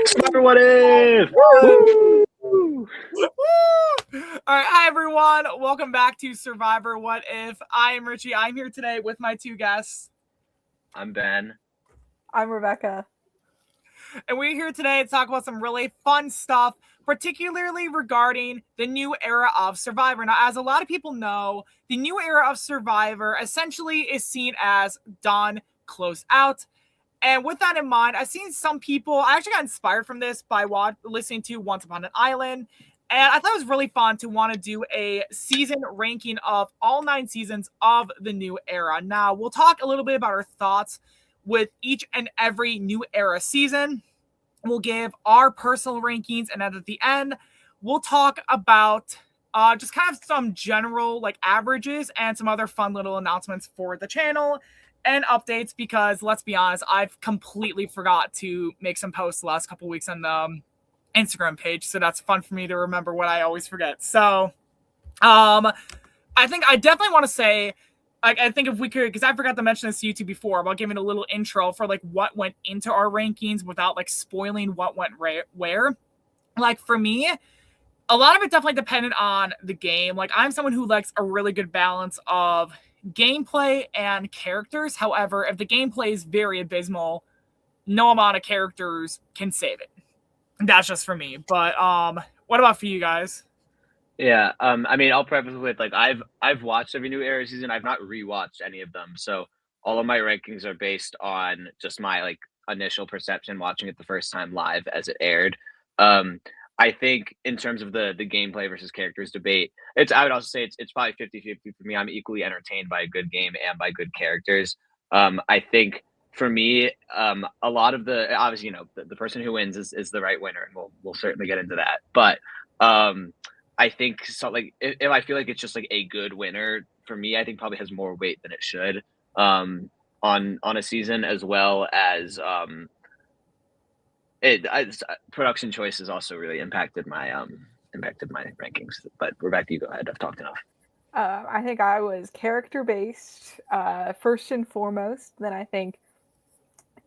Survivor What If? Woo! Woo! All right, hi everyone. Welcome back to Survivor What If. I am Richie. I'm here today with my two guests. I'm Ben. I'm Rebecca. And we're here today to talk about some really fun stuff, particularly regarding the new era of Survivor. Now, as a lot of people know, the new era of Survivor essentially is seen as done, close out. And with that in mind, I've seen some people, I actually got inspired from this by listening to Once Upon an Island. And I thought it was really fun to want to do a season ranking of all 9 seasons of the new era. Now, we'll talk a little bit about our thoughts with each and every new era season. We'll give our personal rankings, and then at the end, we'll talk about just kind of some general averages and some other fun little announcements for the channel and updates, because let's be honest, I've completely forgot to make some posts the last couple weeks on the Instagram page, so that's fun for me to remember what I always forget. So I think I definitely want to say, I think if we could, because I forgot to mention this to you two before, about giving a little intro for what went into our rankings without spoiling what went where. For me, a lot of it definitely depended on the game. I'm someone who likes a really good balance of gameplay and characters. However, if the gameplay is very abysmal, no amount of characters can save it. That's just for me. But what about for you guys? Yeah, I mean, I'll preface with I've watched every new era season. I've not rewatched any of them, so all of my rankings are based on just my initial perception watching it the first time live as it aired. I think in terms of the gameplay versus characters debate, I would also say it's probably 50-50 for me. I'm equally entertained by a good game and by good characters. I think for me, a lot of obviously, the person who wins is the right winner, and we'll certainly get into that. But I think so. If I feel like it's just a good winner for me, I think probably has more weight than it should on a season, as well as production choices also really impacted my rankings. But Rebecca, you go ahead. I've talked enough. I think I was character based first and foremost. Then I think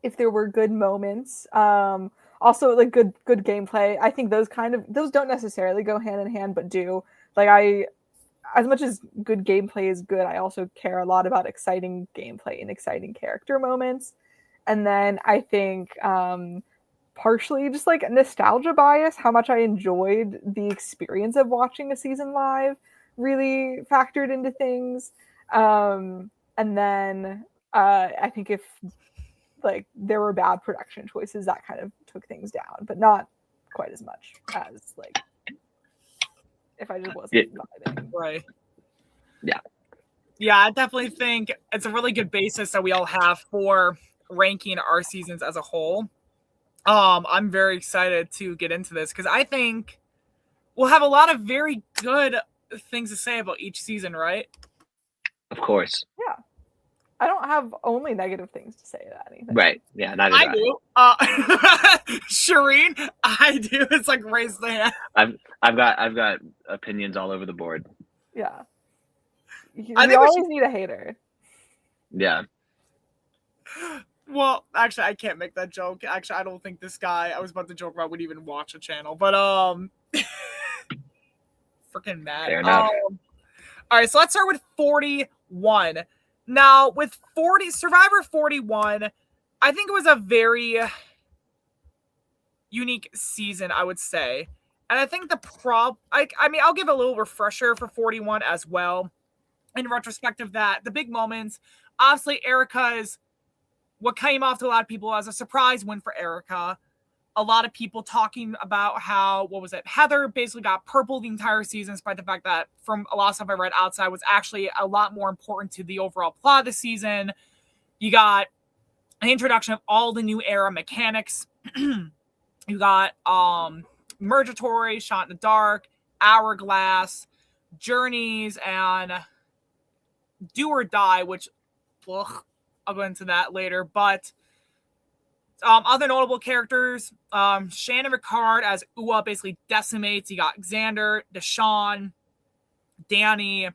if there were good moments, also good gameplay. I think those don't necessarily go hand in hand, but do. As much as good gameplay is good, I also care a lot about exciting gameplay and exciting character moments. And then I think partially just nostalgia bias, how much I enjoyed the experience of watching a season live really factored into things. And then I think if there were bad production choices, that kind of took things down, but not quite as much as if I just wasn't vibing. Right. Yeah, I definitely think it's a really good basis that we all have for ranking our seasons as a whole. I'm very excited to get into this because I think we'll have a lot of very good things to say about each season, right? of course. Yeah. I don't have only negative things to say about anything. Right. Yeah, neither I do do. Shireen, I do. It's raise the hand. I've got opinions all over the board. Yeah. You I think always need a hater. Yeah. Well, actually, I can't make that joke. Actually, I don't think this guy I was about to joke about would even watch a channel. But freaking mad. Fair enough. All right, so let's start with 41. Now, with Survivor 41, I think it was a very unique season, I would say. And I think I mean, I'll give a little refresher for 41 as well. In retrospect of that, the big moments, obviously Erica's, what came off to a lot of people as a surprise win for Erica. A lot of people talking about how, Heather basically got purple the entire season, despite the fact that from a lot of stuff I read outside was actually a lot more important to the overall plot of the season. You got an introduction of all the new era mechanics. You got Mergatory, Shot in the Dark, Hourglass, Journeys, and Do or Die, which I'll go into that later. But other notable characters, Shannon Ricard as Ua basically decimates. You got Xander, Deshawn, Danny.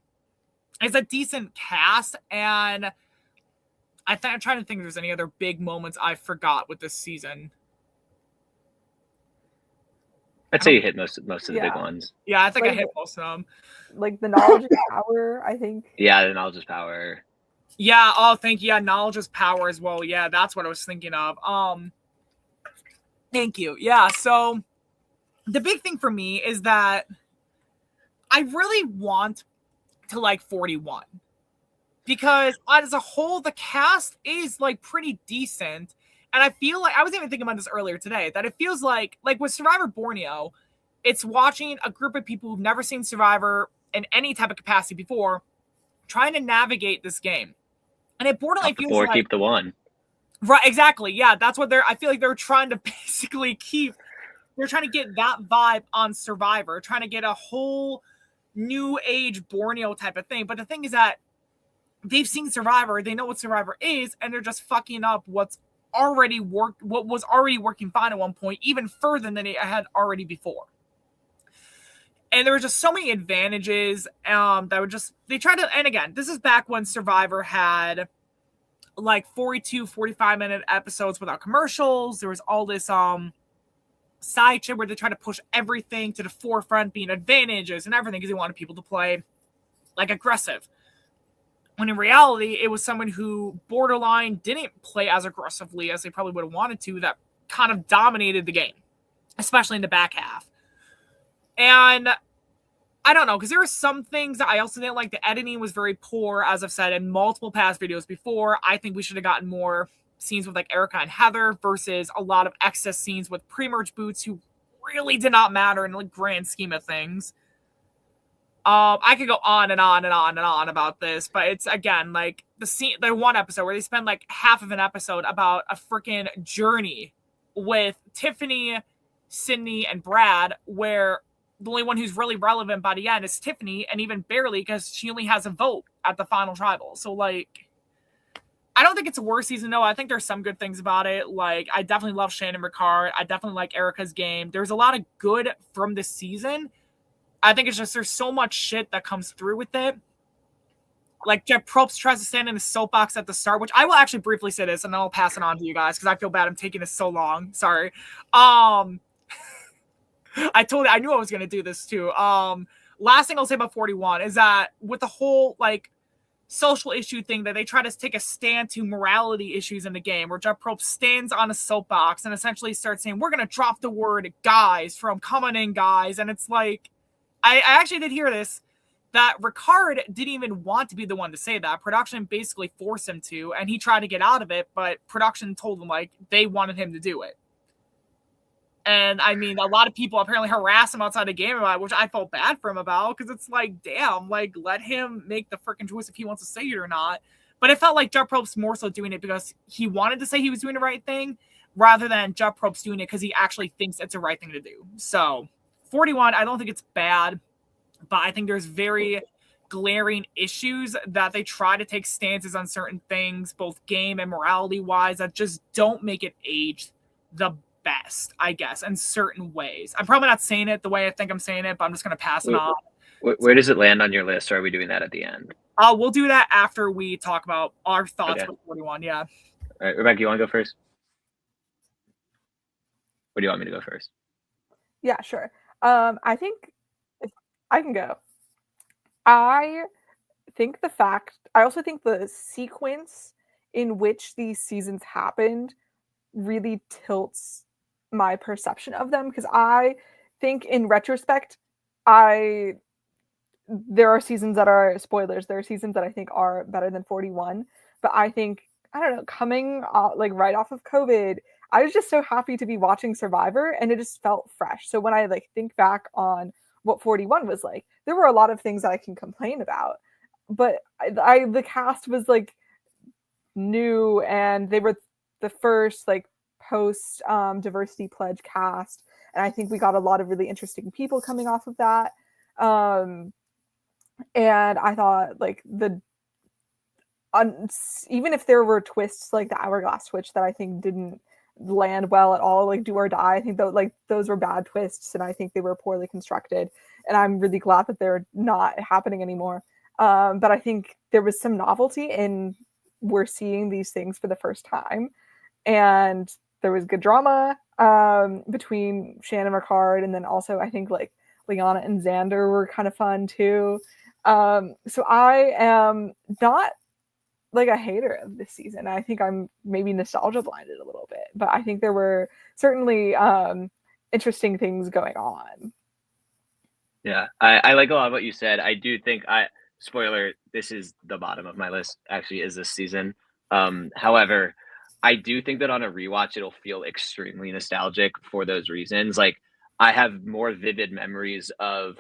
It's a decent cast, and I'm trying to think if there's any other big moments I forgot with this season. I'd say you hit most of the big Yeah. ones. Yeah, I think I Like- hit most of them. Like the knowledge is power, I think. Yeah, the knowledge is power. Yeah, oh thank you. Yeah, knowledge is power as well. Yeah, that's what I was thinking of. Thank you. Yeah, so the big thing for me is that I really want to like 41 because as a whole the cast is like pretty decent, and I feel like I was even thinking about this earlier today that it feels like with Survivor Borneo, it's watching a group of people who've never seen Survivor in any type of capacity before trying to navigate this game, and it borderline feels like keep the one. Right, exactly. Yeah, that's what I feel like they're trying to basically keep. They're trying to get that vibe on Survivor, trying to get a whole new age Borneo type of thing. But the thing is that they've seen Survivor, they know what Survivor is, and they're just fucking up what was already working fine at one point, even further than it had already before. And there were just so many advantages that would just they tried to. And again, this is back when Survivor had like 42, 45-minute episodes without commercials. There was all this side shit where they try to push everything to the forefront, being advantages and everything because they wanted people to play like aggressive. When in reality, it was someone who borderline didn't play as aggressively as they probably would have wanted to that kind of dominated the game, especially in the back half. And I don't know, because there were some things that I also didn't like. The editing was very poor, as I've said in multiple past videos before. I think we should have gotten more scenes with like Erica and Heather versus a lot of excess scenes with pre-merge boots who really did not matter in the grand scheme of things. I could go on and on and on and on about this, but it's again like the one episode where they spend like half of an episode about a freaking journey with Tiffany, Sydney, and Brad, where the only one who's really relevant by the end is Tiffany, and even barely because she only has a vote at the final tribal. So like, I don't think it's a worse season. No, I think there's some good things about it. Like, I definitely love Shannon Ricard. I definitely like Erica's game. There's a lot of good from this season. I think it's just there's so much shit that comes through with it. Like Jeff Probst tries to stand in a soapbox at the start, which I will actually briefly say this, and then I'll pass it on to you guys because I feel bad I'm taking this so long. Sorry. I knew I was gonna do this too. Last thing I'll say about 41 is that with the whole like social issue thing that they try to take a stand to morality issues in the game, where Jeff Probst stands on a soapbox and essentially starts saying we're gonna drop the word guys from coming in guys, and it's like I actually did hear this that Ricard didn't even want to be the one to say that. Production basically forced him to, and he tried to get out of it, but production told him like they wanted him to do it. And I mean, a lot of people apparently harass him outside the game about it, which I felt bad for him about because it's like, damn, like let him make the freaking choice if he wants to say it or not. But it felt like Jeff Probst more so doing it because he wanted to say he was doing the right thing rather than Jeff Probst doing it because he actually thinks it's the right thing to do. So 41, I don't think it's bad, but I think there's very glaring issues that they try to take stances on certain things, both game and morality wise, that just don't make it age the best, I guess, in certain ways. I'm probably not saying it the way I think I'm saying it, but I'm just going to pass it on. Where does it land on your list, or are we doing that at the end? We'll do that after we talk about our thoughts with 41, yeah. All right, Rebecca, you want to go first? Or do you want me to go first? Yeah, sure. I think if I can go. I also think the sequence in which these seasons happened really tilts my perception of them, because I think in retrospect, there are seasons that are spoilers. There are seasons that I think are better than 41, but I think, I don't know, coming like right off of COVID, I was just so happy to be watching Survivor, and it just felt fresh. So when I like think back on what 41 was like, there were a lot of things that I can complain about, but the cast was like new, and they were the first like post diversity pledge cast, and I think we got a lot of really interesting people coming off of that. And I thought like even if there were twists like the hourglass twitch that I think didn't land well at all, like do or die, I think that like those were bad twists, and I think they were poorly constructed, and I'm really glad that they're not happening anymore. But I think there was some novelty in we're seeing these things for the first time, and there was good drama. between Shannon Ricard, and then also I think like Liana and Xander were kind of fun too. So I am not like a hater of this season. I think I'm maybe nostalgia blinded a little bit, but I think there were certainly interesting things going on. Yeah, I like a lot of what you said. I do think spoiler, this is the bottom of my list, actually, is this season. However, I do think that on a rewatch it'll feel extremely nostalgic for those reasons. Like I have more vivid memories of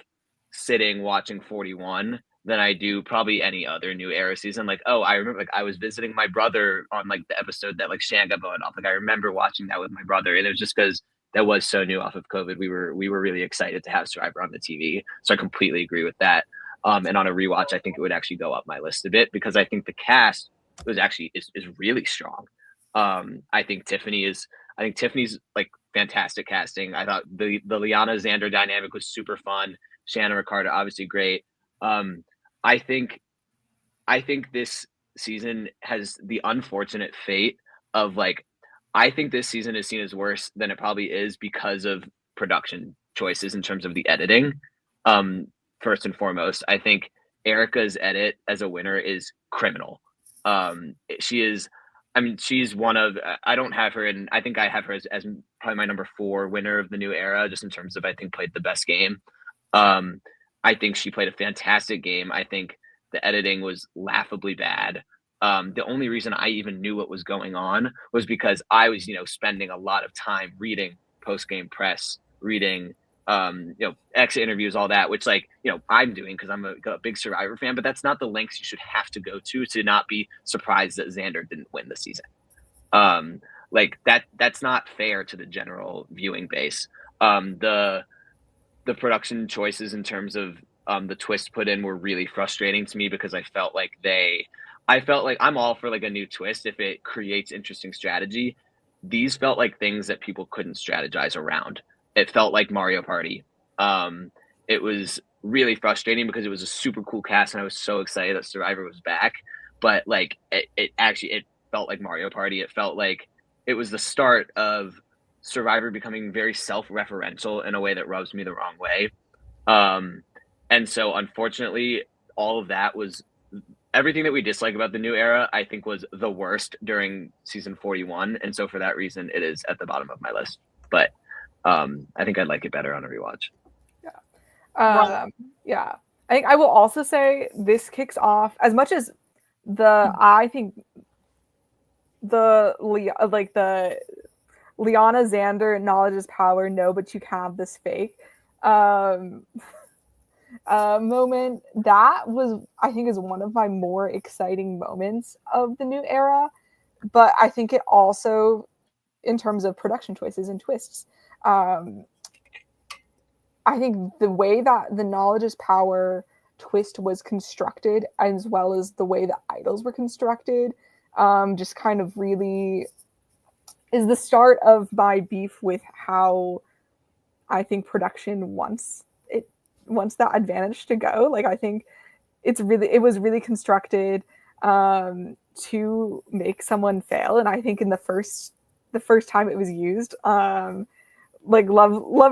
sitting watching 41 than I do probably any other New Era season. Like, oh, I remember like I was visiting my brother on like the episode that like Shan got voted off. Like I remember watching that with my brother, and it was just because that was so new off of COVID. We were really excited to have Survivor on the TV. So I completely agree with that. And on a rewatch, I think it would actually go up my list a bit because I think the cast was actually is really strong. I think Tiffany's like fantastic casting. I thought the Liana Xander dynamic was super fun. Shannon Ricardo obviously great. Um, I think I think this season has the unfortunate fate of like I think this season is seen as worse than it probably is because of production choices in terms of the editing. Um, First and foremost, I think Erica's edit as a winner is criminal. She is, I mean, she's one of, I don't have her in, I think I have her as probably my number 4 winner of the new era, just in terms of, I think, played the best game. Um, I think she played a fantastic game. I think the editing was laughably bad. The only reason I even knew what was going on was because I was, spending a lot of time reading post-game press, reading, exit interviews, all that, which I'm doing because I'm a big Survivor fan, but that's not the lengths you should have to go to not be surprised that Xander didn't win the season. That's not fair to the general viewing base. The production choices in terms of the twist put in were really frustrating to me because I felt like I'm all for like a new twist if it creates interesting strategy. These felt like things that people couldn't strategize around. It felt like Mario Party. It was really frustrating because it was a super cool cast and I was so excited that Survivor was back. But like it felt like Mario Party. It felt like it was the start of Survivor becoming very self-referential in a way that rubs me the wrong way. And so unfortunately, all of that was everything that we dislike about the new era, I think was the worst during season 41. And so for that reason, it is at the bottom of my list. But I think I'd like it better on a rewatch. Yeah. I think I will also say this kicks off as much as I think the Liana Xander knowledge is power, no, but you can have this fake moment. That was, I think, is one of my more exciting moments of the new era. But I think it also, in terms of production choices and twists, I think the way that the knowledge is power twist was constructed, as well as the way the idols were constructed, just kind of really is the start of my beef with how I think production wants that advantage to go. Like I think it was really constructed to make someone fail, and I think in the first time it was used, loved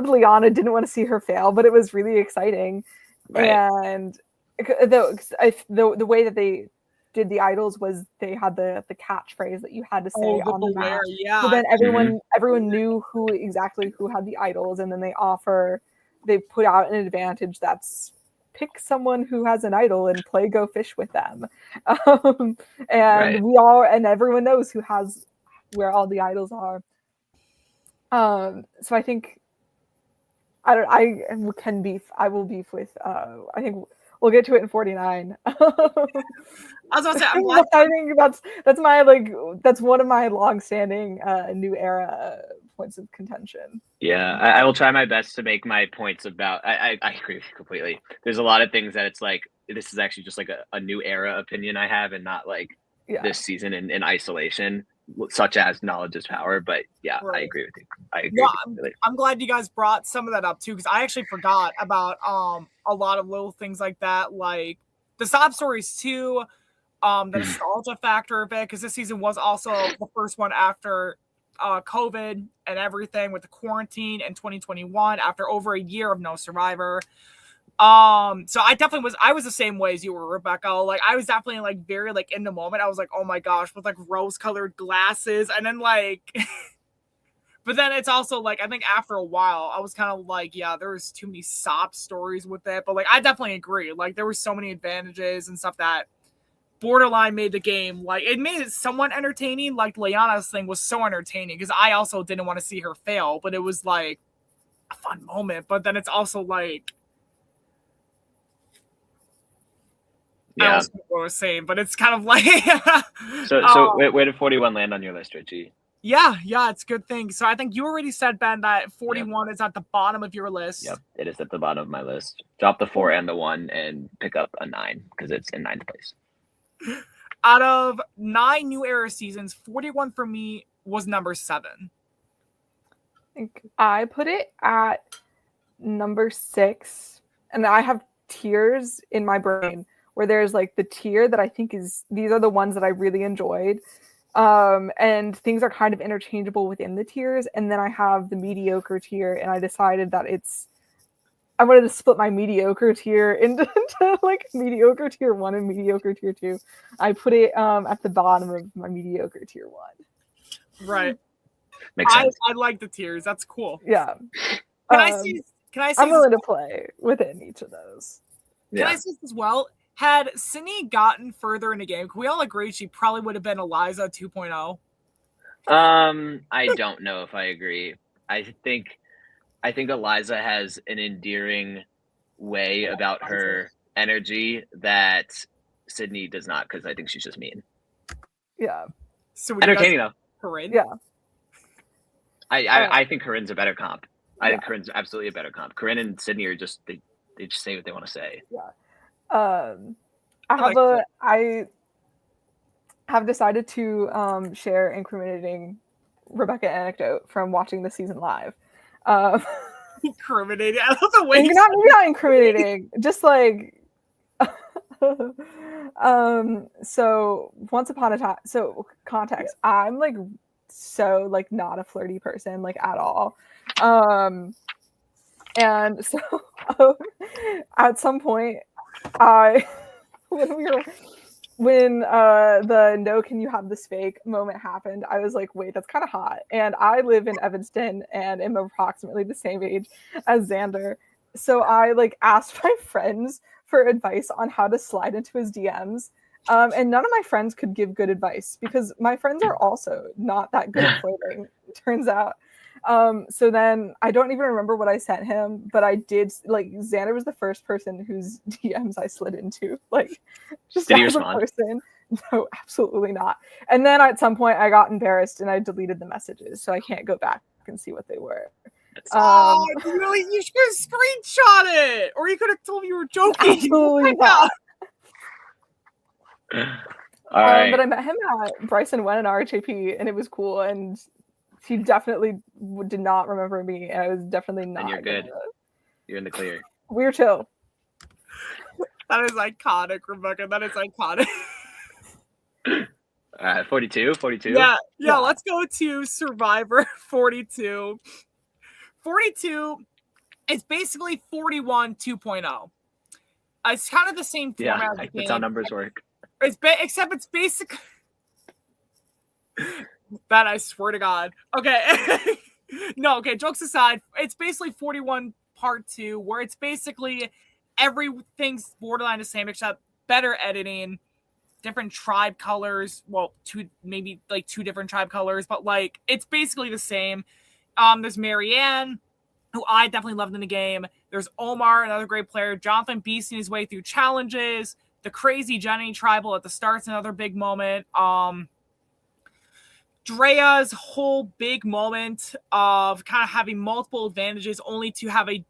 Liana, didn't want to see her fail, but it was really exciting. Right. And the way that they did the idols was they had the catchphrase that you had to say on the map. Yeah. So then everyone knew who had the idols, and then they put out an advantage that's pick someone who has an idol and play Go Fish with them. And right. Everyone knows where all the idols are. So I think I will beef with I think we'll get to it in 49. I was about to say, I'm glad. I think that's one of my long-standing new era points of contention. Yeah, I will try my best to make my points about. I agree with you completely. There's a lot of things that it's like this is actually just like a new era opinion I have, and not like this season in isolation, such as knowledge is power. But yeah, right. I agree with you. I agree. Yeah, I'm glad you guys brought some of that up too, because I actually forgot about a lot of little things like that, like the sob stories too, the nostalgia factor of it, because this season was also the first one after COVID and everything with the quarantine in 2021 after over a year of no Survivor. So I was the same way as you were, Rebecca. Like, I was definitely like very like in the moment. I was like, oh my gosh, with like rose colored glasses. And then like, but then it's also like, I think after a while, I was kind of like, yeah, there was too many sob stories with it. But like, I definitely agree. Like, there were so many advantages and stuff that borderline made the game, like, it made it somewhat entertaining. Like, Liana's thing was so entertaining because I also didn't want to see her fail, but it was like a fun moment. But then it's also like, I don't know what I was saying, but it's kind of like so where did 41 land on your list, Richie? Yeah, it's a good thing. So I think you already said, Ben, that 41 is at the bottom of your list. Yep, it is at the bottom of my list. Drop the 4 and the 1 and pick up a 9 because it's in 9th place. Out of 9 New Era seasons, 41 for me was number 7. I think I put it at number 6, and I have tiers in my brain where there's like the tier that I think these are the ones that I really enjoyed. And things are kind of interchangeable within the tiers. And then I have the mediocre tier, and I decided that I wanted to split my mediocre tier into like mediocre tier 1 and mediocre tier 2. I put it at the bottom of my mediocre tier 1. Right. Makes sense. I like the tiers. That's cool. Yeah. Can I see? I'm willing to play within each of those. Can I say this as well? Had Sydney gotten further in the game, can we all agree she probably would have been Eliza 2.0? I don't know if I agree. I think Eliza has an endearing way about her energy that Sydney does not, because I think she's just mean. Yeah. So entertaining though. Corinne? Yeah. I think Corinne's a better comp. I think Corinne's absolutely a better comp. Corinne and Sydney are just they just say what they want to say. Yeah. I have decided to share incriminating Rebecca anecdote from watching the season live. Incriminating? I love the way not incriminating, just like so once upon a time, so context, I'm like so like not a flirty person like at all. And so at some point when the no can you have this fake moment happened, I was like, wait, that's kind of hot. And I live in Evanston and am approximately the same age as Xander. So I like asked my friends for advice on how to slide into his DMs. And none of my friends could give good advice because my friends are also not that good at flirting, it turns out. So then I don't even remember what I sent him, but I did, like, Xander was the first person whose DMs I slid into. Like, just did he as respond? a person. No, absolutely not. And then at some point I got embarrassed and I deleted the messages, so I can't go back and see what they were. Really? You should have screenshot it, or you could have told me you were joking. Absolutely not. All right. But I met him at Bryson Wen and RHAP, and it was cool. And he definitely did not remember me, and I was definitely not. And you're good. You're in the clear. We're chill. That is iconic, Rebecca. That is iconic. 42? Yeah. Let's go to Survivor 42. 42 is basically 41 2.0. It's kind of the same format. Yeah, that's how numbers work. Except it's basically that, I swear to God. Okay. No, okay, jokes aside, it's basically 41 part 2, where it's basically everything's borderline the same except better editing, different tribe colors. Well, two different tribe colors, but like it's basically the same. There's Marianne, who I definitely loved in the game. There's Omar, another great player. Jonathan beasting his way through challenges. The crazy Jenny tribal at the start's another big moment. Drea's whole big moment of kind of having multiple advantages only to have a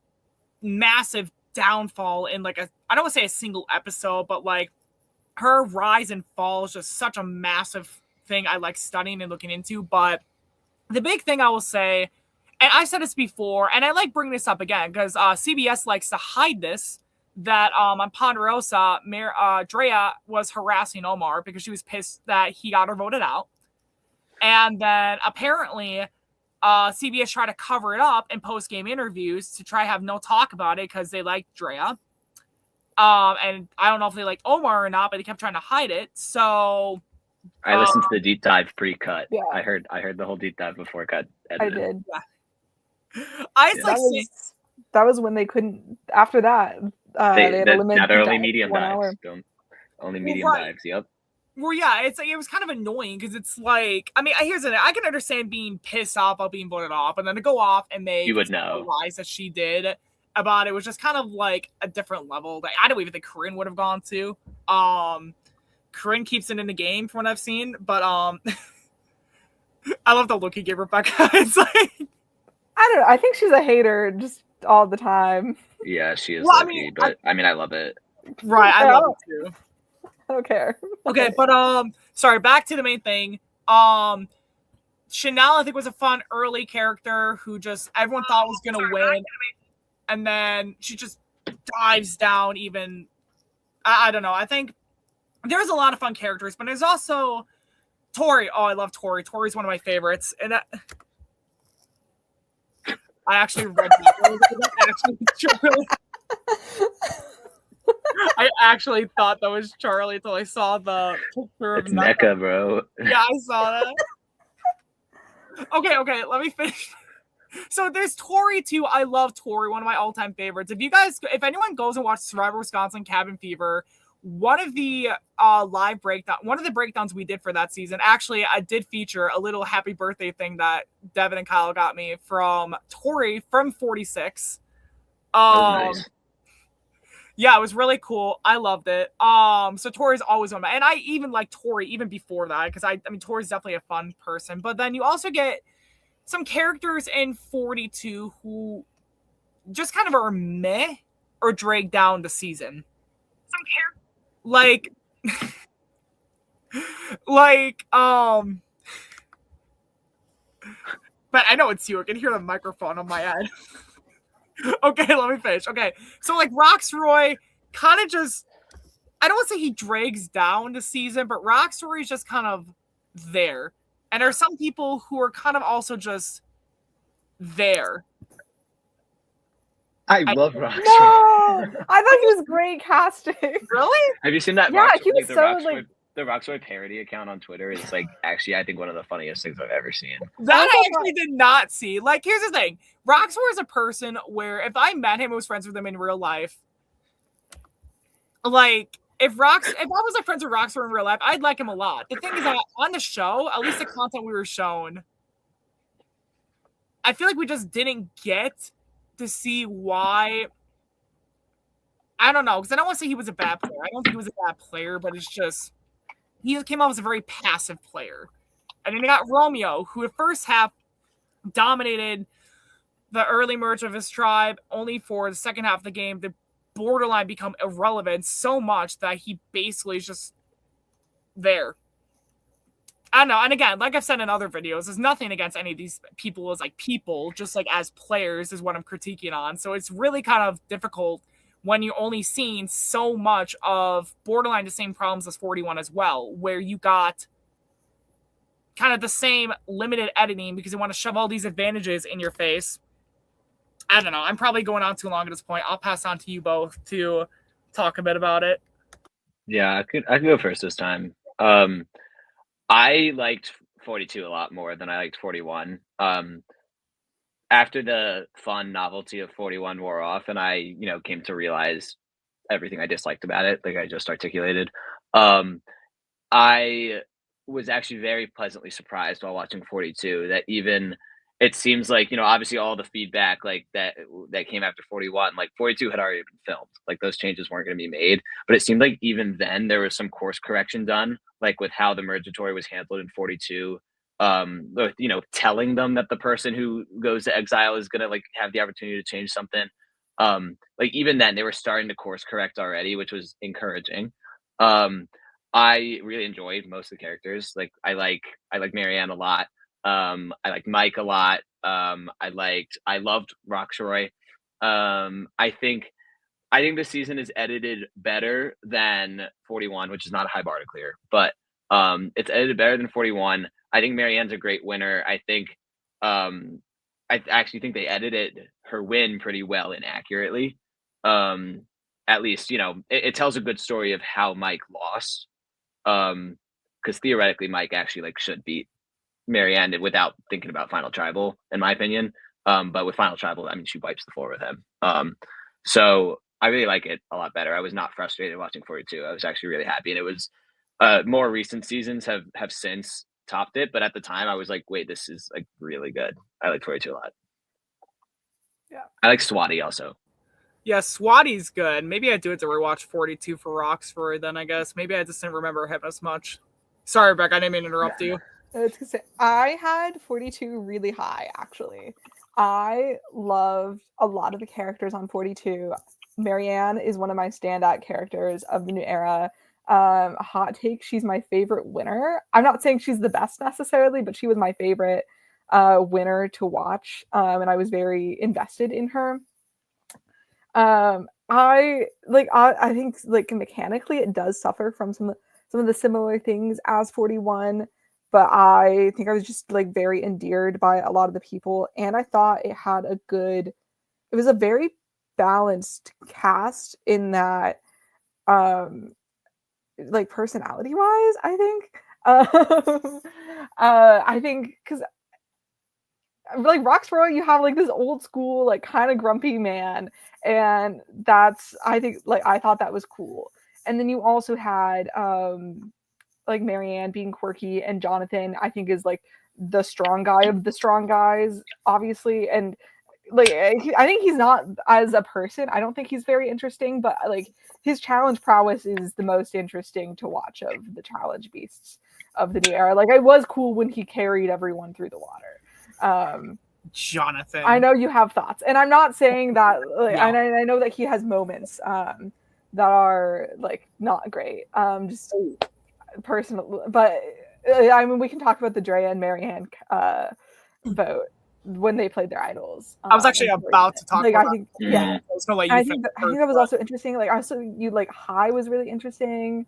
massive downfall in like I don't want to say a single episode, but like her rise and fall is just such a massive thing I like studying and looking into. But the big thing I will say, and I've said this before, and I like bringing this up again because CBS likes to hide this, that on Ponderosa, Drea was harassing Omar because she was pissed that he got her voted out. And then apparently CBS tried to cover it up in post-game interviews to try to have no talk about it because they liked Drea. And I don't know if they liked Omar or not, but they kept trying to hide it. So I listened to the deep dive pre-cut. Yeah. I heard the whole deep dive before it got I edited. did. Yeah. That was when they couldn't. After that, they had a limited. Now they're only dive medium for 1 dives. hour. Only medium Right. dives. Yep. Well, yeah, it's like it was kind of annoying because it's like, I mean, here's the thing. I can understand being pissed off about being voted off, and then to go off and make You would the know. lies that she did about it was just kind of like a different level that I don't even think Corinne would have gone to. Corinne keeps it in the game from what I've seen, but I love the look he gave Rebecca. It's like, I don't know. I think she's a hater just all the time. Yeah, she is Well, I lucky, mean, but I mean, I love it. right, I love it too. I don't care. Okay, but sorry, back to the main thing. Chanel, I think, was a fun early character who just everyone thought was gonna win, and then she just dives down. Even I don't know. I think there's a lot of fun characters, but there's also Tori. Oh, I love Tori. Tori's one of my favorites, and I actually read that. I actually thought that was Charlie until I saw the picture of It's NECA, bro. Yeah, I saw that. Okay, let me finish. So there's Tori too. I love Tori, one of my all-time favorites. If anyone goes and watches Survivor Wisconsin Cabin Fever, one of the breakdowns we did for that season, actually, I did feature a little happy birthday thing that Devin and Kyle got me from Tori from 46. Nice. Yeah, it was really cool. I loved it. So Tori's always on my, and I even like Tori even before that because I mean Tori's definitely a fun person. But then you also get some characters in 42 who just kind of are meh or drag down the season. Some characters but I know it's you. I can hear the microphone on my head. Okay, let me finish. Okay, so like Roxroy kind of just, I don't want to say he drags down the season, but Roxroy is just kind of there. And there are some people who are kind of also just there. I love Roxroy. No, I thought he was great casting. Really? Have you seen that? Yeah, Roxroy, he was the Roxroy parody account on Twitter is like actually I think one of the funniest things I've ever seen. That I actually did not see. Like, here's the thing. Roxroy is a person where if I met him and was friends with him in real life, like if I was like friends with Roxroy in real life, I'd like him a lot. The thing is that on the show, at least the content we were shown, I feel like we just didn't get to see why. I don't know, because I don't want to say he was a bad player. I don't think he was a bad player, but it's just he came off as a very passive player. And then they got Romeo, who at first half dominated the early merge of his tribe, only for the second half of the game to borderline become irrelevant so much that he basically is just there. I don't know. And again, like I've said in other videos, there's nothing against any of these people as like people, just like as players is what I'm critiquing on. So it's really kind of difficult when you're only seeing so much of borderline the same problems as 41 as well, where you got kind of the same limited editing because you want to shove all these advantages in your face. I don't know. I'm probably going on too long at this point. I'll pass on to you both to talk a bit about it. Yeah, I could go first this time. I liked 42 a lot more than I liked 41. After the fun novelty of 41 wore off and I, came to realize everything I disliked about it, like I just articulated, I was actually very pleasantly surprised while watching 42 that even it seems like, obviously all the feedback like that came after 41, like 42 had already been filmed, like those changes weren't going to be made, but it seemed like even then there was some course correction done, like with how the Mergatory was handled in 42, telling them that the person who goes to exile is going to like have the opportunity to change something. Like even then they were starting to course correct already, which was encouraging. I really enjoyed most of the characters. Like I like Marianne a lot. I like Mike a lot. I loved Roxroy. I think the season is edited better than 41, which is not a high bar to clear, but It's edited better than 41. I think Marianne's a great winner. Um, I actually think they edited her win pretty well and accurately. Um, at least, it tells a good story of how Mike lost. Because theoretically, Mike actually like should beat Marianne without thinking about Final Tribal, in my opinion. But with Final Tribal, I mean, she wipes the floor with him. So I really like it a lot better. I was not frustrated watching 42. I was actually really happy, and it was more recent seasons have since topped it, but at the time I was like, wait, this is like really good. I like 42 a lot. Yeah. I like Swati also. Yeah, Swati's good. Maybe I do it to rewatch 42 for Roxford then, I guess. Maybe I just didn't remember him as much. Sorry, Beck, I didn't mean to interrupt you. I had 42 really high, actually. I loved a lot of the characters on 42. Marianne is one of my standout characters of the new era. Hot take, she's my favorite winner. I'm not saying she's the best necessarily, but she was my favorite winner to watch, and I was very invested in her. I think like mechanically it does suffer from some of the similar things as 41, but I think I was just like very endeared by a lot of the people, and I thought it was a very balanced cast in that like personality wise, I think. I think because like Roxborough, you have like this old school, like kind of grumpy man, and I think like I thought that was cool. And then you also had like Marianne being quirky, and Jonathan, I think, is like the strong guy of the strong guys, obviously. And like I think he's not as a person. I don't think he's very interesting, but like his challenge prowess is the most interesting to watch of the challenge beasts of the new era. Like it was cool when he carried everyone through the water. Jonathan, I know you have thoughts, and I'm not saying that. Like, no. I know that he has moments that are like not great. Just personal, but I mean, we can talk about the Drea and Marianne vote when they played their idols. I was actually about to talk like, about I think, that. Yeah. I think that was also interesting. Like, also, you like High was really interesting.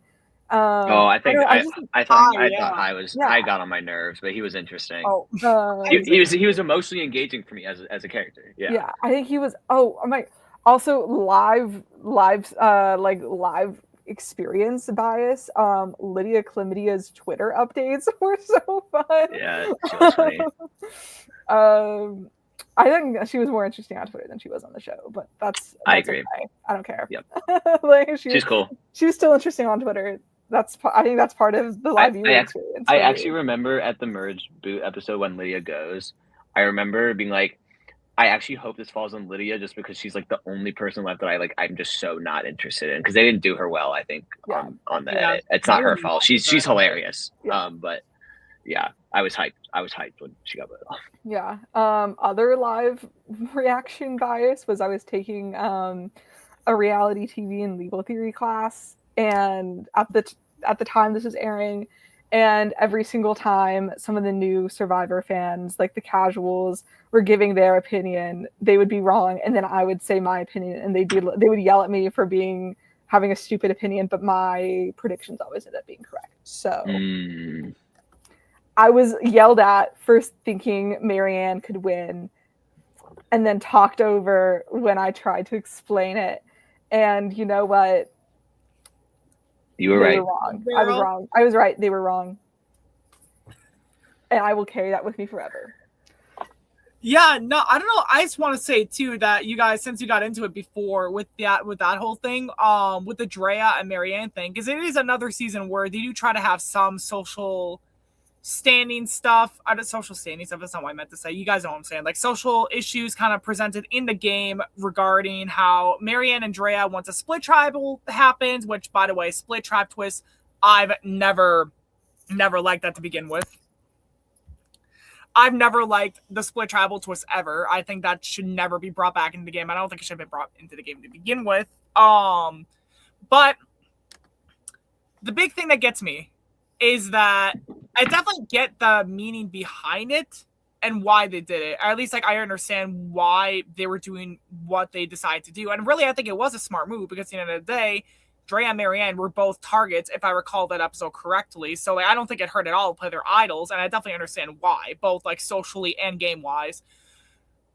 I thought High got on my nerves, but he was interesting. He was emotionally engaging for me as a character. Yeah, I think he was. Oh my! Also, live experience bias. Lydia Chlamydia's Twitter updates were so fun. Yeah, she was funny. I think she was more interesting on Twitter than she was on the show, but that's I agree. Okay. I don't care. Yep. Like, she's cool. She was still interesting on Twitter. I think that's part of the live viewing experience. I actually remember at the Merge Boot episode when Lydia goes, I remember being like, I actually hope this falls on Lydia just because she's like the only person left that I'm just so not interested in, because they didn't do her well, I think, on the edit. It's not her fault. She's hilarious. Yeah. But yeah, I was hyped. I was hyped when she got voted off. Yeah. Other live reaction bias was I was taking a reality TV and legal theory class, and at the time this was airing, and every single time some of the new Survivor fans, like the casuals, were giving their opinion, they would be wrong, and then I would say my opinion, and they would yell at me for having a stupid opinion, but my predictions always ended up being correct. So I was yelled at for thinking Marianne could win, and then talked over when I tried to explain it. And you know what? You were right. Were wrong. I was wrong. I was right. They were wrong. And I will carry that with me forever. Yeah, no, I don't know. I just want to say too that you guys, since you got into it before with that whole thing, with the Drea and Marianne thing, because it is another season where they do try to have some social standing stuff. Social standing stuff, that's not what I meant to say. You guys know what I'm saying. Like social issues kind of presented in the game regarding how Marianne and Drea, once a split tribal happens, which by the way, split tribe twist, I've never liked that to begin with. I've never liked the split tribal twist ever. I think that should never be brought back into the game. I don't think it should have been brought into the game to begin with. But the big thing that gets me is that I definitely get the meaning behind it and why they did it. Or at least like I understand why they were doing what they decided to do. And really, I think it was a smart move because at the end of the day, Drea and Marianne were both targets, if I recall that episode correctly. So like, I don't think it hurt at all to play their idols, and I definitely understand why, both like socially and game wise.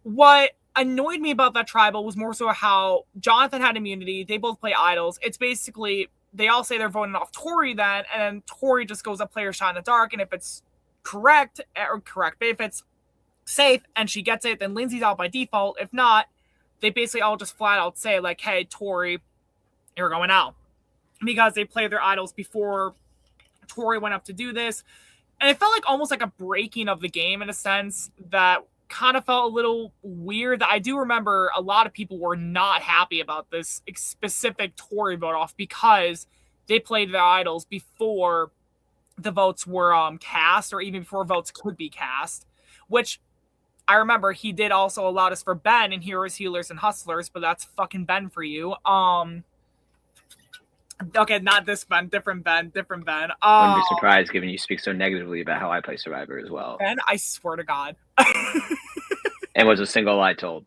What annoyed me about that tribal was more so how Jonathan had immunity. They both play idols. It's basically they all say they're voting off Tori then, and then Tori just goes up, play her shot in the dark, and if it's correct, but if it's safe and she gets it, then Lindsay's out by default. If not, they basically all just flat out say like, hey, Tori, you're going out, because they played their idols before Tori went up to do this. And it felt like almost like a breaking of the game in a sense that kind of felt a little weird. I do remember a lot of people were not happy about this specific Tori vote off because they played their idols before the votes were cast, or even before votes could be cast, which I remember he did also allow us for Ben in Heroes, Healers, and Hustlers, but that's fucking Ben for you. Okay, not this Ben, different Ben. Wouldn't be surprised given you speak so negatively about how I play Survivor as well. Ben, I swear to God. And was a single lie told.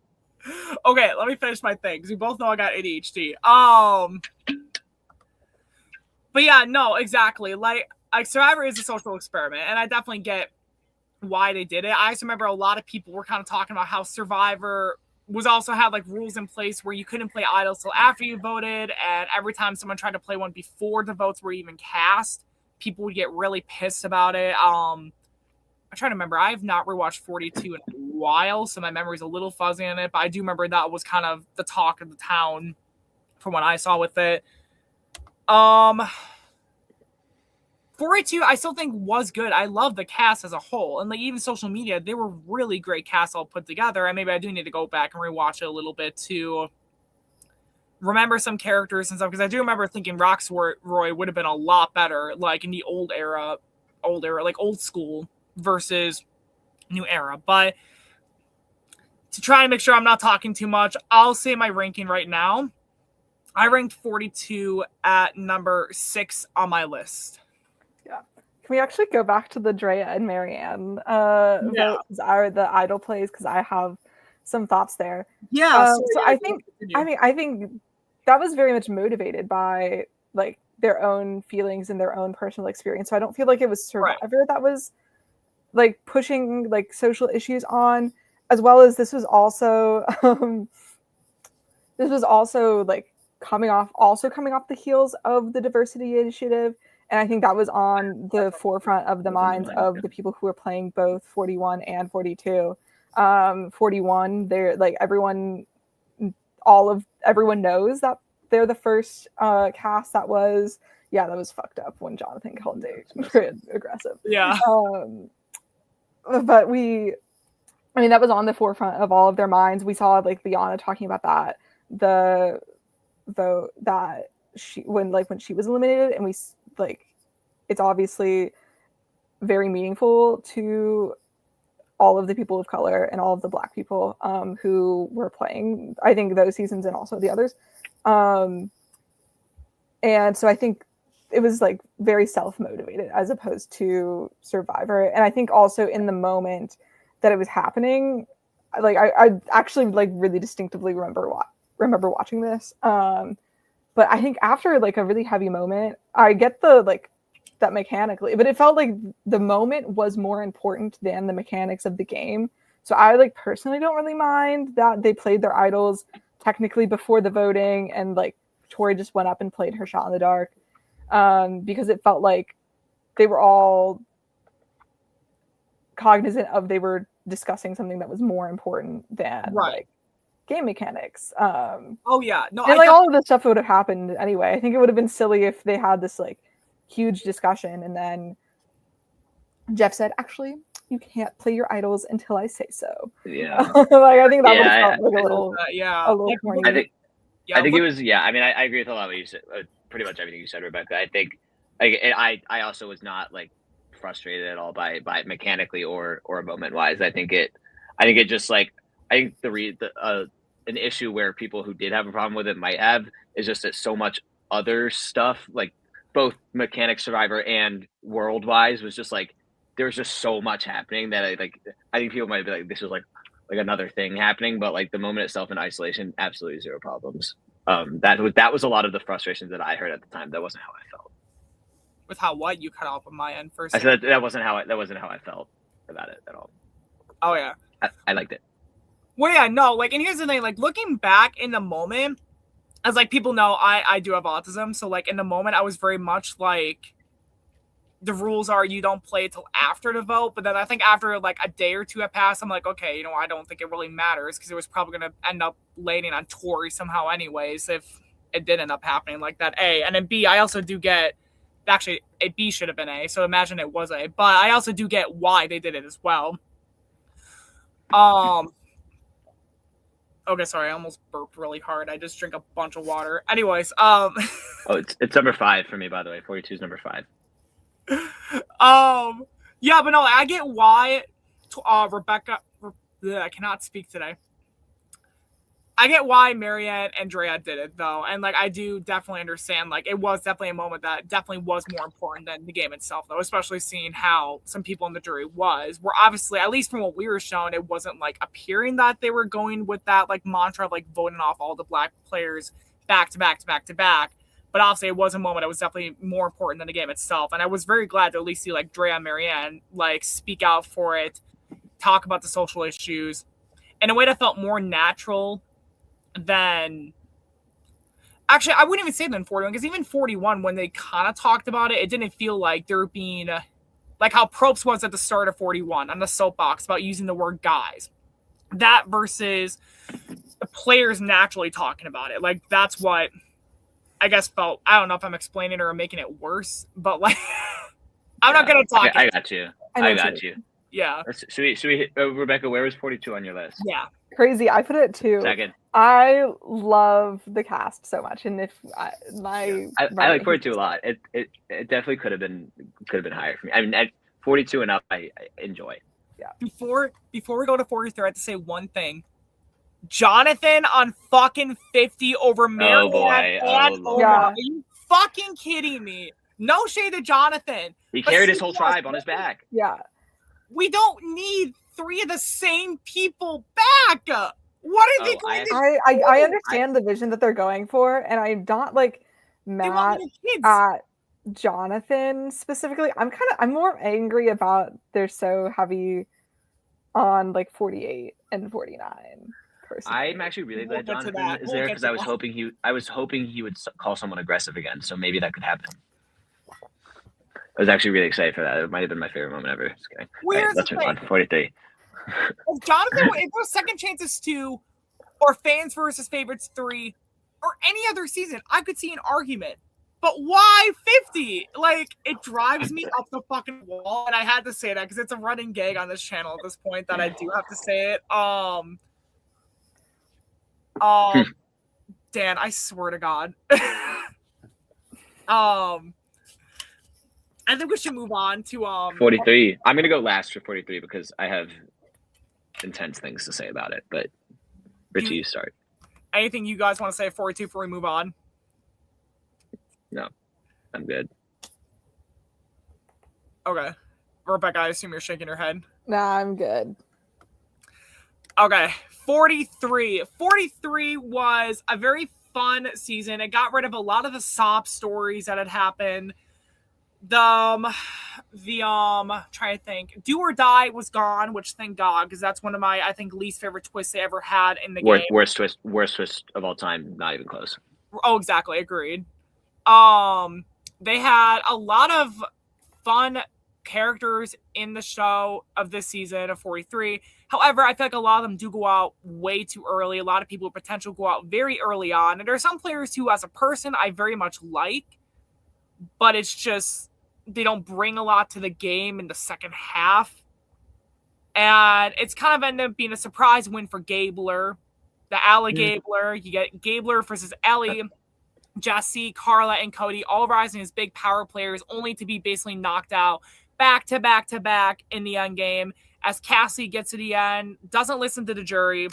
Okay, let me finish my thing, because we both know I got ADHD. But yeah, no, exactly. Like Survivor is a social experiment, and I definitely get why they did it. I just remember a lot of people were kind of talking about how Survivor was also had like rules in place where you couldn't play idols till after you voted, and every time someone tried to play one before the votes were even cast, people would get really pissed about it. I'm trying to remember. I have not rewatched 42 in a while, so my memory's a little fuzzy on it, but I do remember that was kind of the talk of the town from what I saw with it. 42, I still think was good. I love the cast as a whole, and like even social media, they were really great casts all put together. And maybe I do need to go back and rewatch it a little bit to remember some characters and stuff, because I do remember thinking Roxroy would have been a lot better, like in the old era, like old school versus new era. But to try and make sure I'm not talking too much, I'll say my ranking right now. I ranked 42 at number 6 on my list. Yeah. Can we actually go back to the Drea and Marianne votes, are the idol plays, because I have some thoughts there. Yeah. So I think that was very much motivated by like their own feelings and their own personal experience. So I don't feel like it was Survivor that was like pushing like social issues on, as well as this was also like coming off the heels of the diversity initiative. And I think that was on the forefront of the minds of the people who were playing both 41 and 42. 41, they're like everyone knows that they're the first cast that was fucked up when Jonathan called Dave aggressive. Yeah. But that was on the forefront of all of their minds. We saw like Liana talking about that, the vote that when she was eliminated, and it's obviously very meaningful to all of the people of color and all of the Black people who were playing, I think, those seasons and also the others. And so I think it was like very self-motivated as opposed to Survivor. And I think also in the moment that it was happening, like I actually like really distinctively remember watching this. But I think after like a really heavy moment, I get that mechanically, but it felt like the moment was more important than the mechanics of the game. So I like personally don't really mind that they played their idols technically before the voting, and like Tori just went up and played her shot in the dark, because it felt like they were all cognizant of they were discussing something that was more important than like game mechanics. Oh yeah, no, and like all of this stuff would have happened anyway. I think it would have been silly if they had this like huge discussion and then Jeff said, actually, you can't play your idols until I say so. Yeah. Like I think that would have felt like a little corny. I think it was, I mean, I agree with a lot of what you said, pretty much everything you said, Rebecca. I think I also was not like frustrated at all by mechanically or moment wise. I think it just like, I think an issue where people who did have a problem with it might have is just that so much other stuff, like both mechanics, Survivor, and world wise, was just like there was just so much happening that I think people might be like, this was like another thing happening, but like the moment itself in isolation, absolutely zero problems. That was a lot of the frustrations that I heard at the time. That wasn't how I felt. With how what you cut off on my end first. I said that wasn't how I felt about it at all. Oh yeah, I liked it. Well, yeah, no, like, and here's the thing, like, looking back in the moment, as like people know, I do have autism, so like in the moment, I was very much like, the rules are you don't play till after the vote, but then I think after like a day or two had passed, I'm like, okay, I don't think it really matters because it was probably going to end up landing on Tory somehow anyways if it did end up happening like that, A. And then B, I also do get, actually, a B should have been A, so imagine it was A, but I also do get why they did it as well. Okay, sorry, I almost burped really hard. I just drink a bunch of water. Anyways, Oh, it's number 5 for me, by the way. 42 is number 5. Yeah, but no, I get why Rebecca, I cannot speak today. I get why Marianne and Drea did it, though. And, like, I do definitely understand, like, it was definitely a moment that definitely was more important than the game itself, though, especially seeing how some people in the jury were obviously, at least from what we were shown, it wasn't, like, appearing that they were going with that, like, mantra of, like, voting off all the black players back to back to back to back. But obviously, it was a moment that was definitely more important than the game itself. And I was very glad to at least see, like, Drea and Marianne, like, speak out for it, talk about the social issues in a way that felt more natural than, actually, I wouldn't even say than 41, because even 41, when they kind of talked about it, it didn't feel like there being, like how Probst was at the start of 41 on the soapbox about using the word guys. That versus the players naturally talking about it. Like, that's what I guess felt, I don't know if I'm explaining or making it worse, but like, I'm not going to talk. I got you. I got you. Yeah. Should we Rebecca, where was 42 on your list? Yeah. Crazy. I put it 2. Second. I love the cast so much, and if I like 42 a lot. It definitely could have been higher for me. I mean, at 42 and up, I enjoy. Yeah. Before we go to 43, I have to say one thing. Jonathan on fucking 50 over Marianne. Oh boy. Are you fucking kidding me? No shade to Jonathan. He carried his whole tribe on his back. Yeah. We don't need 3 of the same people back. What are they going to do? I understand the vision that they're going for, and I'm not like mad at Jonathan specifically. I'm more angry about they're so heavy on like 48 and 49. Personally. I'm actually really glad Jonathan is there because I was hoping he would call someone aggressive again, so maybe that could happen. I was actually really excited for that. It might have been my favorite moment ever. Just kidding. Right, let's move on. 43. If Jonathan, if there's second chances 2, or fans versus favorites 3, or any other season, I could see an argument. But why 50? Like, it drives me up the fucking wall, and I had to say that because it's a running gag on this channel at this point that I do have to say it. Dan, I swear to God. I think we should move on to 43. I'm gonna go last for 43 because I have intense things to say about it. But Richie, you start. Anything you guys want to say at 42 before we move on? No, I'm good. Okay. Rebecca, I assume you're shaking your head. Nah, I'm good. Okay. 43. 43 was a very fun season. It got rid of a lot of the sob stories that had happened. Trying to think. Do or Die was gone, which thank God, because that's one of my, I think, least favorite twists they ever had in the game. Worst twist of all time, not even close. Oh, exactly. Agreed. They had a lot of fun characters in the show of this season of 43. However, I feel like a lot of them do go out way too early. A lot of people with potential go out very early on. And there are some players who, as a person, I very much like, but it's just they don't bring a lot to the game in the second half. And it's kind of ended up being a surprise win for Gabler. The Allie Gabler. You get Gabler versus Ellie, Jesse, Carla, and Cody all rising as big power players, only to be basically knocked out back to back to back in the end game. As Cassie gets to the end, doesn't listen to the jury,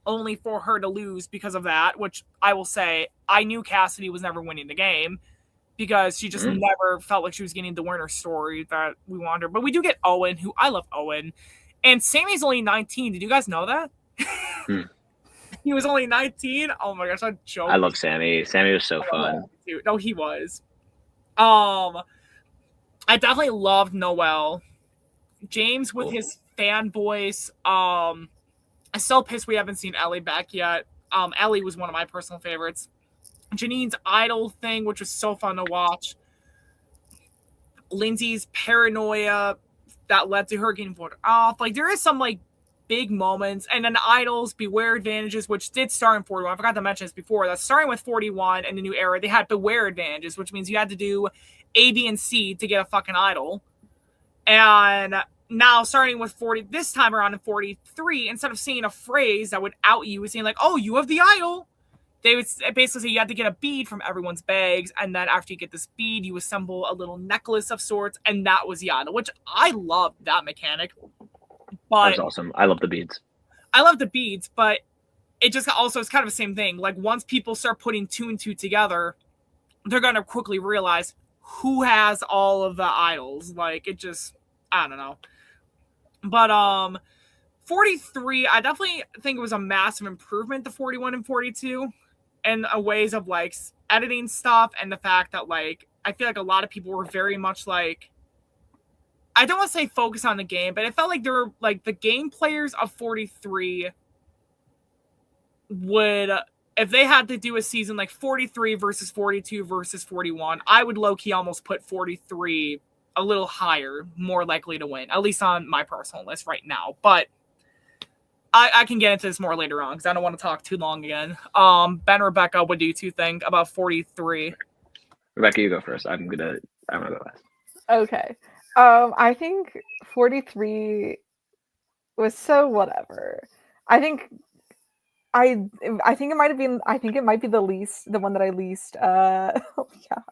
only for her to lose because of that, which I will say, I knew Cassidy was never winning the game because she just never felt like she was getting the winner story that we wanted her. But we do get Owen, who I love Owen. And Sammy's only 19. Did you guys know that? He was only 19. Oh my gosh, that joke. I love Sammy. Sammy was so fun. No, he was. I definitely loved Noel. James with his fan voice. I'm still pissed we haven't seen Ellie back yet. Ellie was one of my personal favorites. Janine's idol thing, which was so fun to watch. Lindsay's paranoia that led to her getting voted off. Like, there is some, like, big moments. And then Idols, Beware Advantages, which did start in 41. I forgot to mention this before. That's starting with 41 in the new era. They had Beware Advantages, which means you had to do A, B, and C to get a fucking idol. And now starting with 40, this time around in 43, instead of saying a phrase that would out you, saying like, oh, you have the idol, they would basically say you had to get a bead from everyone's bags, and then after you get this bead, you assemble a little necklace of sorts, and that was the idol, which I loved that mechanic. But that was awesome. I love the beads. I love the beads, but it just also is kind of the same thing. Like, once people start putting two and two together, they're gonna quickly realize who has all of the idols. Like, it just, I don't know. But 43, I definitely think it was a massive improvement to 41 and 42 in a ways of like editing stuff, and the fact that like I feel like a lot of people were very much like, I don't want to say focus on the game, but it felt like they were like the game players of 43 would, if they had to do a season like 43 versus 42 versus 41, I would low-key almost put 43 a little higher, more likely to win, at least on my personal list right now. But I can get into this more later on because I don't want to talk too long again. Ben, Rebecca, what do you two think about 43? Rebecca, you go first. I'm gonna go last. Okay. I think 43 was so whatever. I think it might have been, I think it might be the one that I least oh yeah.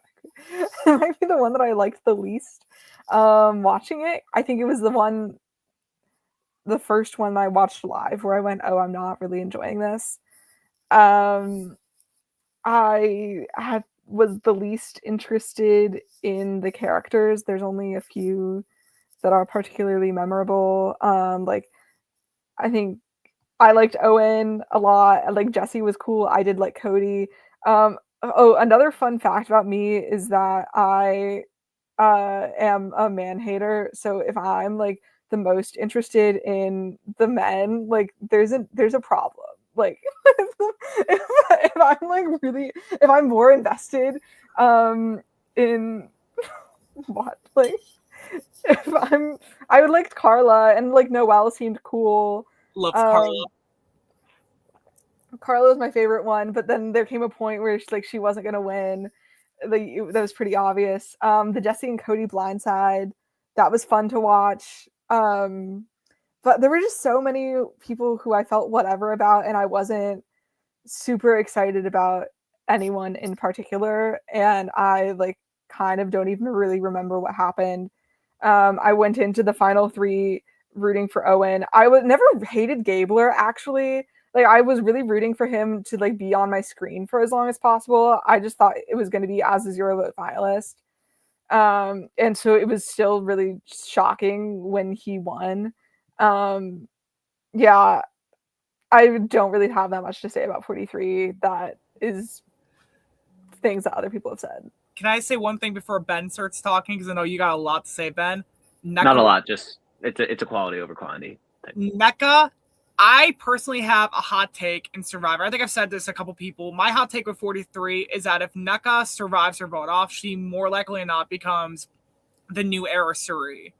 It might be the one that I liked the least watching it. I think it was the first one I watched live where I went, oh, I'm not really enjoying this. I was the least interested in the characters. There's only a few that are particularly memorable. Like, I think I liked Owen a lot. Like, Jesse was cool. I did like Cody. Another fun fact about me is that I am a man hater. So if I'm like the most interested in the men, like there's a problem. Like if I'm like really, if I'm more invested in what, like I would like Carla, and like Noelle seemed cool. Love Carla. Carla was my favorite one, but then there came a point where she wasn't gonna win. That was pretty obvious. The Jesse and Cody blindside, that was fun to watch. But there were just so many people who I felt whatever about, and I wasn't super excited about anyone in particular, and I like kind of don't even really remember what happened. I went into the final three rooting for Owen. I was never hated Gabler, actually. Like, I was really rooting for him to like be on my screen for as long as possible. I just thought it was going to be as a zero vote finalist. And so it was still really shocking when he won. Yeah, I don't really have that much to say about 43. That is things that other people have said. Can I say one thing before Ben starts talking? Because I know you got a lot to say, Ben. Not a lot, just it's a quality over quantity. NECA, I personally have a hot take in Survivor. I think I've said this to a couple people. My hot take with 43 is that if NECA survives her vote off, she more likely than not becomes the new era Suri.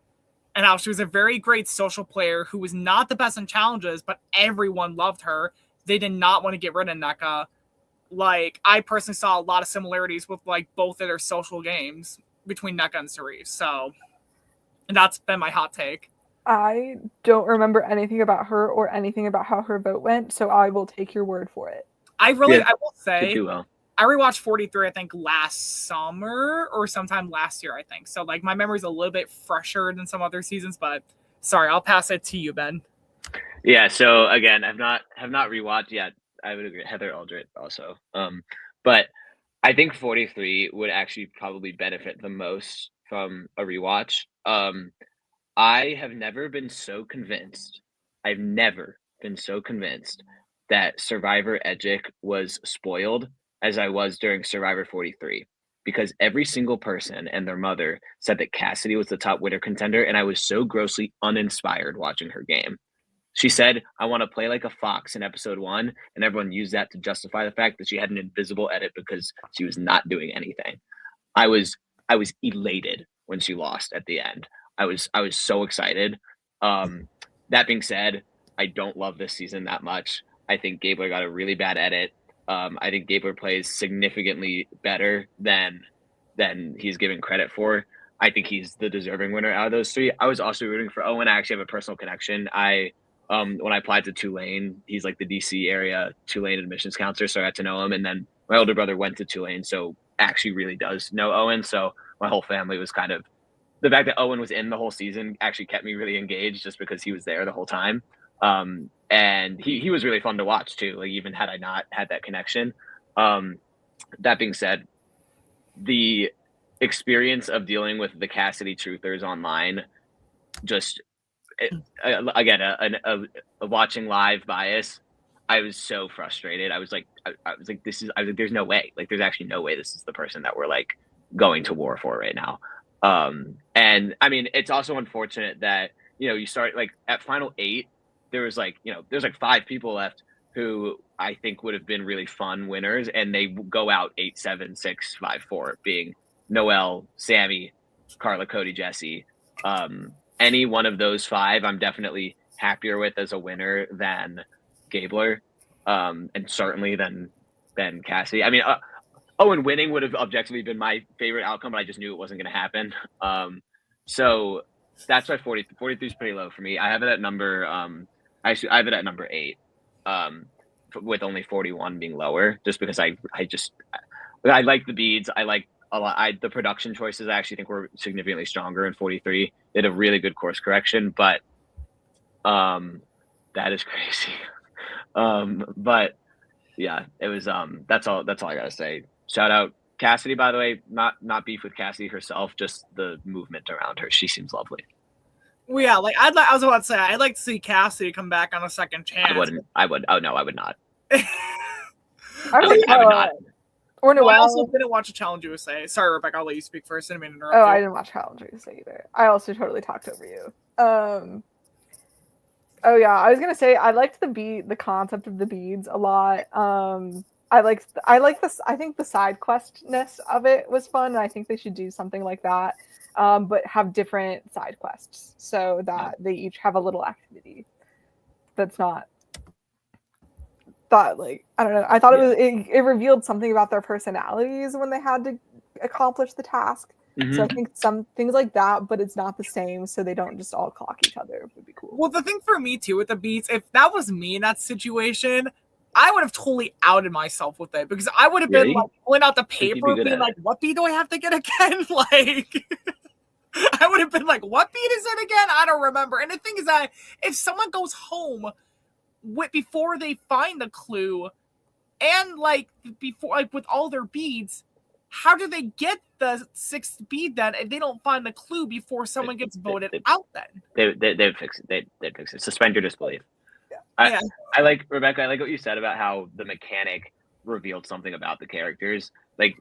And how she was a very great social player who was not the best in challenges, but everyone loved her. They did not want to get rid of NECA. Like, I personally saw a lot of similarities with like both of their social games between NECA and Suri. So, and that's been my hot take. I don't remember anything about her or anything about how her vote went, so I will take your word for it. I will say, did too well. I rewatched 43, I think, last summer or sometime last year, I think. So, like, my memory's a little bit fresher than some other seasons, but sorry, I'll pass it to you, Ben. Yeah, so again, have not rewatched yet. I would agree. Heather Aldrett also. But I think 43 would actually probably benefit the most from a rewatch. I have never been so convinced. I've never been so convinced that Survivor Edgic was spoiled as I was during Survivor 43 because every single person and their mother said that Cassidy was the top winner contender, and I was so grossly uninspired watching her game. She said, I want to play like a fox in episode 1, and everyone used that to justify the fact that she had an invisible edit because she was not doing anything. I was elated when she lost at the end. I was so excited. That being said, I don't love this season that much. I think Gabler got a really bad edit. I think Gabler plays significantly better than he's given credit for. I think he's the deserving winner out of those three. I was also rooting for Owen. I actually have a personal connection. When I applied to Tulane, he's like the DC area Tulane admissions counselor, so I got to know him. And then my older brother went to Tulane, so actually really does know Owen. So my whole family was kind of the fact that Owen was in the whole season actually kept me really engaged just because he was there the whole time. And he was really fun to watch too. Like even had I not had that connection. That being said, the experience of dealing with the Cassidy truthers online, just again, a watching live bias. I was so frustrated. I was like, there's no way. Like, there's actually no way this is the person that we're like going to war for right now. And I mean, it's also unfortunate that, you start like at final 8, there's like 5 people left who I think would have been really fun winners, and they go out 8, 7, 6, 5, 4, being Noelle, Sammy, Carla, Cody, Jesse. Any one of those 5, I'm definitely happier with as a winner than Gabler, and certainly than Cassidy. I mean, Owen winning would have objectively been my favorite outcome, but I just knew it wasn't going to happen. So that's why 43 is pretty low for me. I have it at number I have it at number 8, with only 41 being lower, just because I like the beads. I like a lot. The production choices I actually think were significantly stronger in 43. They did a really good course correction, but that is crazy. But yeah, it was that's all I gotta say. Shout out Cassidy, by the way. Not beef with Cassidy herself, just the movement around her. She seems lovely. Well, yeah, like I was about to say, I'd like to see Cassidy come back on a second chance. I would. Oh no, I would not. I would not. Or Noelle. I also didn't watch a Challenge USA. Sorry, Rebecca, I'll let you speak first. I didn't mean to interrupt you. I didn't watch Challenge USA either. I also totally talked over you. Oh yeah, I was gonna say I liked the concept of the beads a lot. I like this. I think the side questness of it was fun, and I think they should do something like that, but have different side quests so that they each have a little activity that's not thought like I don't know. I thought it revealed something about their personalities when they had to accomplish the task. Mm-hmm. So I think some things like that, but it's not the same, so they don't just all clock each other, would be cool. Well, the thing for me too with the beats, if that was me in that situation, I would have totally outed myself with it, because I would have been like pulling out the paper, being like, "What beat do I have to get again?" Like, I would have been like, "What beat is it again? I don't remember." And the thing is that if someone goes home before they find the clue, and like before, like with all their beads, how do they get the 6th bead then if they don't find the clue before someone gets voted out? Then they'd fix it. They'd fix it. Suspend your disbelief. Yeah. I like, Rebecca, I like what you said about how the mechanic revealed something about the characters. Like,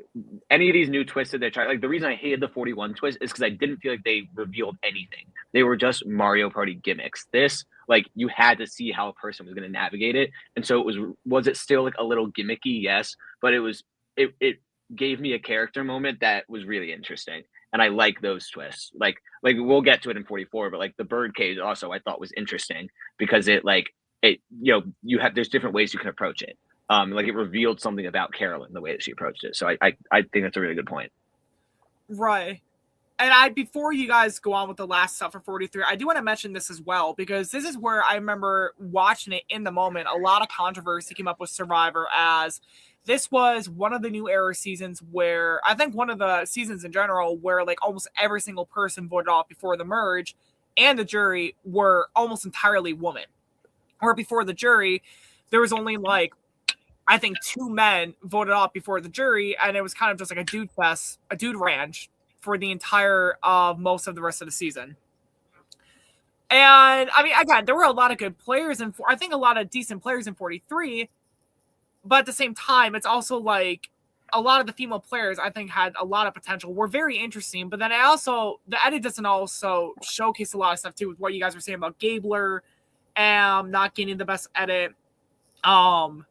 any of these new twists that they're trying, like, the reason I hated the 41 twist is because I didn't feel like they revealed anything. They were just Mario Party gimmicks. This, like, you had to see how a person was going to navigate it. And so was it still like a little gimmicky? Yes. But it gave me a character moment that was really interesting. And I like those twists. Like we'll get to it in 44, but like the bird cage also I thought was interesting because there's different ways you can approach it. Like it revealed something about Carolyn, the way that she approached it. So I think that's a really good point. Right. And before you guys go on with the last stuff for 43, I do want to mention this as well, because this is where I remember watching it in the moment. A lot of controversy came up with Survivor, as this was one of the new era seasons where, I think one of the seasons in general, where like almost every single person voted off before the merge, and the jury were almost entirely women. Or before the jury, there was only like, I think 2 men voted off before the jury, and it was kind of just like a dude fest, a dude ranch for the entire most of the rest of the season. And I mean, again, there were a lot of good players, and I think a lot of decent players in 43. But at the same time, it's also like a lot of the female players I think had a lot of potential, were very interesting. But then the edit doesn't also showcase a lot of stuff too, with what you guys were saying about Gabler and not getting the best edit. Mariah.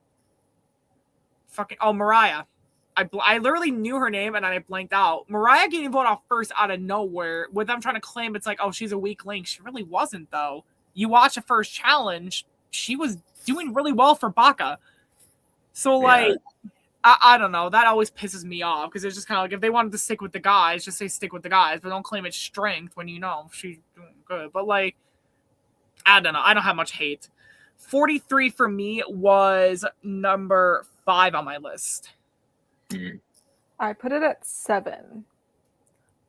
I literally knew her name and I blanked out. Mariah getting voted off first out of nowhere, with them trying to claim it's like, oh, she's a weak link. She really wasn't, though. You watch the first challenge, she was doing really well for Baka. So, like, I don't know. That always pisses me off, because it's just kind of like, if they wanted to stick with the guys, just say stick with the guys, but don't claim it's strength when you know she's doing good. But, like, I don't know. I don't have much hate. 43 for me was number 5 on my list. I put it at 7,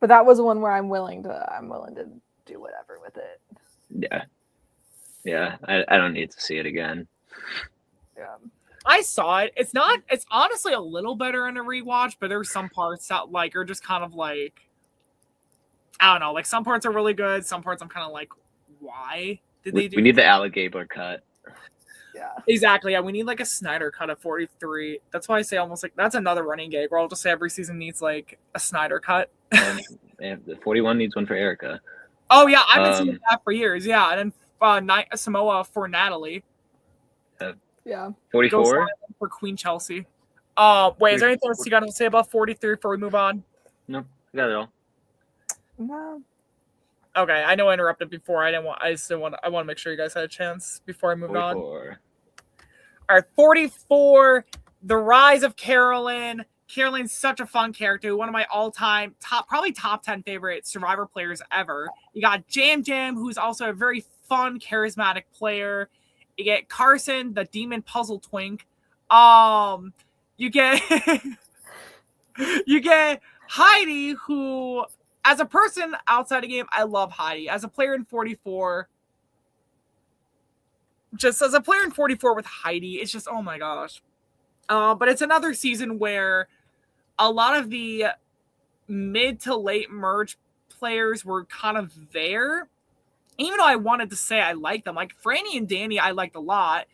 but that was one where I'm willing to do whatever with it. Yeah. I don't need to see it again. Yeah. I saw it. It's honestly a little better in a rewatch, but there's some parts that like are just kind of like, I don't know. Like, some parts are really good. Some parts I'm kind of like, why did they do? We need the alligator cut. Yeah. Exactly. Yeah, we need like a Snyder cut of 43. That's why I say almost like that's another running gag where I'll just say every season needs like a Snyder cut. The 41 needs one for Erica. Oh yeah, I've been seeing that for years. Yeah, and then Samoa for Natalie. Yeah. 44 for Queen Chelsea. Wait, is there anything else you got to say about 43 before we move on? Nope, got it all. No. Okay, I know I interrupted before. I want to make sure you guys had a chance before I moved 44. on. All right, 44, The Rise of Carolyn. Carolyn's such a fun character, one of my all-time probably top 10 favorite Survivor players ever. You got Jam Jam, who's also a very fun, charismatic player. You get Carson, the demon puzzle twink. You get you get Heidi, who, as a person outside the game, I love Heidi. As a player in 44, with Heidi, it's just, oh my gosh. But it's another season where a lot of the mid to late merge players were kind of there. Even though I wanted to say I liked them. Like, Franny and Danny I liked a lot.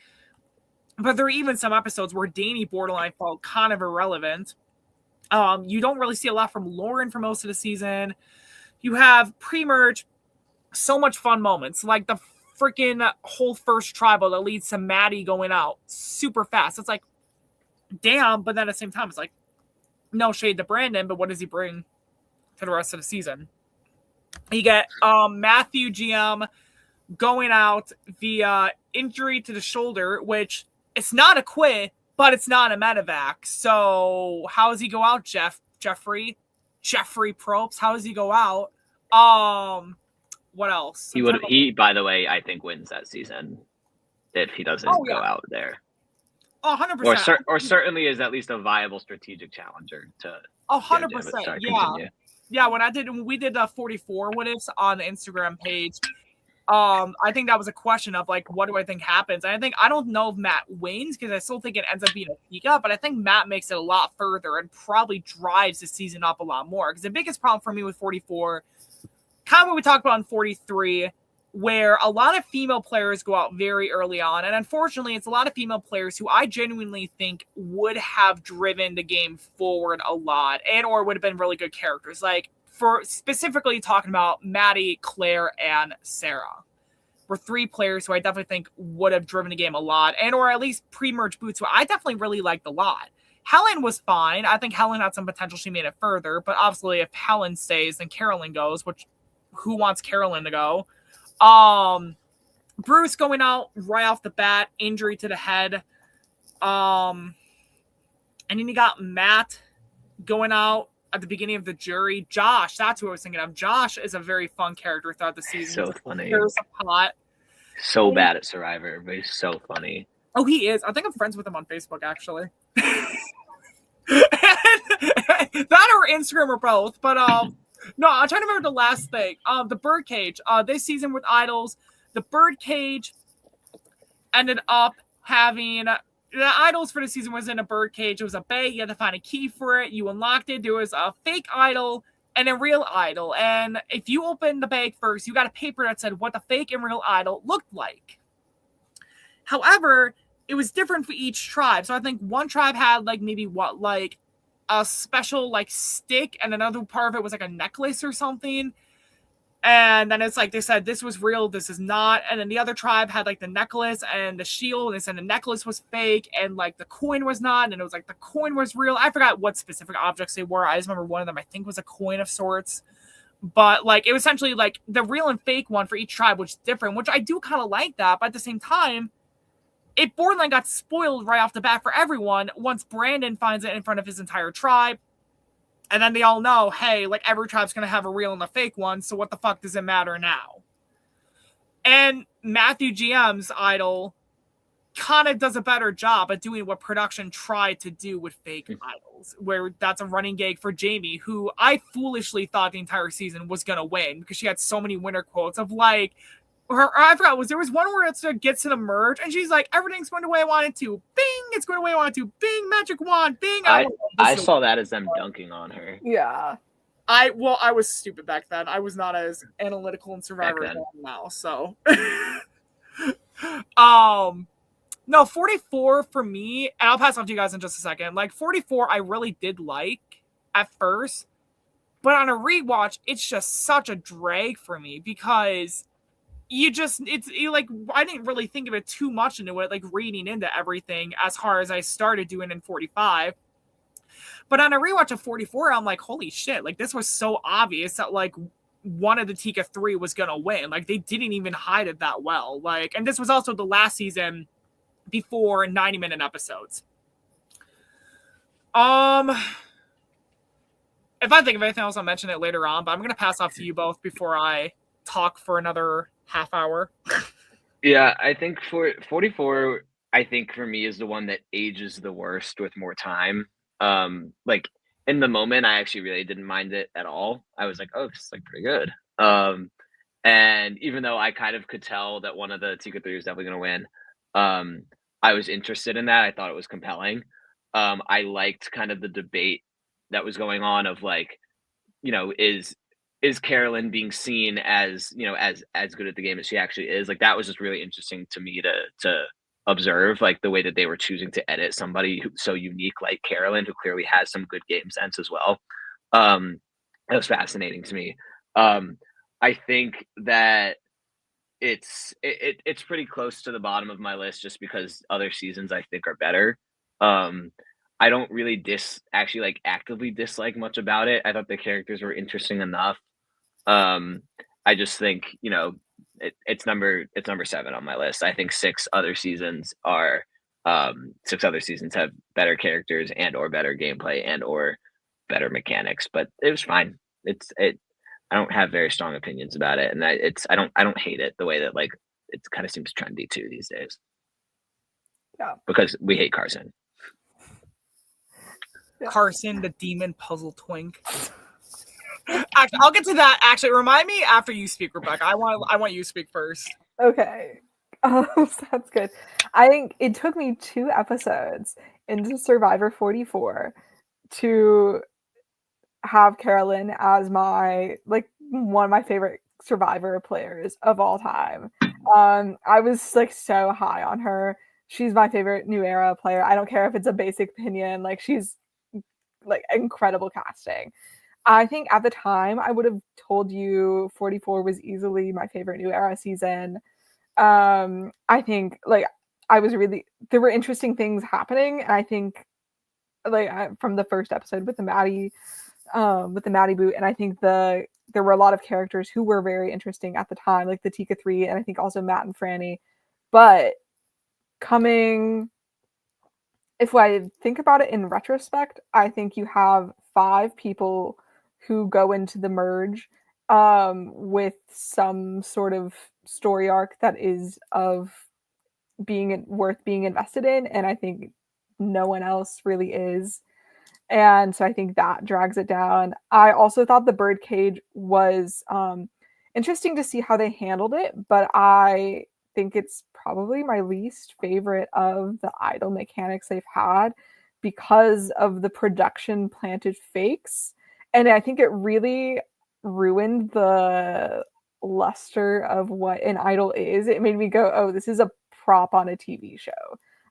But there were even some episodes where Danny borderline felt kind of irrelevant. You don't really see a lot from Lauren for most of the season. You have pre-merge, so much fun moments. Like the freaking whole first tribal that leads to Maddie going out super fast. It's like, damn. But then at the same time, it's like, no shade to Brandon, but what does he bring to the rest of the season? You get Matthew GM going out via injury to the shoulder, which it's not a quit, but it's not a medevac. So how does he go out, Jeffrey Probst? How does he go out? What else? He by the way, I think wins that season if he doesn't go out there. 100%. Or certainly is at least a viable strategic challenger to 100%. Yeah. Yeah, when we did 44 what ifs on the Instagram page, I think that was a question of like, what do I think happens? And I don't know if Matt wins, because I still think it ends up being a Pika, but I think Matt makes it a lot further and probably drives the season up a lot more. Because the biggest problem for me with 44, kind of what we talked about in 43, where a lot of female players go out very early on. And unfortunately, it's a lot of female players who I genuinely think would have driven the game forward a lot and or would have been really good characters. Like, for specifically talking about Maddie, Claire, and Sarah, were 3 players who I definitely think would have driven the game a lot, and or at least pre-merge boots, who I definitely really liked a lot. Helen was fine. I think Helen had some potential. She made it further. But obviously, if Helen stays, then Carolyn goes, which who wants Carolyn to go? Bruce going out right off the bat, injury to the head. And then you got Matt going out at the beginning of the jury. Josh, that's who I was thinking of. Josh is a very fun character throughout the season. So funny. There's a pot. So bad at Survivor, but he's so funny. Oh, he is. I think I'm friends with him on Facebook, actually. That or Instagram or both. But no, I'm trying to remember the last thing. The birdcage. This season with Idols, the birdcage ended up having the Idols for the season was in a birdcage. It was a bay. You had to find a key for it. You unlocked it. There was a fake idol and a real idol. And if you open the bag first, you got a paper that said what the fake and real idol looked like. However, it was different for each tribe. So I think one tribe had like maybe like a special like stick, and another part of it was like a necklace or something. And then it's like they said this was real, this is not. And then the other tribe had like the necklace and the shield, and they said the necklace was fake and like the coin was not. And it was like the coin was real. I forgot what specific objects they were. I just remember one of them, I think, was a coin of sorts. But like it was essentially like the real and fake one for each tribe, which is different, which I do kind of like that. But at the same time, it borderline got spoiled right off the bat for everyone once Brandon finds it in front of his entire tribe. And then they all know, hey, like every tribe's going to have a real and a fake one, so what the fuck does it matter now? And Matthew GM's idol kind of does a better job at doing what production tried to do with fake idols, where that's a running gag for Jamie, who I foolishly thought the entire season was going to win because she had so many winner quotes of like, I forgot, there was one where it gets to the merge and she's like, everything's going the way I want it to. Bing, it's going the way I want it to. Bing, magic wand. Bing. I saw that as them dunking on her. Yeah. I was stupid back then. I was not as analytical in Survivor as I am now. So, no, 44 for me, and I'll pass off to you guys in just a second. Like 44, I really did like at first, but on a rewatch, it's just such a drag for me because like, I didn't really think of it too much into it, like reading into everything as hard as I started doing in 45. But on a rewatch of 44, I'm like, holy shit, like this was so obvious that like one of the Tika 3 was gonna win. Like they didn't even hide it that well. Like, and this was also the last season before 90-minute episodes. If I think of anything else, I'll mention it later on, but I'm gonna pass off to you both before I talk for another half hour. Yeah, I think for 44, I think for me is the one that ages the worst with more time. Like in the moment, I actually really didn't mind it at all. I was like, oh, this is like pretty good. And even though I kind of could tell that one of the Tika 3 was definitely going to win, I was interested in that. I thought it was compelling. I liked kind of the debate that was going on of like, is Carolyn being seen as, as good at the game as she actually is? Like that was just really interesting to me to observe, like the way that they were choosing to edit somebody so unique like Carolyn, who clearly has some good game sense as well. That was fascinating to me. I think that it's pretty close to the bottom of my list just because other seasons I think are better. I don't really actively dislike much about it. I thought the characters were interesting enough. I just think, it's number 7 on my list. I think 6 other seasons have better characters and or better gameplay and or better mechanics, but it was fine. I don't have very strong opinions about it, and I don't hate it the way that like it kind of seems trendy too these days. Yeah, because we hate Carson. Carson, the demon puzzle twink. Actually, I'll get to that. Actually, remind me after you speak, Rebecca. I want you to speak first. Okay. Sounds good. I think it took me 2 episodes into Survivor 44 to have Carolyn as my one of my favorite Survivor players of all time. I was like so high on her. She's my favorite New Era player. I don't care if it's a basic opinion. Like she's like incredible casting. I think at the time I would have told you 44 was easily my favorite New Era season. I think like there were interesting things happening, and I think like from the first episode with the Maddie boot, and I think there were a lot of characters who were very interesting at the time, like the Tika 3, and I think also Matt and Franny. But if I think about it in retrospect, I think you have 5 people who go into the merge with some sort of story arc that is of being worth being invested in, and I think no one else really is. And so I think that drags it down. I also thought the birdcage was interesting to see how they handled it, but I think it's probably my least favorite of the idol mechanics they've had because of the production planted fakes and I think it really ruined the luster of what an idol is. It made me go, "Oh, this is a prop on a TV show."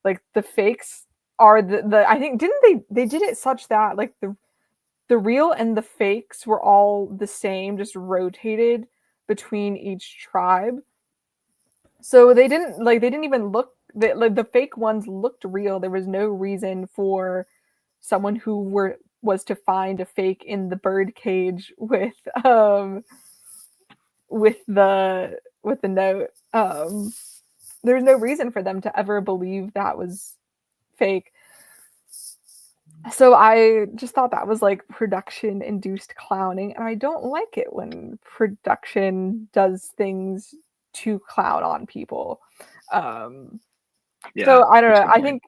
Like the fakes are the I think didn't they did it such that like the real and the fakes were all the same, just rotated between each tribe. So they didn't even look like the fake ones looked real. There was no reason for someone who was to find a fake in the bird cage with the note. There's no reason for them to ever believe that was fake. So I just thought that was like production induced clowning, and I don't like it when production does things to clown on people. Yeah, So I don't that's a know. good I point. think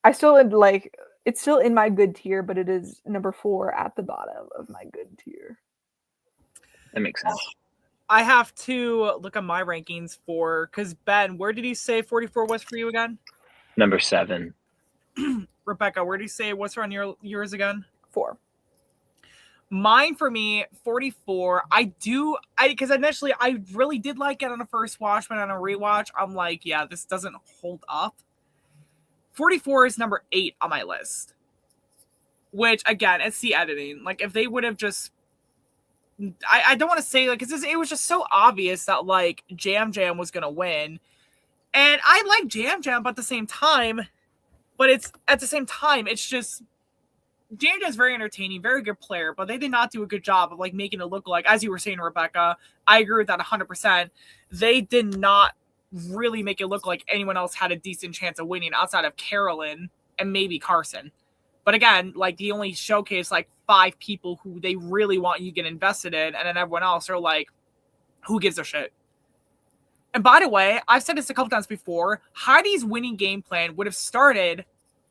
I still like it's still in my good tier, but it is number 4 at the bottom of my good tier. That makes sense. I have to look at my rankings because Ben, where did he say 44 was for you again? Number 7. Rebecca, where did you say it was on yours again? 4. Mine for me, 44. Because initially I really did like it on a first watch, but on a rewatch, I'm like, yeah, this doesn't hold up. 44 is number 8 on my list. Which, again, it's the editing. Like, if they would have just. I don't want to say, like, it was just so obvious that, like, Jam Jam was going to win. And I like Jam Jam, but at the same time, it's just Jam Jam's very entertaining, very good player, but they did not do a good job of like making it look like, as you were saying, Rebecca, I agree with that 100%. They did not really make it look like anyone else had a decent chance of winning outside of Carolyn and maybe Carson. But again, like they only showcase like 5 people who they really want you to get invested in, and then everyone else are like, who gives a shit? And by the way, I've said this a couple times before, Heidi's winning game plan would have started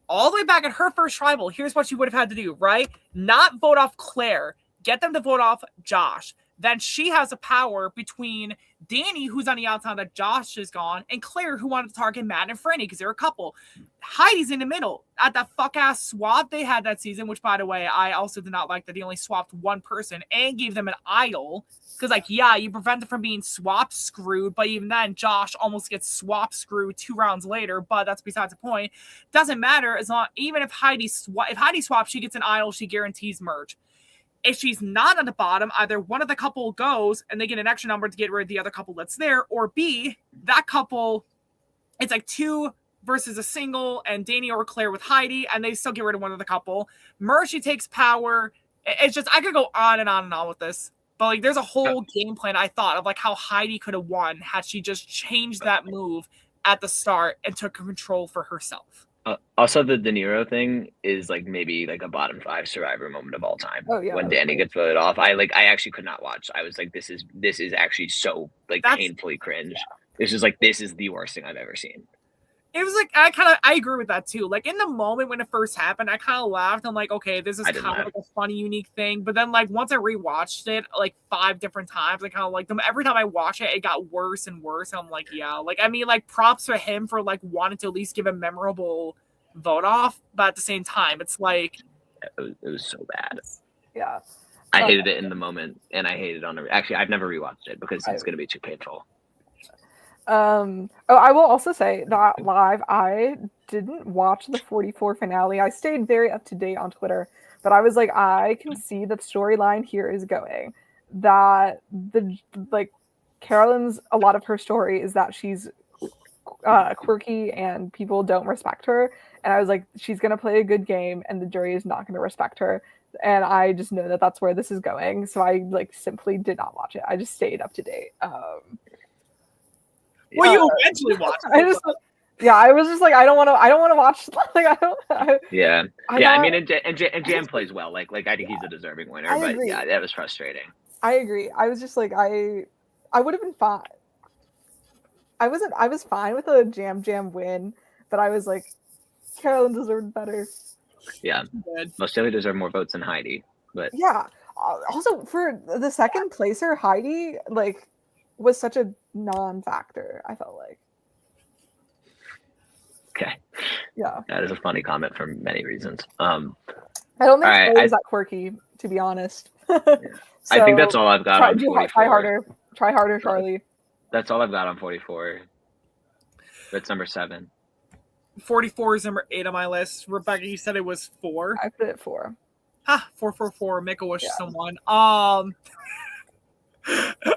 all the way back at her first tribal. Here's what she would have had to do, right? Not vote off Claire. Get them to vote off Josh. Then she has a power between Danny, who's on the outside that Josh is gone, and Claire, who wanted to target Matt and Franny because they're a couple. Heidi's in the middle. At that fuck-ass swap they had that season, which, by the way, I also did not like that they only swapped one person and gave them an idol. Because, like, yeah, you prevent them from being swap screwed, but even then, Josh almost gets swap screwed 2 rounds later, but that's besides the point. Doesn't matter, as long even if Heidi swaps, she gets an idol, she guarantees merge. If she's not on the bottom, either one of the couple goes and they get an extra number to get rid of the other couple that's there, or B, that couple, it's like 2 versus a single, and Danny or Claire with Heidi, and they still get rid of one of the couple. Merge, she takes power. It's just, I could go on and on and on with this. But like, there's a whole game plan I thought of like how Heidi could have won had she just changed that move at the start and took control for herself. Also, the De Niro thing is like maybe like a bottom 5 Survivor moment of all time. Oh yeah, when Danny gets voted off, I actually could not watch. I was like, this is actually so like painfully cringe. Yeah. It's just like, this is the worst thing I've ever seen. It was like, I agree with that too. Like in the moment when it first happened, I kind of laughed. I'm like, okay, this is kind of like a funny, unique thing. But then like once I rewatched it like 5 different times, I kind of like them. Every time I watch it, it got worse and worse. And I'm like, yeah, like, I mean, like props for him for like wanting to at least give a memorable vote off. But at the same time, it's like, it was so bad. Yeah. I hated it in the moment, and I hated it on actually, I've never rewatched it because it's going to be too painful. I will also say that live, I didn't watch the 44 finale. I stayed very up to date on Twitter, but I was like, I can see the storyline here is going. That Carolyn's, a lot of her story is that she's quirky and people don't respect her. And I was like, she's going to play a good game and the jury is not going to respect her. And I just know that that's where this is going. So I like simply did not watch it. I just stayed up to date. Well, you eventually watched it. I was just like, I don't want to watch. Like, I mean, and Jam plays well. Like I think he's a deserving winner. But yeah, that was frustrating. I agree. I was just like, I would have been fine. I was fine with a Jam win, but I was like, Carolyn deserved better. Yeah, most definitely deserve more votes than Heidi. But yeah, also for the second placer, Heidi like was such a non-factor. I felt like. Okay. Yeah. That is a funny comment for many reasons. I don't think Alright, Charlie is that quirky, to be honest. I think that's So all I've got on try 44. harder. Try harder, Charlie. That's all I've got on 44. That's number 7. 44 is number 8 on my list. Rebecca, you said it was 4. I put it 4. Ha, 444. Make a wish to someone. All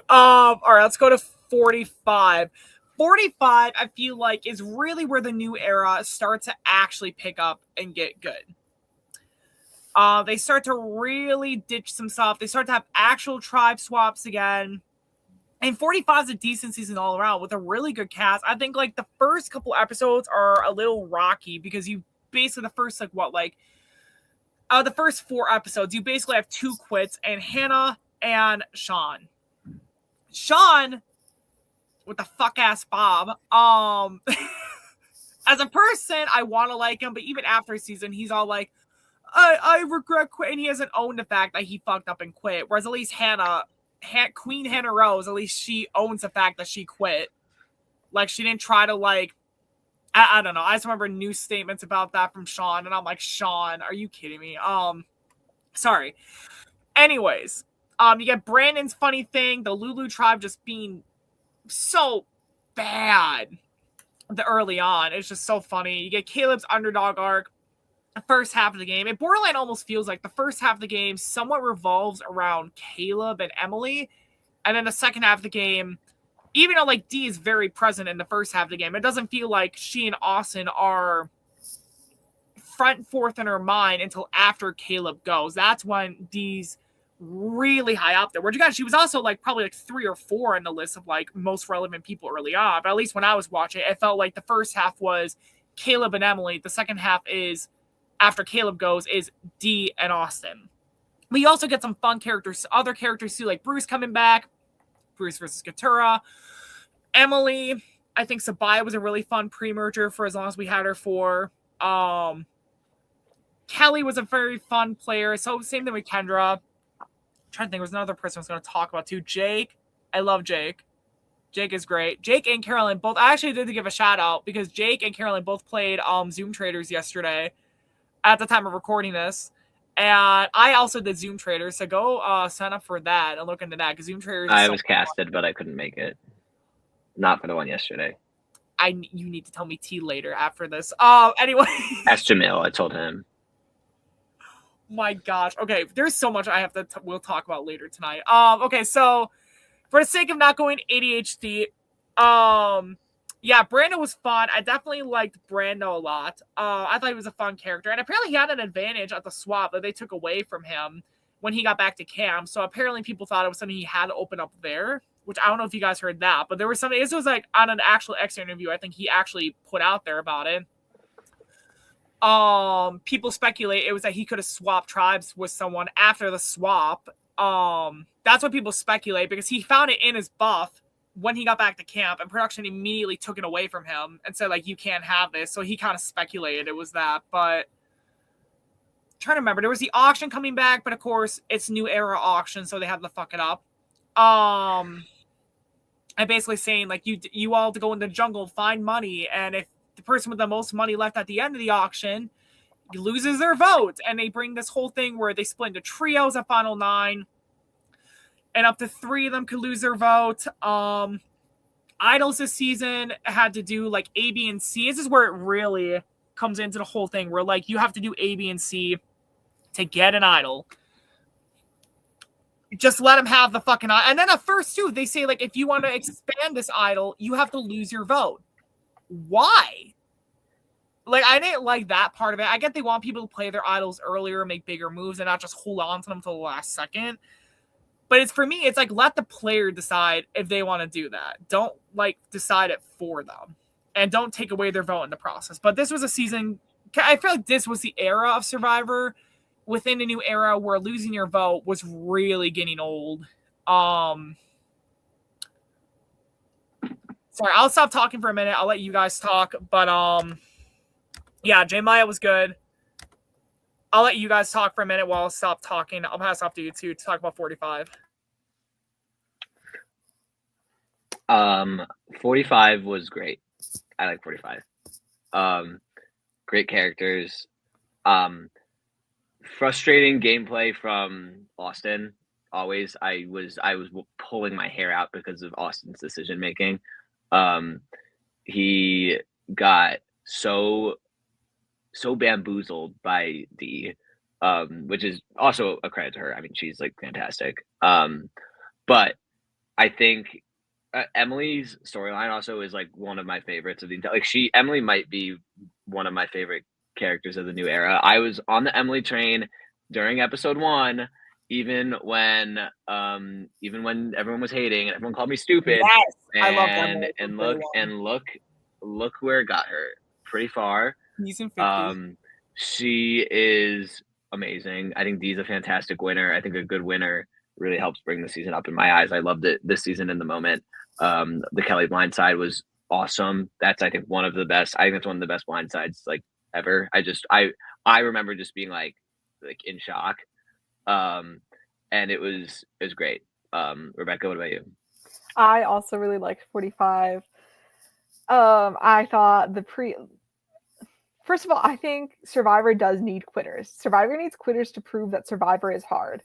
right, let's go to 45. 45, I feel like, is really where the new era starts to actually pick up and get good. They start to really ditch some stuff. They start to have actual tribe swaps again. And 45 is a decent season all around with a really good cast. I think like the first couple episodes are a little rocky because you basically the first the first 4 episodes, you basically have 2 quits and Hannah and Sean. Sean with the fuck ass Bob. As a person, I want to like him, but even after a season, he's all like, I regret quitting. He hasn't owned the fact that he fucked up and quit. Whereas at least Queen Hannah Rose, at least she owns the fact that she quit. Like, she didn't try to, like, I don't know. I just remember news statements about that from Sean, and I'm like, Sean, are you kidding me? Sorry. Anyways, you get Brandon's funny thing, the Lulu tribe just being so bad early on. It's just so funny. You get Caleb's underdog arc. The first half of the game, it borderline almost feels like the first half of the game somewhat revolves around Caleb and Emily, and then the second half of the game, even though like Dee is very present in the first half of the game, it doesn't feel like she and Austin are front and forth in her mind until after Caleb goes. That's when Dee's really high up there. Where you guys, she was also like probably like 3 or 4 in the list of like most relevant people early on. But at least when I was watching it, it felt like the first half was Caleb and Emily. The second half is after Caleb goes is Dee and Austin. We also get some fun characters, other characters too, like Bruce coming back, Bruce versus Katura, Emily. I think Sabaya was a really fun pre-merger for as long as we had her for. Kelly was a very fun player. So same thing with Kendra. I'm trying to think, there was another person I was going to talk about too. Jake. I love Jake. Jake is great. Jake and Carolyn both. I actually did give a shout out because Jake and Carolyn both played Zoom Traders yesterday at the time of recording this. And I also did Zoom Traders, so go sign up for that and look into that because Zoom Traders. I was casted, but I couldn't make it. Not for the one yesterday. You need to tell me tea later after this. Anyway. Ask Jamil. I told him. My gosh. Okay, there's so much I have to. We'll talk about later tonight. Okay, so for the sake of not going ADHD, yeah, Brando was fun. I definitely liked Brando a lot. I thought he was a fun character. And apparently he had an advantage at the swap that they took away from him when he got back to camp. So apparently people thought it was something he had to open up there, which I don't know if you guys heard that. But there was something, this was like on an actual extra interview I think he actually put out there about it. People speculate it was that he could have swapped tribes with someone after the swap. That's what people speculate because he found it in his buff when he got back to camp, and production immediately took it away from him and said, like, you can't have this. So he kind of speculated it was that. But I'm trying to remember, there was the auction coming back, but of course it's new era auction, so they had to fuck it up. And basically saying, like, you all to go in the jungle, find money, and if the person with the most money left at the end of the auction loses their vote, and they bring this whole thing where they split into trios at Final 9. And up to 3 of them could lose their vote. Idols this season had to do like A, B, and C. This is where it really comes into the whole thing where like you have to do A, B, and C to get an idol. Just let them have the fucking idol. And then at first too, they say like if you want to expand this idol, you have to lose your vote. Why? Like I didn't like that part of it. I get they want people to play their idols earlier, make bigger moves, and not just hold on to them until the last second. But it's for me, it's like let the player decide if they want to do that. Don't like decide it for them. And don't take away their vote in the process. But this was a season, I feel like this was the era of Survivor within the new era where losing your vote was really getting old. Sorry, I'll stop talking for a minute. I'll let you guys talk. But yeah, J Maya was good. I'll let you guys talk for a minute while I'll stop talking. I'll pass off to you two to talk about 45. 45 was great. I like 45. Great characters. Frustrating gameplay from Austin. Always, I was pulling my hair out because of Austin's decision making. Um, he got so bamboozled by D, which is also a credit to her. I mean, she's like fantastic. But I think Emily's storyline also is like one of my favorites of the entire. Like Emily might be one of my favorite characters of the new era. I was on the Emily train during episode 1, even when everyone was hating and everyone called me stupid. Yes, I love And Emily. look where it got her. Pretty far. He's in 50. She is amazing. I think Dee's a fantastic winner. I think a good winner really helps bring the season up in my eyes. I loved it this season in the moment. The Kelly blindside was awesome. That's I think one of the best. I think it's one of the best blindsides like ever. I remember just being like in shock. And it was great. Rebecca, what about you? I also really liked 45. I thought First of all, I think Survivor does need quitters. Survivor needs quitters to prove that Survivor is hard.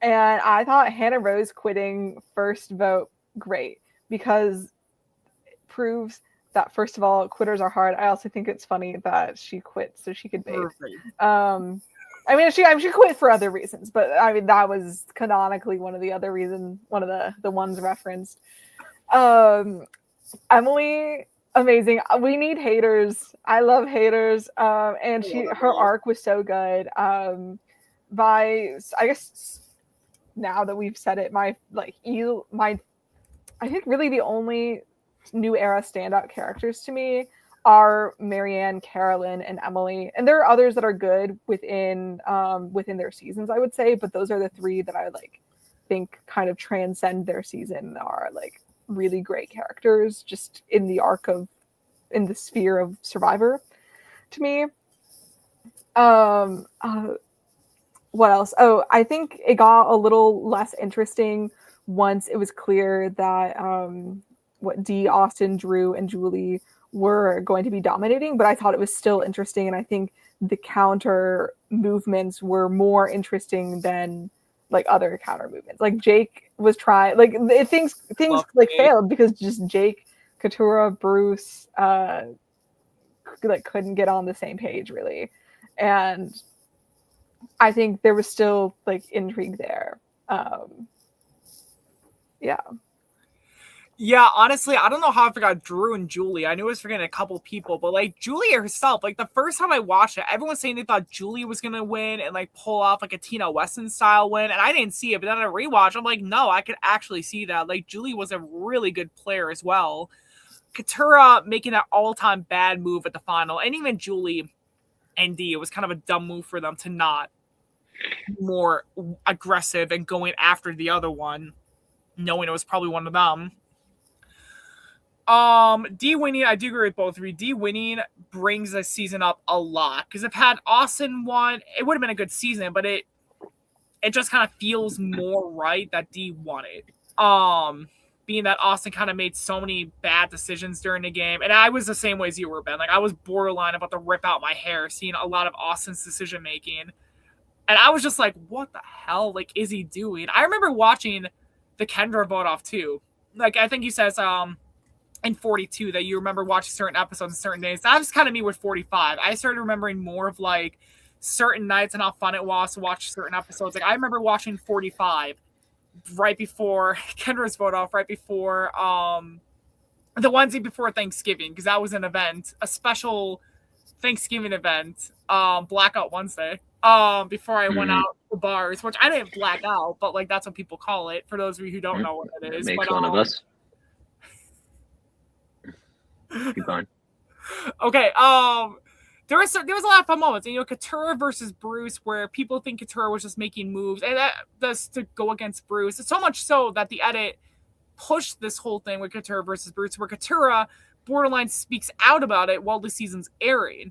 And I thought Hannah Rose quitting first vote great because it proves that, first of all, quitters are hard. I also think it's funny that she quit so she could bathe. I mean, she quit for other reasons, but I mean that was canonically one of the other reasons, one of the ones referenced. Emily, amazing. We need haters. I love haters. And her arc was so good. I guess now that we've said it, I think really the only new era standout characters to me are Marianne, Carolyn, and Emily. And there are others that are good within their seasons, I would say, but those are the three that I think kind of transcend their season, are like really great characters just in the sphere of Survivor to me. What else? Oh, I think it got a little less interesting once it was clear that what Dee, Austin, Drew, and Julie were going to be dominating, but I thought it was still interesting, and I think the counter movements were more interesting than like other counter movements. Like Jake was trying, like things failed because just Jake, Katurah, Bruce, couldn't get on the same page really, and I think there was still like intrigue there. Yeah, honestly, I don't know how I forgot Drew and Julie. I knew I was forgetting a couple people, but like Julie herself, like the first time I watched it, everyone was saying they thought Julie was gonna win and like pull off like a Tina Weston style win, and I didn't see it. But then I rewatched, I'm like, no, I could actually see that. Like Julie was a really good player as well. Katurah making that all-time bad move at the final, and even Julie and Dee, it was kind of a dumb move for them to not be more aggressive and going after the other one, knowing it was probably one of them. Dee winning, I do agree with both of you. Dee winning brings the season up a lot, because if had Austin won, it would have been a good season, but it just kind of feels more right that Dee won it. Being that Austin kind of made so many bad decisions during the game, and I was the same way as you were, Ben. Like I was borderline about to rip out my hair seeing a lot of Austin's decision making, and I was just like, "What the hell? Like, is he doing?" I remember watching the Kendra vote off too. Like I think he says, in 42 that you remember watching certain episodes on certain days. That was kind of me with 45. I started remembering more of like certain nights and how fun it was to watch certain episodes. Like I remember watching 45 right before Kendra's vote off, right before the Wednesday before Thanksgiving, because that was an event, a special Thanksgiving event, Blackout Wednesday, before I went out to bars, which I didn't black out, but like that's what people call it for those of you who don't know what it is. Makes one of us. Keep going. Okay. There was a lot of fun moments. You know, Katurah versus Bruce, where people think Katurah was just making moves, and that's to go against Bruce. It's so much so that the edit pushed this whole thing with Katurah versus Bruce, where Katurah borderline speaks out about it while the season's airing.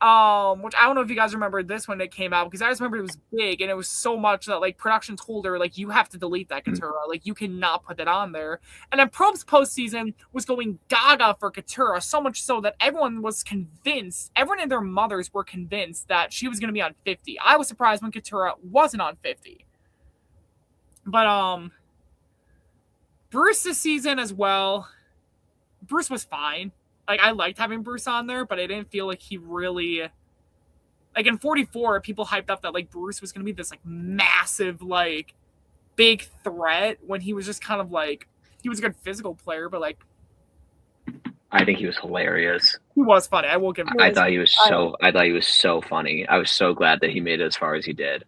which I don't know if you guys remember this when it came out, because I just remember it was big, and it was so much that like production told her like you have to delete that Katura, like you cannot put that on there. And then Probst postseason was going gaga for Katura, so much so that everyone was convinced, everyone and their mothers were convinced that she was going to be on 50. I was surprised when Katura wasn't on 50. But Bruce this season as well. Bruce was fine. Like, I liked having Bruce on there, but I didn't feel like he really... Like, in 44, people hyped up that, like, Bruce was going to be this, like, massive, like, big threat when he was just kind of, like... He was a good physical player, but, like... I think he was hilarious. He was funny. I will give him... I thought he was so funny. I was so glad that he made it as far as he did.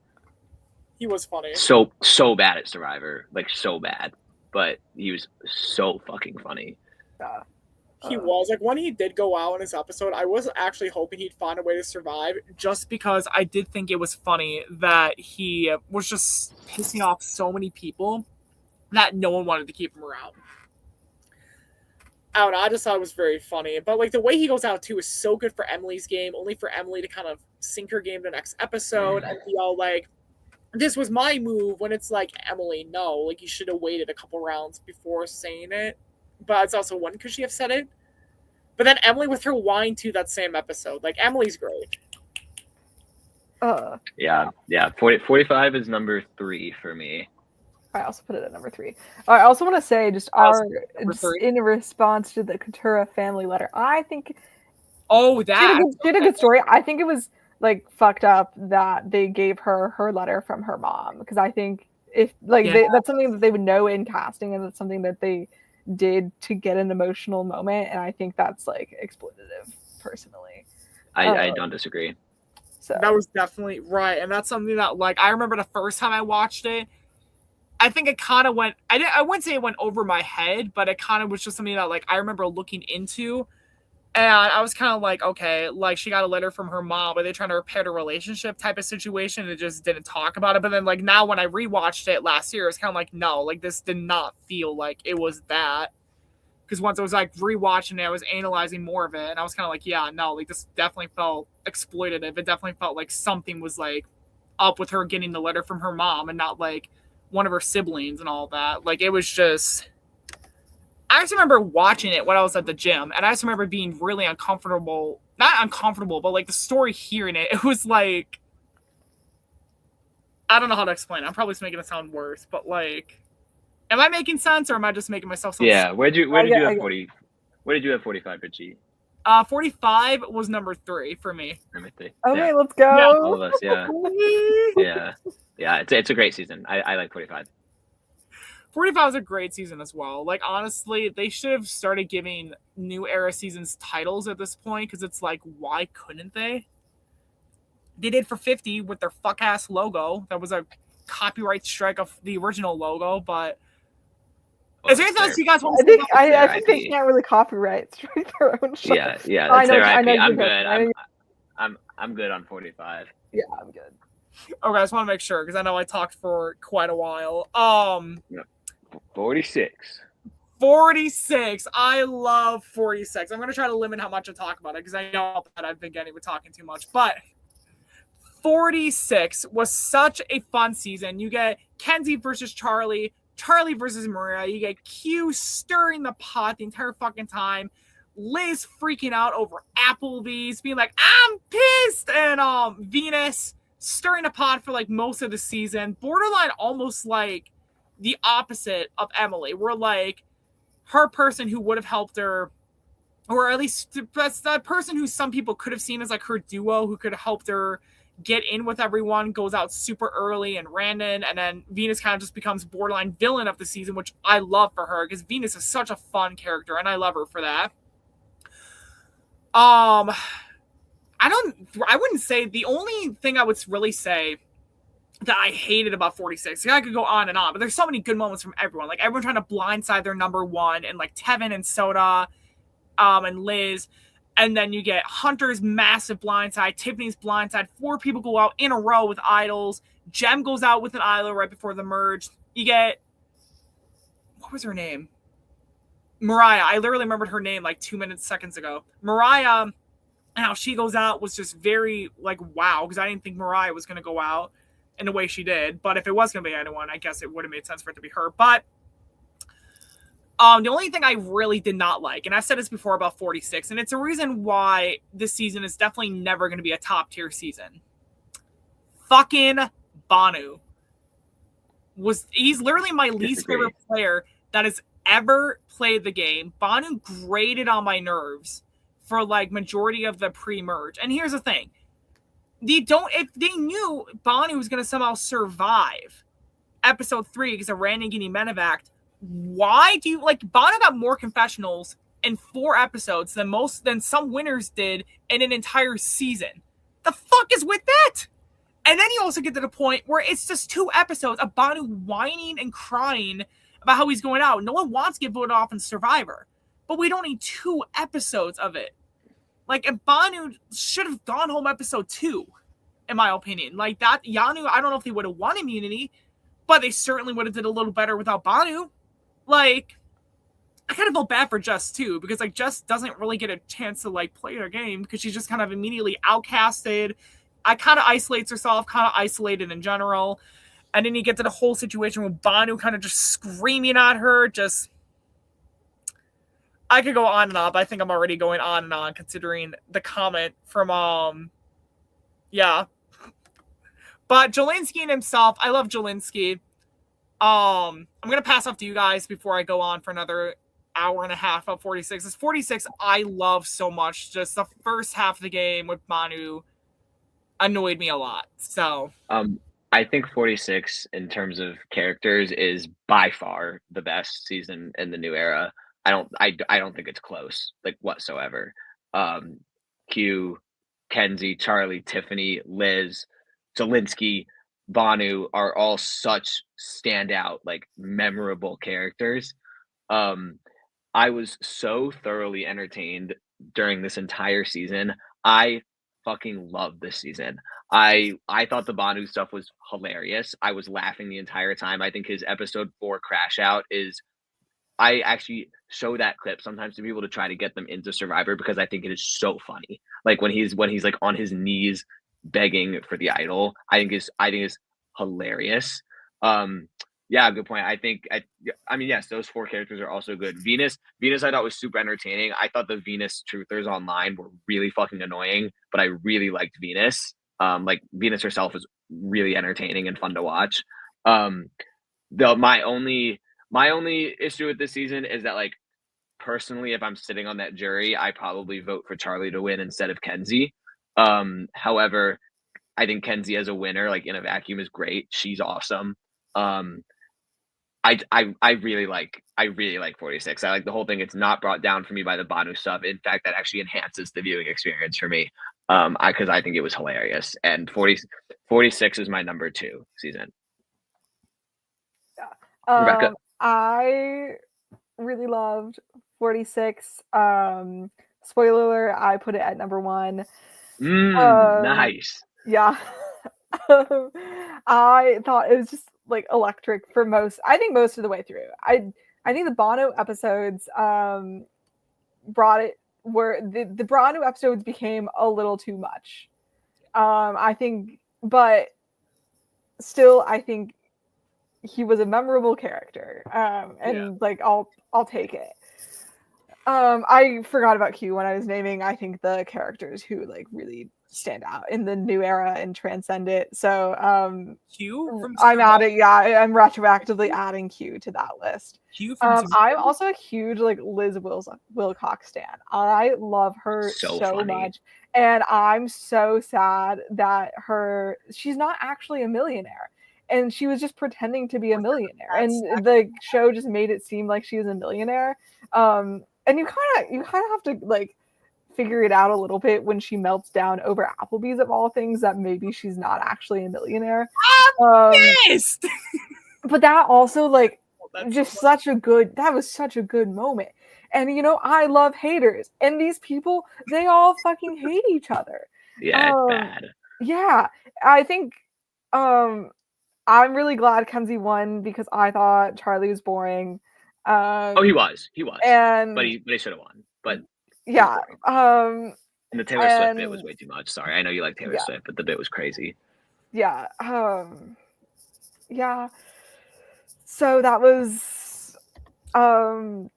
He was funny. So bad at Survivor. Like, so bad. But he was so fucking funny. Yeah. He was. Like, when he did go out in his episode, I was actually hoping he'd find a way to survive, just because I did think it was funny that he was just pissing off so many people that no one wanted to keep him around. I don't know, I just thought it was very funny. But, like, the way he goes out, too, is so good for Emily's game, only for Emily to kind of sink her game to the next episode and be all like, this was my move, when it's like, Emily, no, like, you should have waited a couple rounds before saying it. But it's also one, could she have said it? But then Emily with her whine to that same episode. Like, Emily's great. Yeah. 45 is number 3 for me. I also put it at number 3. I also want to say, just in response to the Katura family letter, I think she had a good story. I think it was like fucked up that they gave her letter from her mom, because I think if that's something that they would know in casting, and that's something that they did to get an emotional moment, and I think that's like exploitative, personally. I don't disagree. So that was definitely right, and that's something that, like, I remember the first time I watched it, I think it kind of went, I wouldn't say it went over my head, but it kind of was just something that, like, I remember looking into, and I was kind of like, okay, like, she got a letter from her mom, but they're trying to repair the relationship type of situation, and it just didn't talk about it. But then, like, now when I rewatched it last year, it's kind of like, no, like, this did not feel like it was that. Because once I was, like, rewatching it, I was analyzing more of it, and I was kind of like, yeah, no, like, this definitely felt exploitative. It definitely felt like something was, like, up with her getting the letter from her mom and not, like, one of her siblings and all that. Like, it was just... I just remember watching it when I was at the gym, and I just remember being really uncomfortable. Not uncomfortable, but, like, the story, hearing it, it was like... I don't know how to explain it. I'm probably just making it sound worse, but, like... Am I making sense, or am I just making myself sound... Yeah, where did you have 45, Richie? 45 was number 3 for me. Number 3. Okay, let's go. Yeah, all of us, yeah. Yeah, it's a great season. I like 45. 45 was a great season as well. Like, honestly, they should have started giving New Era seasons titles at this point, because it's like, why couldn't they? They did for 50 with their fuck-ass logo. That was a copyright strike of the original logo, but... Is there anything else you guys want to say? I think they can't really copyright strike their own shit. Yeah, that's their IP. I'm good. I'm good on 45. Yeah, I'm good. Okay, I just want to make sure, because I know I talked for quite a while. 46. 46. I love 46. I'm going to try to limit how much I talk about it, because I know that I've been getting with talking too much. But 46 was such a fun season. You get Kenzie versus Charlie versus Maria. You get Q stirring the pot the entire fucking time. Liz freaking out over Applebee's, being like, I'm pissed. And Venus stirring the pot for like most of the season. Borderline almost like the opposite of Emily. We're like her person who would have helped her, or at least that's that person who some people could have seen as like her duo who could have helped her get in with everyone, goes out super early and random, and then Venus kind of just becomes borderline villain of the season, which I love for her, because Venus is such a fun character, and I love her for that. I wouldn't say, the only thing I would really say that I hated about 46, I could go on and on, but there's so many good moments from everyone, like everyone trying to blindside their number one, and like Tevin and Soda, and Liz. And then you get Hunter's massive blindside, Tiffany's blindside. 4 people go out in a row with idols. Jem goes out with an idol right before the merge. You get... What was her name? Mariah. I literally remembered her name like 2 seconds ago. Mariah And how she goes out was just very like wow, because I didn't think Mariah was gonna go out in the way she did. But if it was gonna be anyone, I guess it would have made sense for it to be her. But the only thing I really did not like, and I've said this before about 46, and it's a reason why this season is definitely never going to be a top tier season. Fucking Banu he's literally my least favorite player that has ever played the game. Banu grated on my nerves for like majority of the pre-merge. And here's the thing. If they knew Banu was gonna somehow survive episode 3 because of Randy Medevac, why do you like Banu got more confessionals in 4 episodes than some winners did in an entire season? The fuck is with that? And then you also get to the point where it's just 2 episodes of Banu whining and crying about how he's going out. No one wants to get voted off in Survivor, but we don't need 2 episodes of it. Like, and Banu should have gone home episode 2, in my opinion. Like that, Yanu, I don't know if they would have won immunity, but they certainly would have did a little better without Banu. Like, I kind of felt bad for Jess too, because like Jess doesn't really get a chance to like play her game because she's just kind of immediately outcasted. I kind of isolates herself, kind of isolated in general. And then you get to the whole situation with Banu kind of just screaming at her. Just, I could go on and on, but I think I'm already going on and on considering the comment from, yeah. But Jolinsky and himself, I love Jolinsky. I'm going to pass off to you guys before I go on for another hour and a half of 46. This 46 I love so much. Just the first half of the game with Banu annoyed me a lot. So I think 46 in terms of characters is by far the best season in the new era. I don't think it's close, like whatsoever. Q, Kenzie, Charlie, Tiffany, Liz, Zelinsky, Banu are all such standout, like memorable characters. I was so thoroughly entertained during this entire season. I fucking love this season. I thought the Banu stuff was hilarious. I was laughing the entire time. I think his episode 4 crash out is I actually show that clip sometimes to people to try to get them into Survivor because I think it is so funny. Like when he's like on his knees begging for the idol, I think is hilarious. Yeah, good point. I mean, yes, those 4 characters are also good. Venus, I thought was super entertaining. I thought the Venus truthers online were really fucking annoying, but I really liked Venus. Like Venus herself was really entertaining and fun to watch. My only issue with this season is that, like, personally, if I'm sitting on that jury, I probably vote for Charlie to win instead of Kenzie. However, I think Kenzie as a winner, like in a vacuum, is great. She's awesome. I really like 46. I like the whole thing. It's not brought down for me by the Banu stuff. In fact, that actually enhances the viewing experience for me. Because I think it was hilarious. And 46 is my number 2 season. Yeah. Rebecca. I really loved 46. Spoiler alert, I put it at number 1. Nice. Yeah. I thought it was just like electric for most of the way through. I think the Bono episodes brought it where the Bono episodes became a little too much. I think, but still I think he was a memorable character. Like I'll take it. I forgot about Q when I was naming, I think, the characters who like really stand out in the new era and transcend it. So Q from I'm I'm retroactively adding Q to that list. Q from I'm also a huge like Liz Wilcox stan. I love her so much. And I'm so sad that she's not actually a millionaire. And she was just pretending to be a millionaire. And the show just made it seem like she was a millionaire. And you kind of have to like figure it out a little bit when she melts down over Applebee's of all things that maybe she's not actually a millionaire. Pissed! But that also like that was such a good moment. And you know, I love haters, and these people, they all fucking hate each other. Yeah, it's bad. Yeah, I think I'm really glad Kenzie won because I thought Charlie was boring. He was, and but he should have won. But yeah, And the Taylor Swift bit was way too much. Sorry, I know you like Taylor Swift, but the bit was crazy. Yeah. Yeah. So that was. I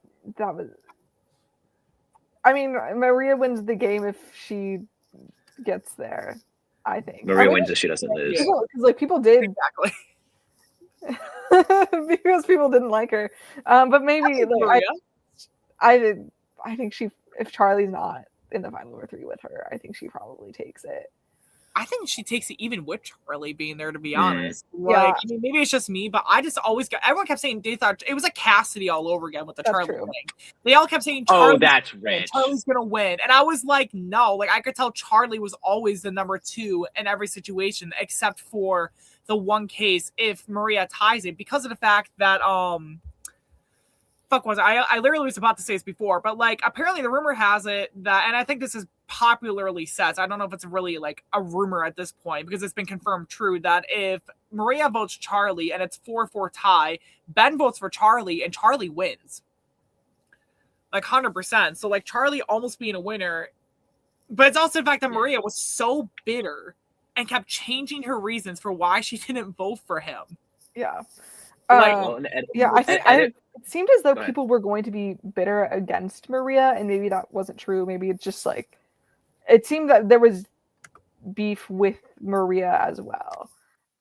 mean, Maria wins the game if she gets there. I think Maria wins if she doesn't lose. Because like people did exactly. because people didn't like her. But maybe like I think if Charlie's not in the final or 3 with her, I think she probably takes it. I think she takes it even with Charlie being there, to be honest. Like, I mean, maybe it's just me, but I just always everyone kept saying they thought it was like Cassidy all over again with the Charlie thing. They all kept saying that's rich. Charlie's gonna win. And I was like, no, like I could tell Charlie was always the number 2 in every situation, except for the one case if Maria ties it, because of the fact that I literally was about to say this before, but like apparently the rumor has it that, and I think this is popularly said, I don't know if it's really like a rumor at this point because it's been confirmed true, that if Maria votes Charlie and it's 4-4 tie, Ben votes for Charlie and Charlie wins. Like 100%. So like Charlie almost being a winner, but it's also the fact that Maria was so bitter and kept changing her reasons for why she didn't vote for him. Yeah. I think it seemed as though people were going to be bitter against Maria, and maybe that wasn't true. Maybe it's just like it seemed that there was beef with Maria as well.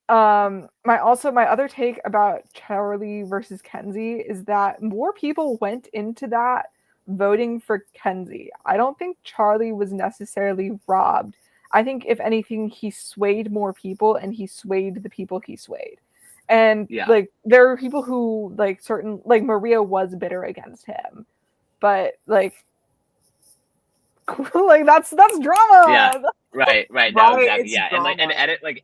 My other take about Charlie versus Kenzie is that more people went into that voting for Kenzie. I don't think Charlie was necessarily robbed. I think if anything, he swayed more people, and he swayed the people he swayed. And like there are people who like Maria was bitter against him, but like that's drama. Yeah, right. That was exactly, yeah. Drama. And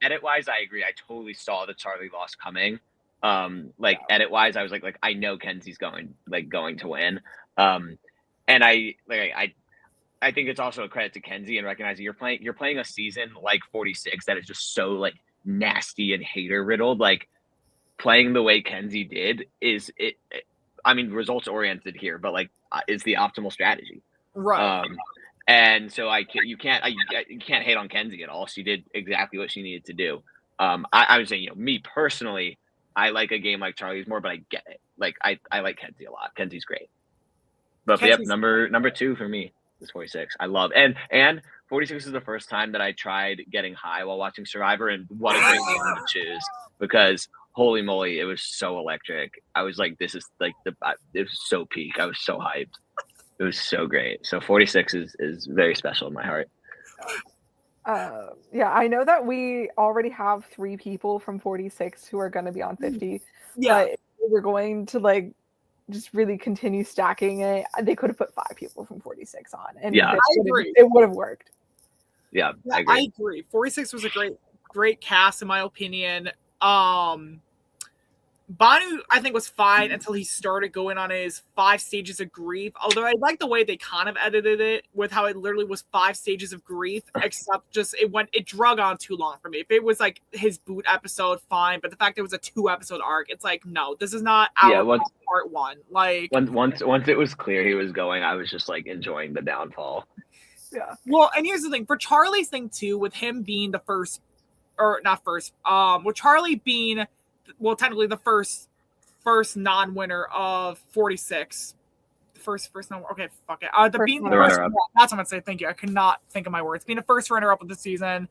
edit wise, I agree. I totally saw the Charlie loss coming. Edit wise, I was like I know Kenzie's going to win. And I think it's also a credit to Kenzie and recognizing you're playing a season like 46 that is just so like nasty and hater riddled. Like playing the way Kenzie did is I mean, results oriented here, but like is the optimal strategy. Right. And so you can't hate on Kenzie at all. She did exactly what she needed to do. I was saying, me personally, I like a game like Charlie's more, but I get it. Like I like Kenzie a lot. Kenzie's great. But number 2 for me is 46. I love and 46 is the first time that I tried getting high while watching Survivor, and what a great game to choose, because holy moly, it was so electric. I was like, this is like it was so peak. I was so hyped. It was so great. So 46 is very special in my heart. I know that we already have 3 people from 46 who are going to be on 50. Yeah. But if we're going to like just really continue stacking it, they could have put 5 people from 46 on, and it would have worked. Yeah, I agree. 46 was a great cast in my opinion. Banu, I think, was fine until he started going on his 5 stages of grief. Although I like the way they kind of edited it with how it literally was 5 stages of grief, except just it drug on too long for me. If it was like his boot episode, fine. But the fact it was a 2-episode arc, it's like, no, this is not part 1. Like once it was clear he was going, I was just like enjoying the downfall. Yeah. Well, and here's the thing for Charlie's thing too, with him being the first, or not first, with Charlie being, well, technically the first non-winner of 46. First non. Okay, fuck it. That's what I'm gonna say. Thank you. I could not think of my words. Being the first runner-up of the season,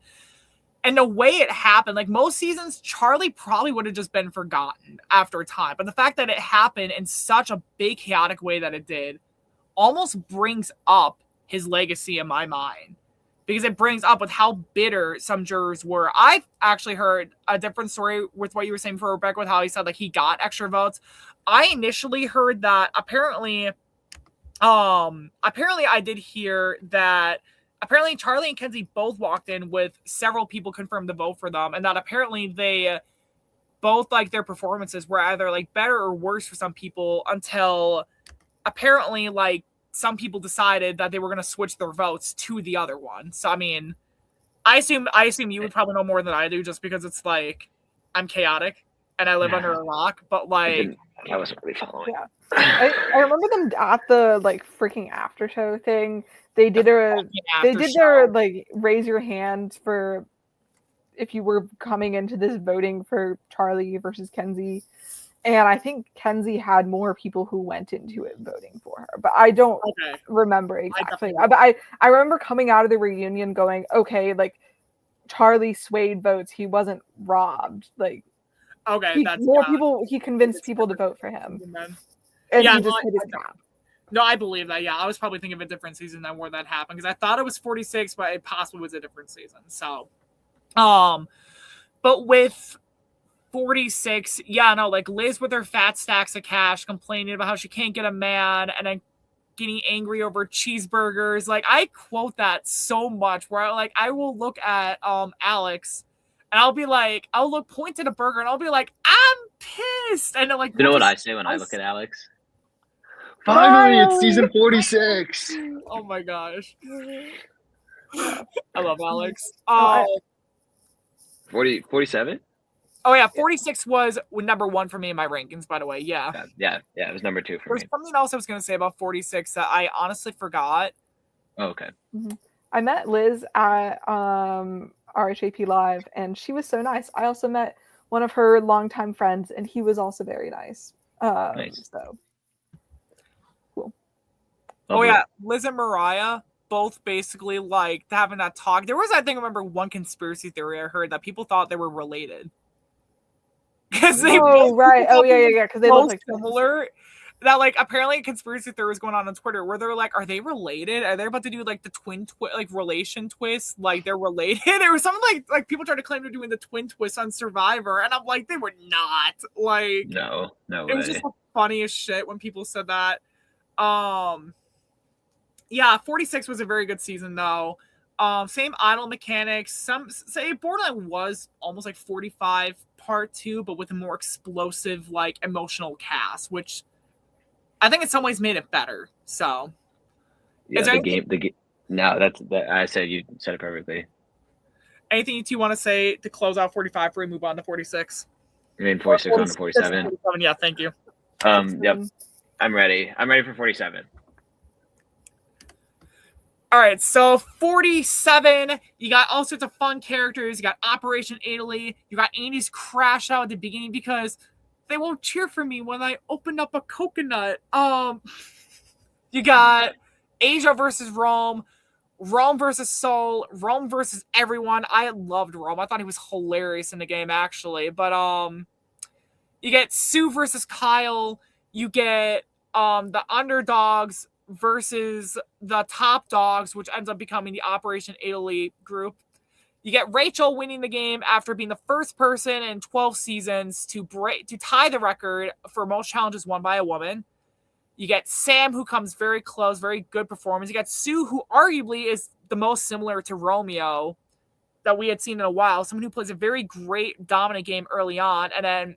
and the way it happened, like most seasons, Charlie probably would have just been forgotten after a time. But the fact that it happened in such a big, chaotic way that it did, almost brings up his legacy in my mind. Because it brings up with how bitter some jurors were. I've actually heard a different story with what you were saying before, Rebecca, with how he said like he got extra votes. I initially heard that apparently I did hear that apparently Charlie and Kenzie both walked in with several people confirmed to vote for them, and that apparently they both like their performances were either like better or worse for some people until apparently like some people decided that they were going to switch their votes to the other one. So, I mean, I assume you would probably know more than I do just because it's like, I'm chaotic. and I live under a rock. But like, I wasn't really following. Yeah. I remember them at the like freaking after show thing. They did their like raise your hand for if you were coming into this voting for Charlie versus Kenzie. And I think Kenzie had more people who went into it voting for her, but I don't remember exactly. But I remember coming out of the reunion going, okay, like Charlie swayed votes. He wasn't robbed. Like, he convinced people to vote for him. And he just hit his cap. No, I believe that. Yeah, I was probably thinking of a different season than where that happened because I thought it was 46, but it possibly was a different season. So, but with 46, like Liz with her fat stacks of cash complaining about how she can't get a man and then getting angry over cheeseburgers. Like, I quote that so much where I will look at Alex and I'll point at a burger and I'll be like, I'm pissed. And like, you know what I say when I look at Alex? Finally, it's season 46. Oh my gosh. I love Alex. 47? Oh yeah, 46 was number 1 for me in my rankings, by the way. Yeah, it was number 2 for me. There's something else I was going to say about 46 that I honestly forgot. Oh, okay. Mm-hmm. I met Liz at RHAP Live, and she was so nice. I also met one of her longtime friends, and he was also very nice. Nice. So cool. Oh yeah, Liz and Mariah both basically like having that talk. There was, I remember one conspiracy theory I heard that people thought they were related. Because they because they look like similar. That like apparently a conspiracy theory was going on Twitter where they're like, are they related? Are they about to do like the twin relation twist? Like they're related? It was something like people tried to claim they're doing the twin twist on Survivor, and I'm like, they were not. Like no way. It was just the funniest shit when people said that. 46 was a very good season though. Same idle mechanics. Some say Borderline was almost like 45 part 2, but with a more explosive, like emotional cast, which I think in some ways made it better. So, yeah, the game. No, that's that. I said you said it perfectly. Anything you two want to say to close out 45 before we move on to 46? I mean 46 on to 47. Yeah, thank you. Yep, I'm ready. I'm ready for 47. All right, so 47, you got all sorts of fun characters. You got Operation Italy. You got Andy's crash out at the beginning because they won't cheer for me when I open up a coconut. You got Asia versus Rome, Rome versus Soul, Rome versus everyone. I loved Rome. I thought he was hilarious in the game, actually. But you get Sue versus Kyle. You get the underdogs versus the top dogs, which ends up becoming the Operation Italy group. You get Rachel winning the game after being the first person in 12 seasons to tie the record for most challenges won by a woman. You get Sam, who comes very close, very good performance. You got Sue, who arguably is the most similar to Romeo that we had seen in a while. Someone who plays a very great dominant game early on and then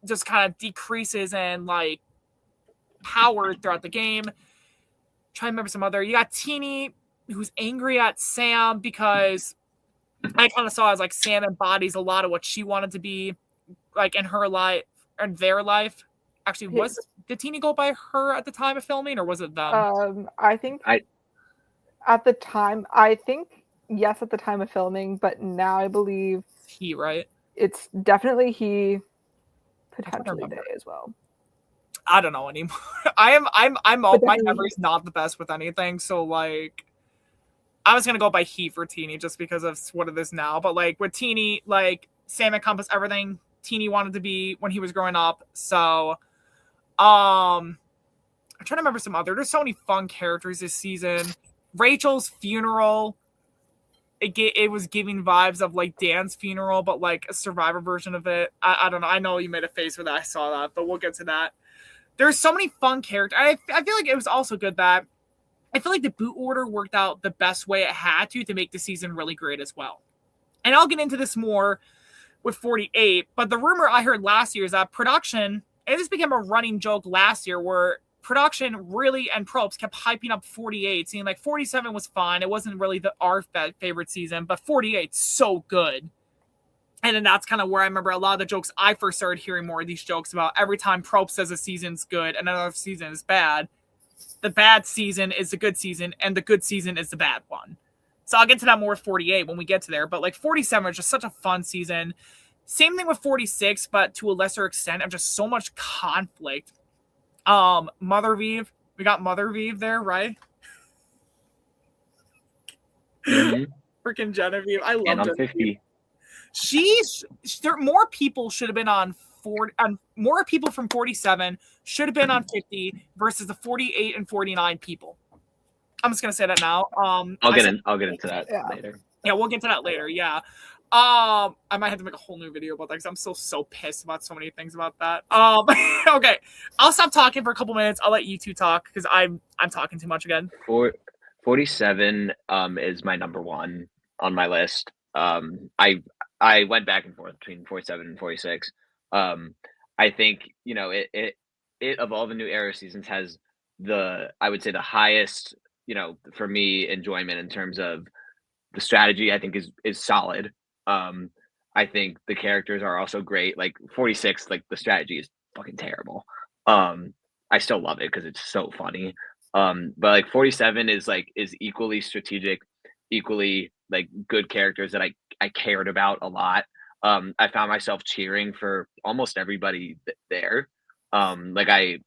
just kind of decreases in like power throughout the game. Try to remember some other. You got Teeny, who's angry at Sam because I kind of saw as like Sam embodies a lot of what she wanted to be like in her life and their life. Actually, did Teeny go by her at the time of filming, or was it them? I think at the time. I think yes, at the time of filming, but now I believe he. Right? It's definitely he. Potentially they as well. I don't know anymore. My memory's not the best with anything, so like I was gonna go by he for Teeny just because of what it is now. But like with Teeny, like Sam encompassed everything Teeny wanted to be when he was growing up. So I'm trying to remember some other. There's so many fun characters this season. Rachel's funeral. It was giving vibes of like Dan's funeral, but like a Survivor version of it. I don't know. I know you made a face with that. I saw that, but we'll get to that. There's so many fun characters. I feel like it was also good that I feel like the boot order worked out the best way it had to make the season really great as well. And I'll get into this more with 48, but the rumor I heard last year is that production, and this became a running joke last year where production really and Probst kept hyping up 48, saying like 47 was fine. It wasn't really our favorite season, but 48's so good. And then that's kind of where I remember a lot of the jokes I first started hearing more of these jokes about every time Probe says a season's good and another season is bad. The bad season is the good season and the good season is the bad one. So I'll get to that more with 48 when we get to there. But like 47 was just such a fun season. Same thing with 46, but to a lesser extent of just so much conflict. Mother Vive. We got Mother Vive there, right? Mm-hmm. Freaking Genevieve. I love and I'm Genevieve. 50. More people should have been on 40. More people from 47 should have been on 50 versus the 48 and 49 people. I'm just gonna say that now. I'll get into that later. Yeah, we'll get to that later. Yeah. I might have to make a whole new video about that because I'm so pissed about so many things about that. Okay, I'll stop talking for a couple minutes. I'll let you two talk because I'm talking too much again. 47 is my number one on my list. I went back and forth between 47 and 46. I think it of all the new era seasons has I would say the highest for me enjoyment in terms of the strategy. I think is solid. I think the characters are also great. Like 46, like the strategy is fucking terrible. I still love it because it's so funny. But like 47 is equally strategic, equally like good characters that I cared about a lot. I found myself cheering for almost everybody there. Like I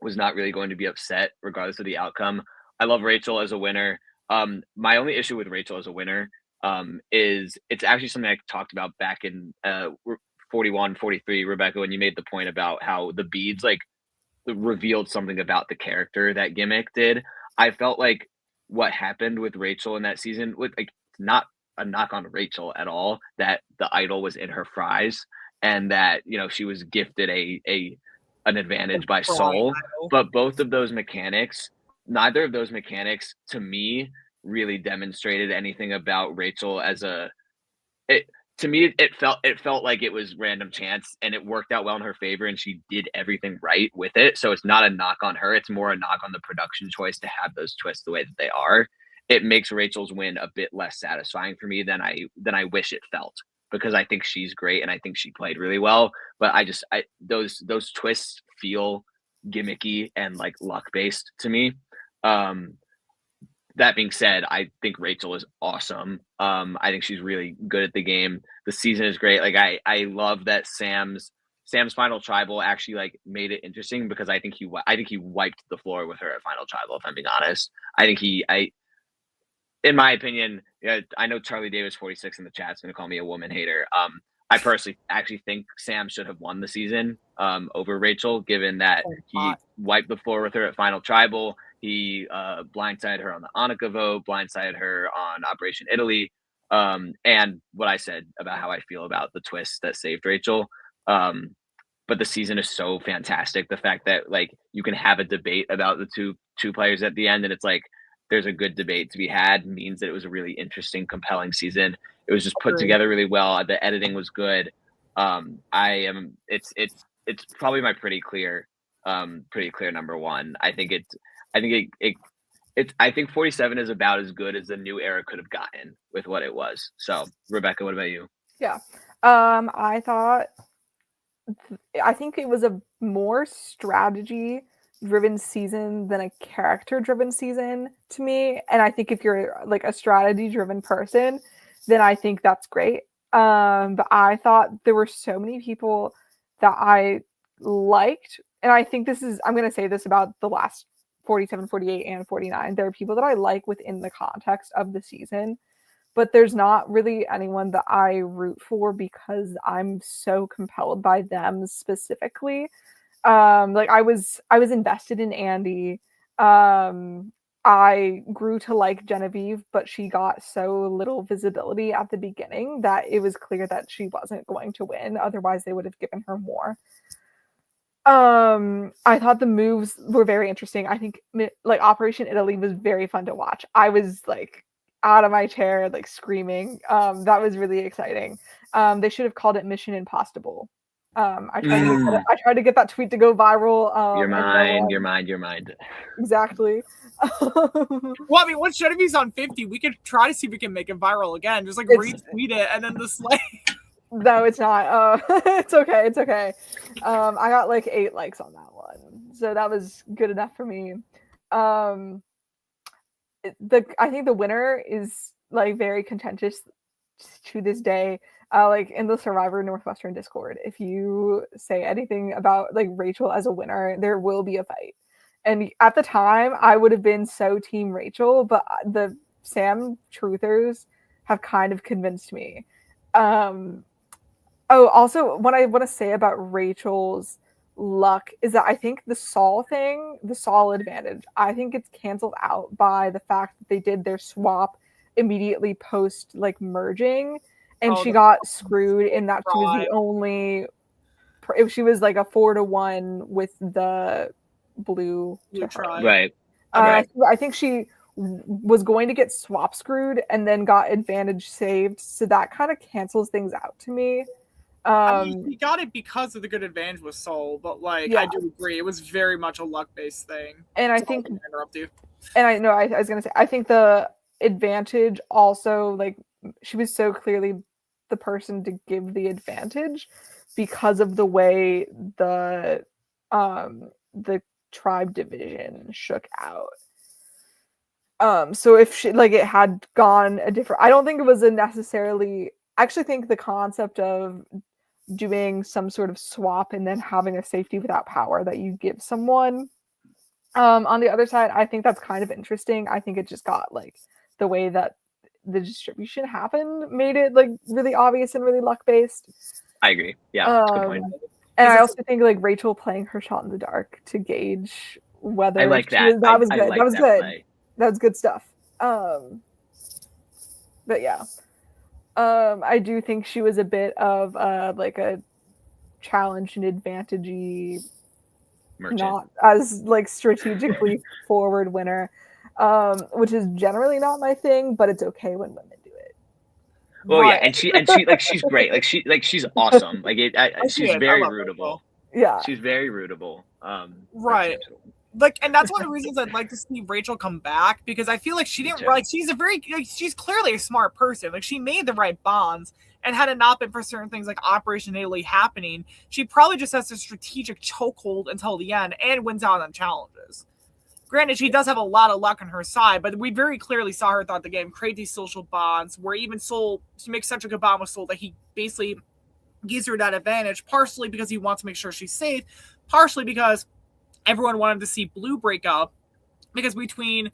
was not really going to be upset regardless of the outcome. I love Rachel as a winner. My only issue with Rachel as a winner is it's actually something I talked about back in 41, 43, Rebecca, when you made the point about how the beads revealed something about the character that gimmick did. I felt like what happened with Rachel in that season with not a knock on Rachel at all, that the idol was in her fries and that she was gifted an advantage by Soul. But both of those mechanics, neither of those mechanics to me really demonstrated anything about Rachel as to me it felt like it was random chance and it worked out well in her favor and she did everything right with it. So it's not a knock on her, it's more a knock on the production choice to have those twists the way that they are. It makes Rachel's win a bit less satisfying for me than I wish it felt, because I think she's great and I think she played really well, but those twists feel gimmicky and like luck based to me. That being said, I think Rachel is awesome. I think she's really good at the game. The season is great. Like I love that Sam's final tribal actually made it interesting, because I think he wiped the floor with her at final tribal. If I'm being honest, in my opinion, I know Charlie Davis 46 in the chat is going to call me a woman hater. I personally actually think Sam should have won the season over Rachel, given that he wiped the floor with her at final tribal. He blindsided her on the Annika vote, blindsided her on Operation Italy, and what I said about how I feel about the twist that saved Rachel. But the season is so fantastic. The fact that you can have a debate about the two players at the end, and it's there's a good debate to be had, means that it was a really interesting, compelling season. It was just put together really well. The editing was good. It's probably my pretty clear number one. I think 47 is about as good as the new era could have gotten with what it was. So Rebecca, what about you? Yeah. I think it was a more strategy driven season than a character driven season to me. And I think if you're a strategy driven person, then I think that's great. But I thought there were so many people that I liked. And I think I'm going to say this about the last 47, 48, and 49. There are people that I like within the context of the season, but there's not really anyone that I root for because I'm so compelled by them specifically. I was invested in Andy. I grew to like Genevieve, but she got so little visibility at the beginning that it was clear that she wasn't going to win. Otherwise, they would have given her more. I thought the moves were very interesting. I think Operation Italy was very fun to watch. I was out of my chair, screaming. That was really exciting. They should have called it Mission Impossible. I tried to get that tweet to go viral. Your mind. Exactly. Well, I mean, once Genevieve's on 50, we could try to see if we can make it viral again. Just retweet it and then No, it's not. It's okay. It's okay. I got like 8 likes on that one, so that was good enough for me. Um, I think the winner is like very contentious to this day. Like in the Survivor Northwestern Discord, if you say anything about like Rachel as a winner, there will be a fight. And at the time, I would have been so team Rachel, but the Sam truthers have kind of convinced me. Um, Oh, also, what I want to say about Rachel's luck is that I think the the Saul advantage, I think it's canceled out by the fact that they did their swap immediately post like merging, and Oh, she the got screwed in that she was the tribe. only. If she was like a 4-1 with the blue to Blue her. tribe. Right. Uh, Right. I think she was going to get swap screwed and then got advantage saved, so that kind of cancels things out to me. I mean, Um, he got it because of the good advantage with Soul, but like yeah, I do agree, it was very much a luck based thing. and I Sorry think, to interrupt you. and I know I was gonna say, I think the advantage also like she was so clearly the person to give the advantage because of the way the tribe division shook out. So if she like it had gone a different, I don't think it was a necessarily. I actually think the concept of doing some sort of swap and then having a safety without power that you give someone on the other side, I think that's kind of interesting. I think it just got like the way that the distribution happened made it like really obvious and really luck based. I agree. Yeah, that's a good point. And Is I this also think like Rachel playing her shot in the dark to gauge I whether like she that. was, that was I good. That like was that good. play. That was good stuff. But yeah. I do think she was a bit of like a challenge and advantagey, Merchant. not as like strategically forward winner, which is generally not my thing, but it's okay when women do it. Well, yeah, right? and she like she's great. She's awesome. Like She she's is. I very love rootable. Rachel. Yeah. She's very rootable. That's Right. natural. Like, and that's one of the reasons I'd like to see Rachel come back, because I feel like she Me didn't too. like she's clearly a smart person. Like, she made the right bonds, and had it not been for certain things like Operation Italy happening, she probably just has a strategic chokehold until the end and wins out on challenges. Granted, she does have a lot of luck on her side, but we very clearly saw her throughout the game create these social bonds where even Soul, she makes such a good bond with Soul that he basically gives her that advantage, partially because he wants to make sure she's safe, partially because everyone wanted to see Blue break up, because between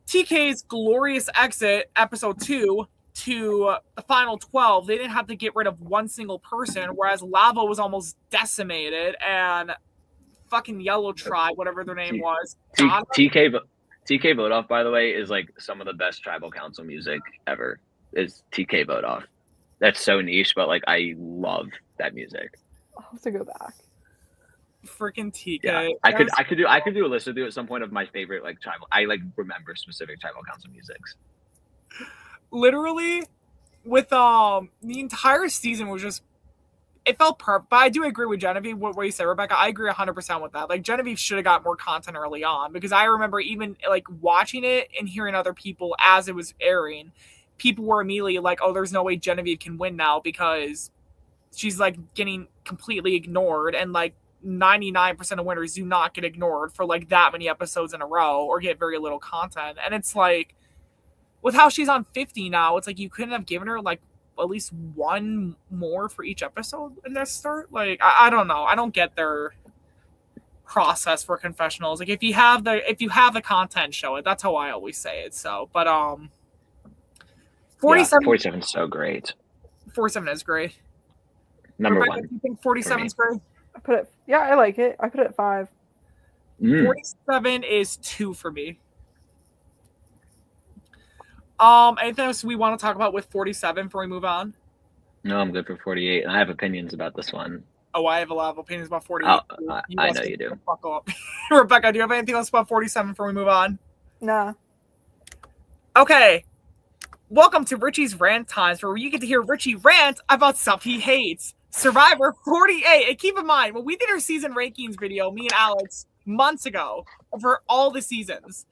TK's glorious exit, episode 2, to the final 12, they didn't have to get rid of one single person, whereas Lava was almost decimated, and fucking Yellow Tribe, whatever their name was, got him. TK Vote Off, by the way, is like some of the best tribal council music ever. Is TK Vote Off. That's so niche, but like I love that music. I'll have to go back. Freaking TK. Yeah, I could do a list with you at some point of my favorite like tribal. I like remember specific tribal council musics. Literally, with the entire season was just, it felt perfect. But I do agree with Genevieve, what you said, Rebecca. I agree 100% with that. Like, Genevieve should have got more content early on, because I remember even like watching it and hearing other people as it was airing, people were immediately like, oh, there's no way Genevieve can win now because she's like getting completely ignored, and like 99% of winners do not get ignored for like that many episodes in a row or get very little content. And it's like, with how she's on 50 now, it's like you couldn't have given her like at least one more for each episode in that start. Like, I don't know. I don't get their process for confessionals. Like, if you have the content, show it. That's how I always say it. So, but 47 47 is so great. 47 is great. Number Rebecca, one. do you think 47 is great? I like it. I put it 5. 47 is 2 for me. Anything else we want to talk about with 47 before we move on? No, I'm good for 48, and I have opinions about this one. Oh, I have a lot of opinions about 48. I know you do. Fuck up. Rebecca, do you have anything else about 47 before we move on? Nah. Okay. Welcome to Richie's Rant Times, where you get to hear Richie rant about stuff he hates. Survivor 48. And keep in mind, when we did our season rankings video, me and Alex, months ago, for all the seasons,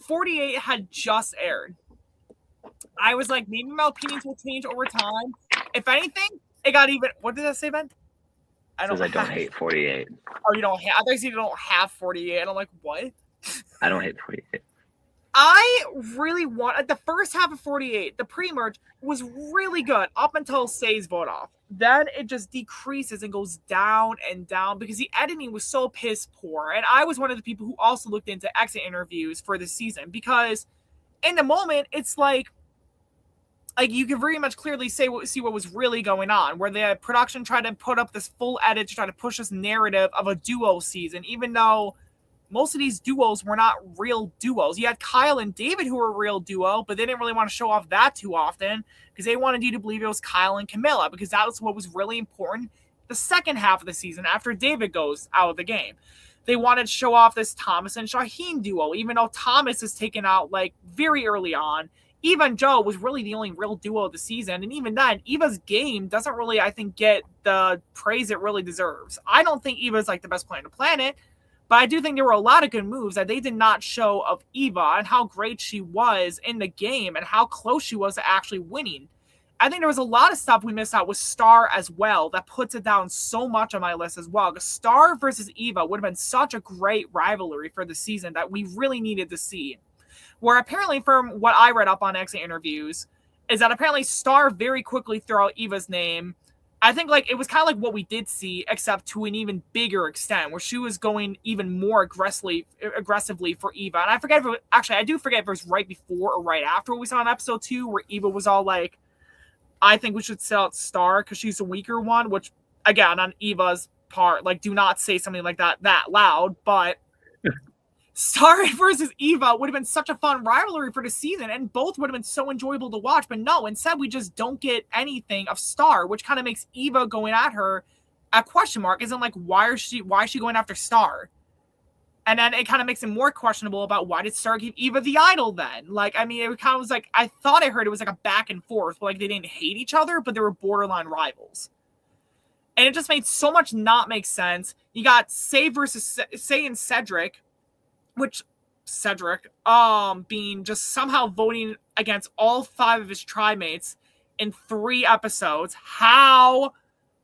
48 had just aired. I was like, maybe my opinions will change over time. If anything, it got even. What did that say, Ben? Says I don't hate 48. Oh, you don't have. I thought you don't have 48. And I'm like, what? I don't hate 48. I really want the first half of 48. The pre-merge was really good up until Say's vote off. Then it just decreases and goes down and down because the editing was so piss poor. And I was one of the people who also looked into exit interviews for this season because in the moment it's like you can very much clearly see what was really going on, where the production tried to put up this full edit to try to push this narrative of a duo season, even though most of these duos were not real duos. You had Kyle and David who were a real duo, but they didn't really want to show off that too often because they wanted you to believe it was Kyle and Camilla because that was what was really important the second half of the season after David goes out of the game. They wanted to show off this Thomas and Shaheen duo, even though Thomas is taken out like very early on. Eva and Joe was really the only real duo of the season. And even then, Eva's game doesn't really, I think, get the praise it really deserves. I don't think Eva's like the best player on the planet, but I do think there were a lot of good moves that they did not show of Eva and how great she was in the game and how close she was to actually winning. I think there was a lot of stuff we missed out with Star as well that puts it down so much on my list as well. Because Star versus Eva would have been such a great rivalry for the season that we really needed to see. Where apparently from what I read up on exit interviews is that apparently Star very quickly threw out Eva's name. I think like it was kind of like what we did see, except to an even bigger extent, where she was going even more aggressively for Eva. And I forget if I do forget if it was right before or right after what we saw in episode 2, where Eva was all like, I think we should sell out Star because she's the weaker one, which again, on Eva's part, like do not say something like that loud, but Star versus Eva would have been such a fun rivalry for the season, and both would have been so enjoyable to watch. But no, instead we just don't get anything of Star, which kind of makes Eva going at her a question mark. Isn't like why is she going after Star? And then it kind of makes it more questionable about why did Star give Eva the idol then? Like, I mean, it kind of was like I thought I heard it was like a back and forth, but like they didn't hate each other, but they were borderline rivals. And it just made so much not make sense. You got Say and Cedric. Which Cedric, being just somehow voting against all 5 of his tri-mates in 3 episodes. How?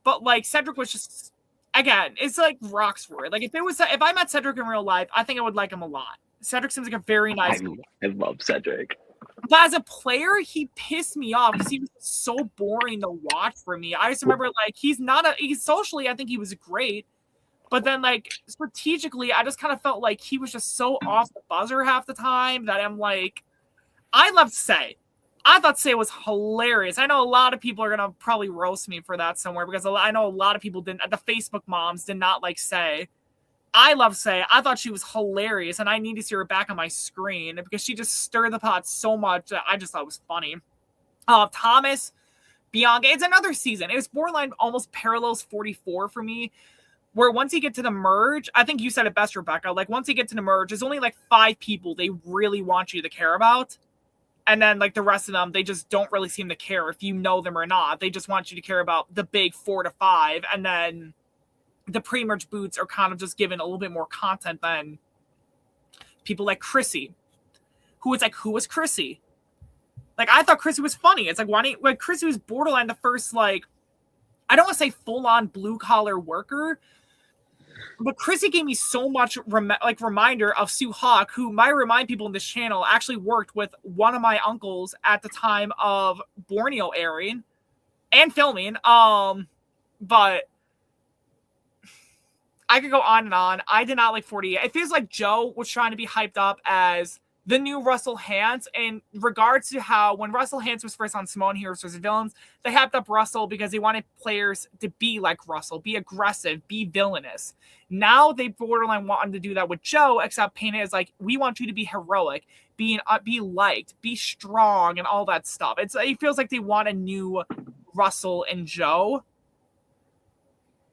But like Cedric was just, again, it's like Roxford. Like if I met Cedric in real life, I think I would like him a lot. Cedric seems like a very nice guy. I love Cedric. But as a player, he pissed me off because he was so boring to watch for me. I just remember like he's socially, I think he was great. But then, like, strategically, I just kind of felt like he was just so off the buzzer half the time that I'm like, I loved Say. I thought Say was hilarious. I know a lot of people are going to probably roast me for that somewhere because I know a lot of people didn't, the Facebook moms did not like Say. I love Say. I thought she was hilarious, and I need to see her back on my screen because she just stirred the pot so much that I just thought it was funny. Thomas, Bianca, it's another season. It was borderline almost parallels 44 for me. Where once you get to the merge, I think you said it best, Rebecca, like once you get to the merge, there's only like 5 people they really want you to care about. And then like the rest of them, they just don't really seem to care if you know them or not. They just want you to care about the big 4 to 5. And then the pre-merge boots are kind of just given a little bit more content than people like Chrissy. Who was Chrissy? Like I thought Chrissy was funny. It's like Chrissy was borderline the first like, I don't want to say full-on blue-collar worker, but Chrissy gave me so much reminder of Sue Hawk, who might remind people in this channel actually worked with one of my uncles at the time of Borneo airing and filming. But I could go on and on. I did not like 48. It feels like Joe was trying to be hyped up as the new Russell Hantz in regards to how when Russell Hantz was first on Simone Heroes vs. Villains, they hyped up Russell because they wanted players to be like Russell, be aggressive, be villainous. Now they borderline want to do that with Joe, except painted as like, we want you to be heroic, be liked, be strong, and all that stuff. It feels like they want a new Russell and Joe.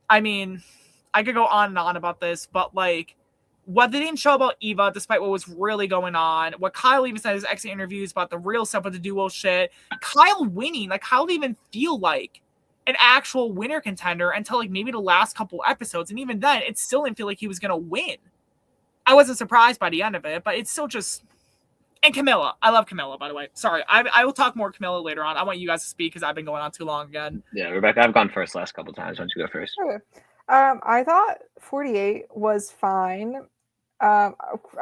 I mean, I could go on and on about this, but like, what they didn't show about Eva, despite what was really going on, what Kyle even said in his exit interviews about the real stuff with the duo shit, Kyle winning, like Kyle didn't even feel like an actual winner contender until like maybe the last couple episodes, and even then, it still didn't feel like he was gonna win. I wasn't surprised by the end of it, but it's still just, And Camilla. I love Camilla, by the way. Sorry, I will talk more Camilla later on. I want you guys to speak because I've been going on too long again. Yeah, Rebecca, I've gone first last couple times. Why don't you go first? Okay. I thought 48 was fine. I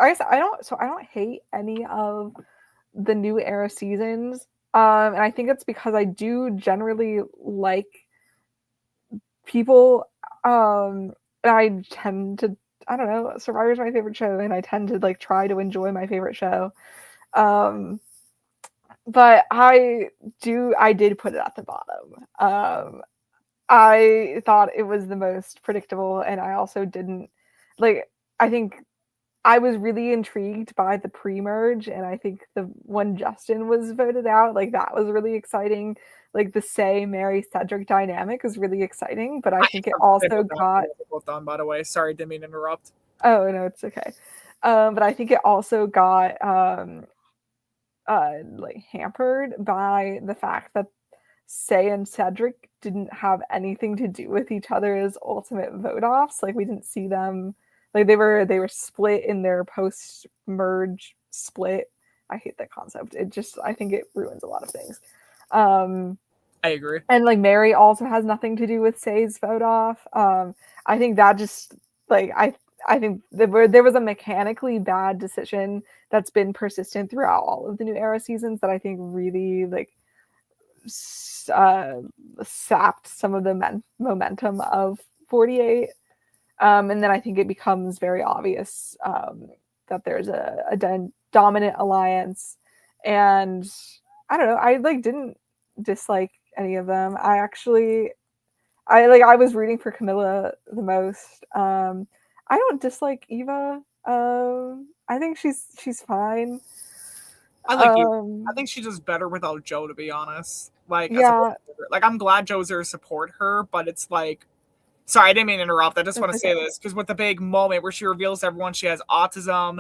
guess I don't hate any of the new era seasons. And I think it's because I do generally like people. And I tend to, I don't know, Survivor's my favorite show, and I tend to like try to enjoy my favorite show. But I did put it at the bottom. I thought it was the most predictable, and I also didn't like. I think I was really intrigued by the pre-merge, and I think when Justin was voted out, like that was really exciting. Like the Say Mary Cedric dynamic is really exciting, but I think it also got both done. By the way, sorry, didn't mean to interrupt. Oh no, it's okay. But I think it also got like hampered by the fact that Say and Cedric didn't have anything to do with each other's ultimate vote offs. Like we didn't see them. Like they were split in their post merge split. I hate that concept. I think it ruins a lot of things. I agree. And like Mary also has nothing to do with Say's vote off. I think that just like I think there was a mechanically bad decision that's been persistent throughout all of the new era seasons that I think really like sapped some of the momentum of 48. And then I think it becomes very obvious that there's a dominant alliance. And I don't know, I like didn't dislike any of them. I was rooting for Camilla the most. I don't dislike Eva. I think she's fine. I like you. I think she does better without Joe, to be honest. Like, yeah, I'm glad Joe's there to support her, but it's like, sorry, I didn't mean to interrupt. I just want to say this because with the big moment where she reveals to everyone she has autism,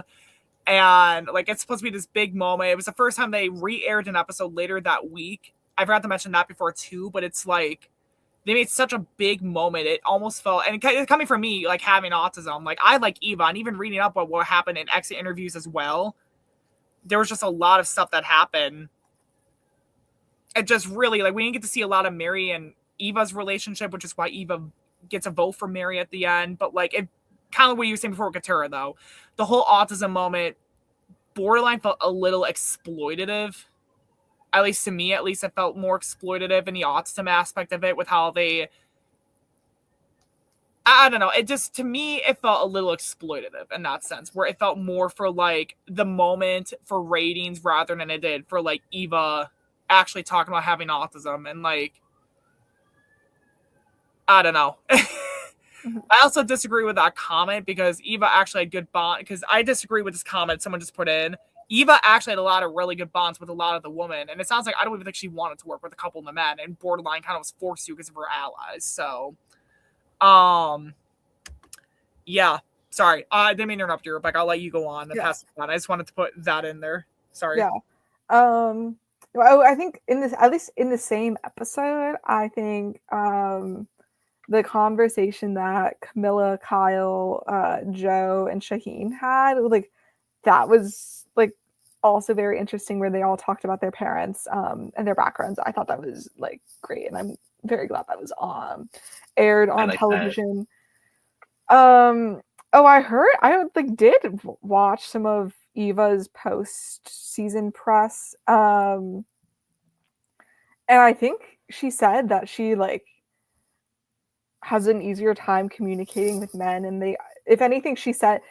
and like it's supposed to be this big moment. It was the first time they re-aired an episode later that week. I forgot to mention that before too, but it's like they made such a big moment. It almost felt, and coming from me, like having autism, like I like Eva, and even reading up on what happened in exit interviews as well. There was just a lot of stuff that happened. It just really, like, we didn't get to see a lot of Mary and Eva's relationship, which is why Eva gets a vote for Mary at the end. But, like, it kind of what you were saying before with Katura, though. The whole autism moment, borderline felt a little exploitative. At least to me, it felt more exploitative in the autism aspect of it with how they... I don't know. It just, to me, it felt a little exploitative in that sense, where it felt more for, like, the moment for ratings rather than it did for, like, Eva actually talking about having autism. And, like, I don't know. I also disagree with that comment because Eva actually had good bond. Because I disagree with this comment someone just put in. Eva actually had a lot of really good bonds with a lot of the women. And it sounds like I don't even think she wanted to work with a couple of the men. And borderline kind of was forced to because of her allies. So... yeah, sorry. I didn't mean to interrupt you, Rebecca. I'll let you go on and pass it on. I just wanted to put that in there. Sorry. Yeah. Well, I think at least in the same episode, I think the conversation that Camilla, Kyle, Joe, and Shaheen had, like, that was like also very interesting, where they all talked about their parents and their backgrounds. I thought that was like great, and I'm very glad that was aired on television. I did watch some of Eva's post-season press, and I think she said that she like has an easier time communicating with men, and they, if anything, she said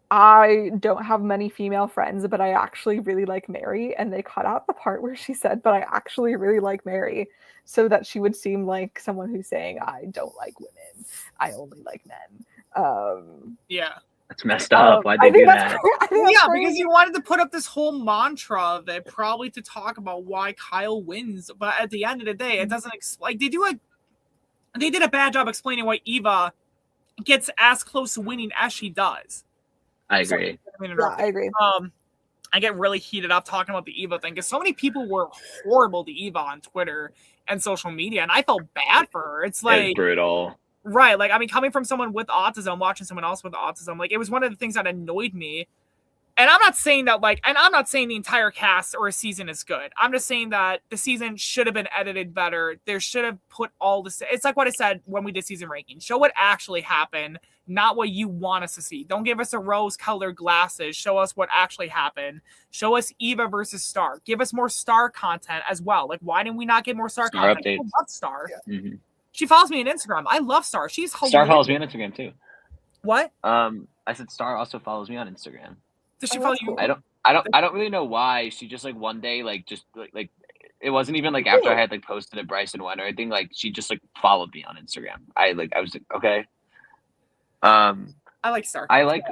I don't have many female friends, but I actually really like Mary. And they cut out the part where she said, but I actually really like Mary, so that she would seem like someone who's saying, I don't like women, I only like men. Yeah. That's messed up. Why'd they do that? Yeah, because you wanted to put up this whole mantra of it, probably to talk about why Kyle wins. But at the end of the day, it doesn't like they did a bad job explaining why Eva gets as close to winning as she does. I agree. I agree. I get really heated up talking about the Eva thing because so many people were horrible to Eva on Twitter and social media, and I felt bad for her. It's like brutal. Right. Like, I mean, coming from someone with autism, watching someone else with autism, like, it was one of the things that annoyed me. And I'm not saying that, like, and I'm not saying the entire cast or a season is good. I'm just saying that the season should have been edited better. There should have put all this. It's like what I said when we did season ranking. Show what actually happened, not what you want us to see. Don't give us a rose-colored glasses. Show us what actually happened. Show us Eva versus Star. Give us more Star content as well. Like, why didn't we not get more Star content? updates. I love Star. Yeah. Mm-hmm. She follows me on Instagram. I love Star. She's hilarious. Star follows me on Instagram too. What? I said Star also follows me on Instagram. Does she follow you? I don't really know why. She just like one day like just like it wasn't even like after I had like posted at Bryson won or anything. Like she just like followed me on Instagram. I was like okay. I like Star. I like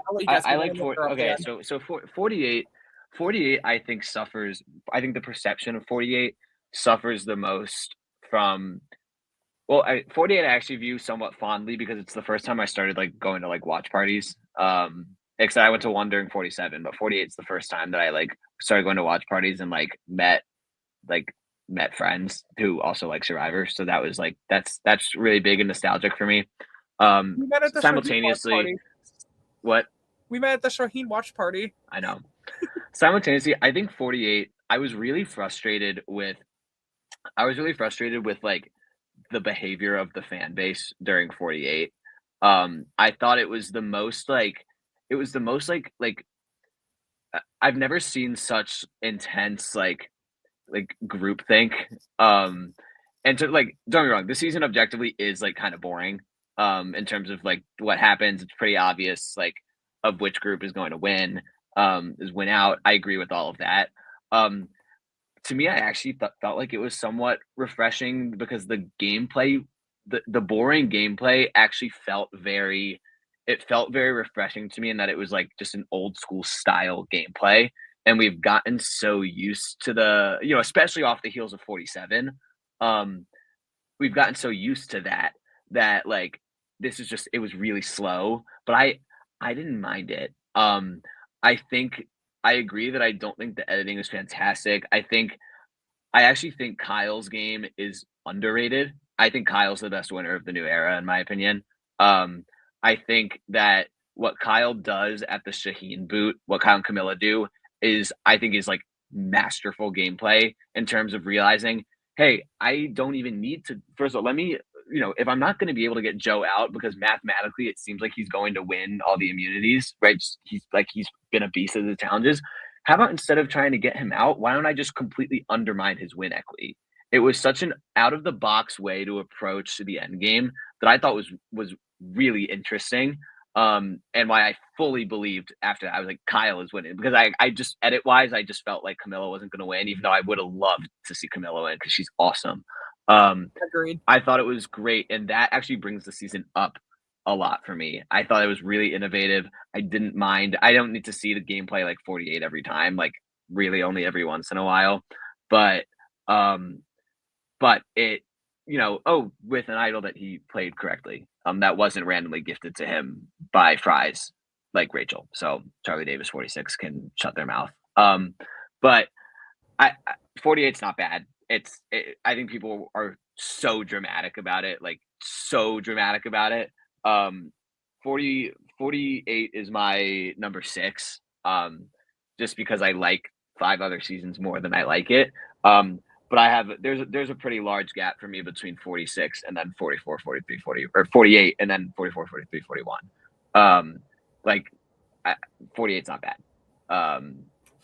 48 I think suffers. I think the perception of 48 suffers the most from. Well, 48 I actually view somewhat fondly because it's the first time I started like going to like watch parties. Except I went to one during 47, but 48 is the first time that I like started going to watch parties and like met friends who also like Survivor. So that was like that's really big and nostalgic for me. We met at the Simultaneously, what? We met at the Shaheen watch party. I know. Simultaneously, I think 48. I was really frustrated with like the behavior of the fan base during 48. I thought it was the most like I've never seen such intense like groupthink. And so like don't get me wrong, the season objectively is like kind of boring. In terms of like what happens, it's pretty obvious like of which group is going to win, is win out. I agree with all of that. To me, I actually felt like it was somewhat refreshing because the gameplay, the boring gameplay actually felt very refreshing to me in that it was like just an old school style gameplay. And we've gotten so used to the, especially off the heels of 47, we've gotten so used to that like, this is just, it was really slow, but I didn't mind it. I think I agree that I don't think the editing is fantastic. I actually think Kyle's game is underrated. I think Kyle's the best winner of the new era, in my opinion. I think that what Kyle does at the Shaheen boot, what Kyle and Camilla do, is like masterful gameplay in terms of realizing, hey, I don't even need to. First of all, let me, if I'm not going to be able to get Joe out because mathematically it seems like he's going to win all the immunities, right? He's been a beast of the challenges. How about instead of trying to get him out, why don't I just completely undermine his win equity? It was such an out of the box way to approach the end game that I thought was really interesting. And why I fully believed after that, I was like, Kyle is winning, because I just edit wise, I just felt like Camilla wasn't going to win, even though I would have loved to see Camilla win because she's awesome. Agreed. I thought it was great, and that actually brings the season up a lot for me. I thought it was really innovative. I didn't mind. I don't need to see the gameplay like 48 every time, like really only every once in a while. But it, with an idol that he played correctly, that wasn't randomly gifted to him by Fries like Rachel. So Charlie Davis 46 can shut their mouth. But 48's not bad. I think people are so dramatic about it, like so dramatic about it. 48 is my number 6, just because I like 5 other seasons more than I like it. But there's a pretty large gap for me between 46 and then 44, 43, 40, or 48 and then 44, 43, 41. 48's not bad.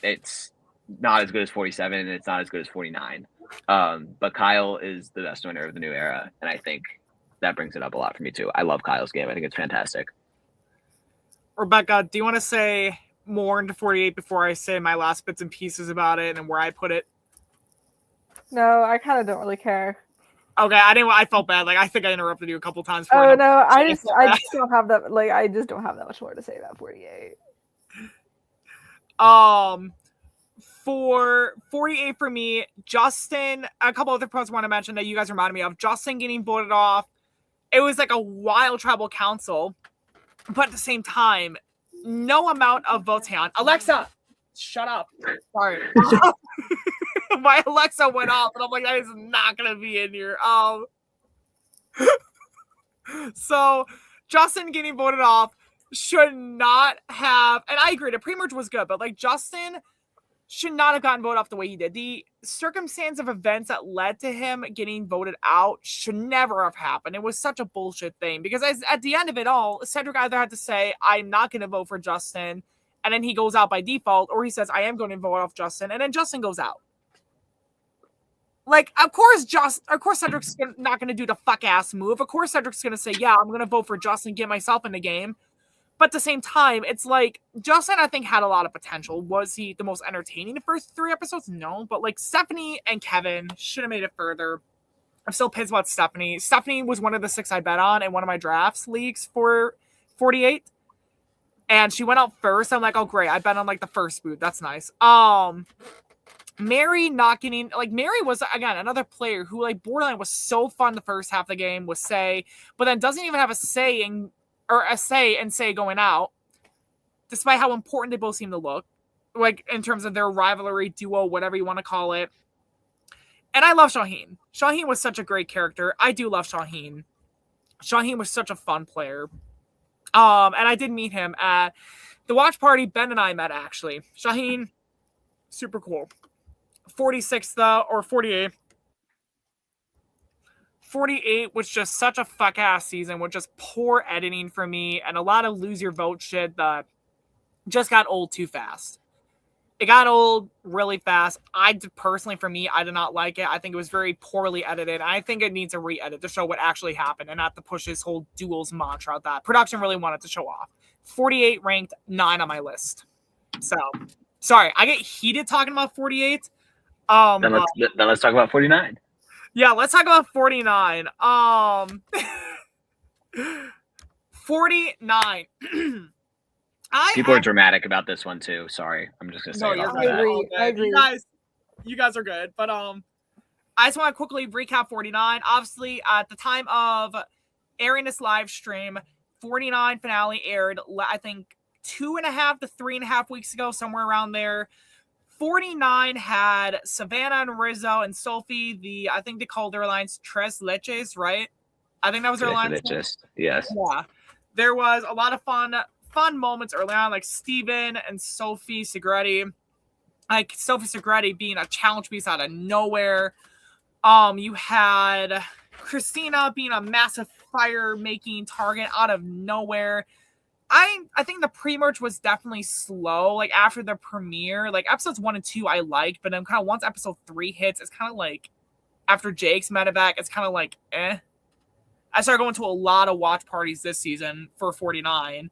It's not as good as 47 and it's not as good as 49. But Kyle is the best winner of the new era, and I think that brings it up a lot for me too. I love Kyle's game. I think it's fantastic. Rebecca, do you want to say more into 48 before I say my last bits and pieces about it and where I put it? No, I kind of don't really care. Okay, I felt bad. Like, I think I interrupted you a couple times. Oh no, I just don't have that. Like, I just don't have that much more to say about 48. For 48 for me, Justin, a couple other points I want to mention that you guys reminded me of. Justin getting voted off. It was like a wild tribal council, but at the same time, no amount of votes. Alexa, shut up. Sorry. My Alexa went off, and I'm like, that is not going to be in here. So Justin getting voted off should not have, and I agree, the pre-merge was good, but like Justin should not have gotten voted off the way he did. The circumstance of events that led to him getting voted out should never have happened. It was such a bullshit thing because at the end of it all, Cedric either had to say, I'm not going to vote for Justin, and then he goes out by default, or he says, I am going to vote off Justin, and then Justin goes out. Like, of course Cedric's not going to do the fuck-ass move. Of course Cedric's going to say, yeah, I'm going to vote for Justin, get myself in the game. But at the same time, it's like, Justin, I think, had a lot of potential. Was he the most entertaining the first 3 episodes? No. But, like, Stephanie and Kevin should have made it further. I'm still pissed about Stephanie. Stephanie was one of the 6 I bet on in one of my drafts leagues for 48. And she went out first. I'm like, oh, great. I bet on, like, the first boot. That's nice. Mary not getting, like, Mary was, again, another player who, like, borderline was so fun the first half of the game with Say, but then doesn't even have a say going out, despite how important they both seem to look, like in terms of their rivalry duo, whatever you want to call it. And I love Shaheen. Shaheen was such a great character. I do love Shaheen. Shaheen was such a fun player. And I did meet him at the watch party Ben and I met, actually. Shaheen, super cool. 46 though, or 48. 48 was just such a fuck-ass season with just poor editing for me and a lot of lose your vote shit that just got old too fast. It got old really fast. Personally, for me, I did not like it. I think it was very poorly edited. I think it needs a re-edit to show what actually happened and not to push this whole duels mantra that production really wanted to show off. 48 ranked 9 on my list. So, sorry, I get heated talking about 48. Then let's talk about 49. Yeah, let's talk about 49. 49. People are dramatic about this one too. Sorry, I'm just gonna say it off the bat. I agree. You guys are good, but I just want to quickly recap 49. Obviously, at the time of airing this live stream, 49 finale aired, I think 2.5 to 3.5 weeks ago, somewhere around there. 49 had Savannah and Rizzo and Sophie, I think they called their alliance Tres Leches, right? I think that was their alliance. Yes. Yeah. There was a lot of fun moments early on, like Steven and Sophie Segretti. Like Sophie Segretti being a challenge piece out of nowhere. You had Christina being a massive fire-making target out of nowhere. I think the pre-merge was definitely slow. Like after the premiere, like episodes 1 and 2 I liked, but then kind of once episode 3 hits, it's kind of like after Jake's medevac, it's kind of like eh. I started going to a lot of watch parties this season for 49,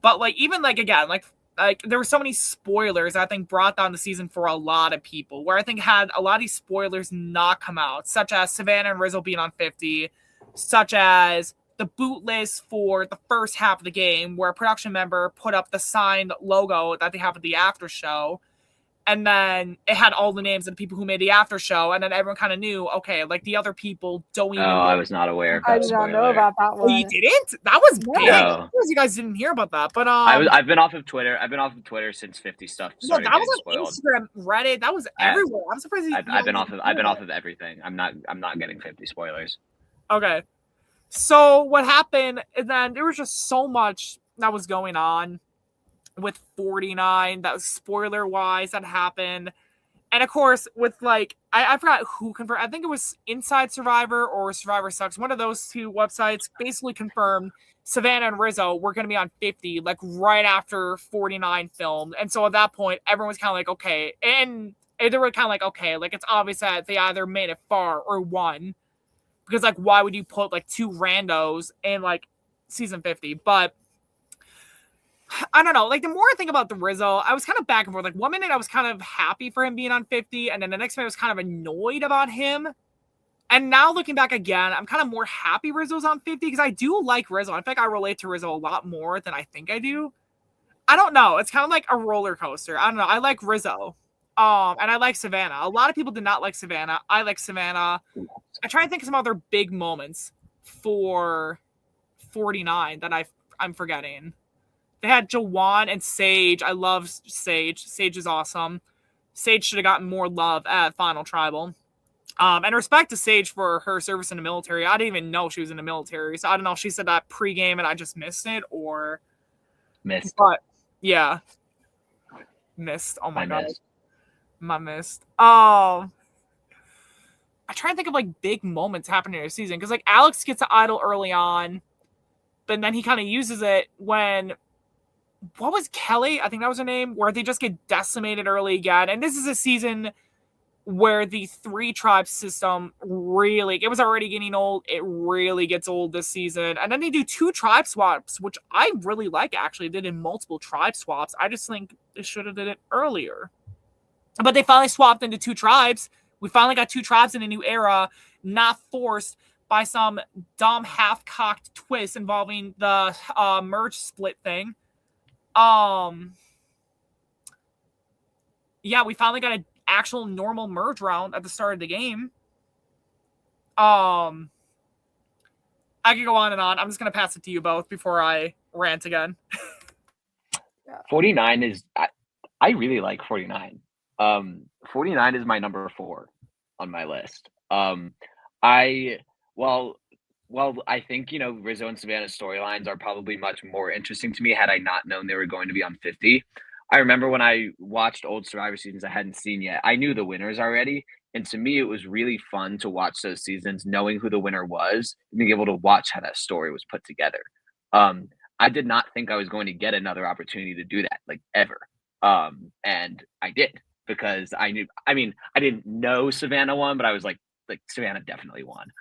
but like even like again like there were so many spoilers I think brought down the season for a lot of people. Where I think had a lot of these spoilers not come out, such as Savannah and Rizzo being on 50, such as the boot list for the first half of the game where a production member put up the signed logo that they have at the after show. And then it had all the names of the people who made the after show. And then everyone kind of knew, okay, like the other people don't even know. I was not aware of that. I did not know about that one. Oh, you didn't? That was big. No. You guys didn't hear about that. But I've been off of Twitter. I've been off of Twitter since 50 stuff started. Yeah, that was on Instagram, Reddit. That was everywhere. I'm surprised. I've been off of everything. I'm not getting 50 spoilers. Okay. So what happened is then there was just so much that was going on with 49 that was spoiler wise that happened. And of course, with like I forgot who confirmed. I think it was Inside Survivor or Survivor Sucks. One of those two websites basically confirmed Savannah and Rizzo were going to be on 50 like right after 49 filmed. And so at that point, everyone was kind of like, okay. And they were kind of like, okay, like it's obvious that they either made it far or won. Because, like, why would you put, like, 2 randos in, like, season 50? But, I don't know. Like, the more I think about the Rizzo, I was kind of back and forth. Like, 1 minute I was kind of happy for him being on 50, and then the next minute I was kind of annoyed about him. And now, looking back again, I'm kind of more happy Rizzo's on 50, because I do like Rizzo. In fact, I relate to Rizzo a lot more than I think I do. I don't know. It's kind of like a roller coaster. I don't know. I like Rizzo. And I like Savannah. A lot of people did not like Savannah. I like Savannah. I try to think of some other big moments for 49 that I'm forgetting. They had Jawan and Sage. I love Sage. Sage is awesome. Sage should have gotten more love at Final Tribal. And respect to Sage for her service in the military. I didn't even know she was in the military, so I don't know if she said that pregame and I just missed it or Missed. But yeah, missed. Oh my I god, missed. my missed. I try and think of like big moments happening in the season because like Alex gets an idol early on, but then he kind of uses it when what was Kelly? I think that was her name, where they just get decimated early again. And this is a season where the 3 tribe system really, it was already getting old. It really gets old this season. And then they do 2 tribe swaps, which I really like actually. They did multiple tribe swaps. I just think they should have did it earlier. But they finally swapped into 2 tribes. We finally got 2 tribes in a new era, not forced by some dumb half-cocked twist involving the merge split thing. Yeah, we finally got an actual normal merge round at the start of the game. I could go on and on. I'm just gonna pass it to you both before I rant again. 49 is I really like 49. 49 is my number 4 on my list. I well I think Rizzo and Savannah's storylines are probably much more interesting to me had I not known they were going to be on 50. I remember when I watched old Survivor seasons I hadn't seen yet. I knew the winners already, and to me it was really fun to watch those seasons knowing who the winner was and being able to watch how that story was put together. I did not think I was going to get another opportunity to do that, like, ever. And I did because I knew. I mean, I didn't know Savannah won, but I was like Savannah definitely won.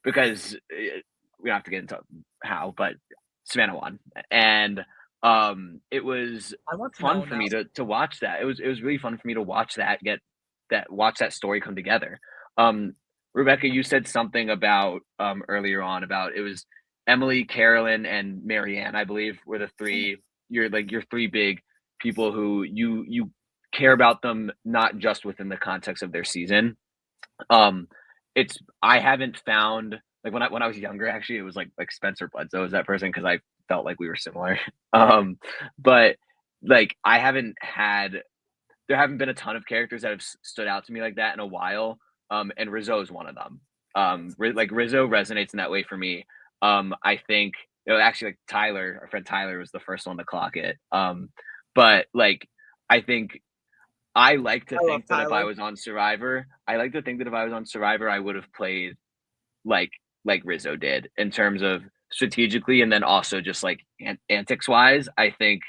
Because we don't have to get into how, but Savannah won, and it was I want to fun know for now. me to watch that. It was really fun for me to watch that watch that story come together. Rebecca, you said something about earlier on about it was Emily, Carolyn, and Marianne, I believe, were the 3 your 3 big people who you care about them not just within the context of their season. It's I haven't found like when I was younger, actually, it was like Spencer Bledsoe was that person because I felt like we were similar. But like there haven't been a ton of characters that have stood out to me like that in a while. And Rizzo is one of them. Like Rizzo resonates in that way for me. I think actually like Tyler, our friend Tyler, was the first one to clock it. But like I think I like to I love think that if I Tyler. was on Survivor, I would have played like Rizzo did in terms of strategically and then also just like antics wise. I think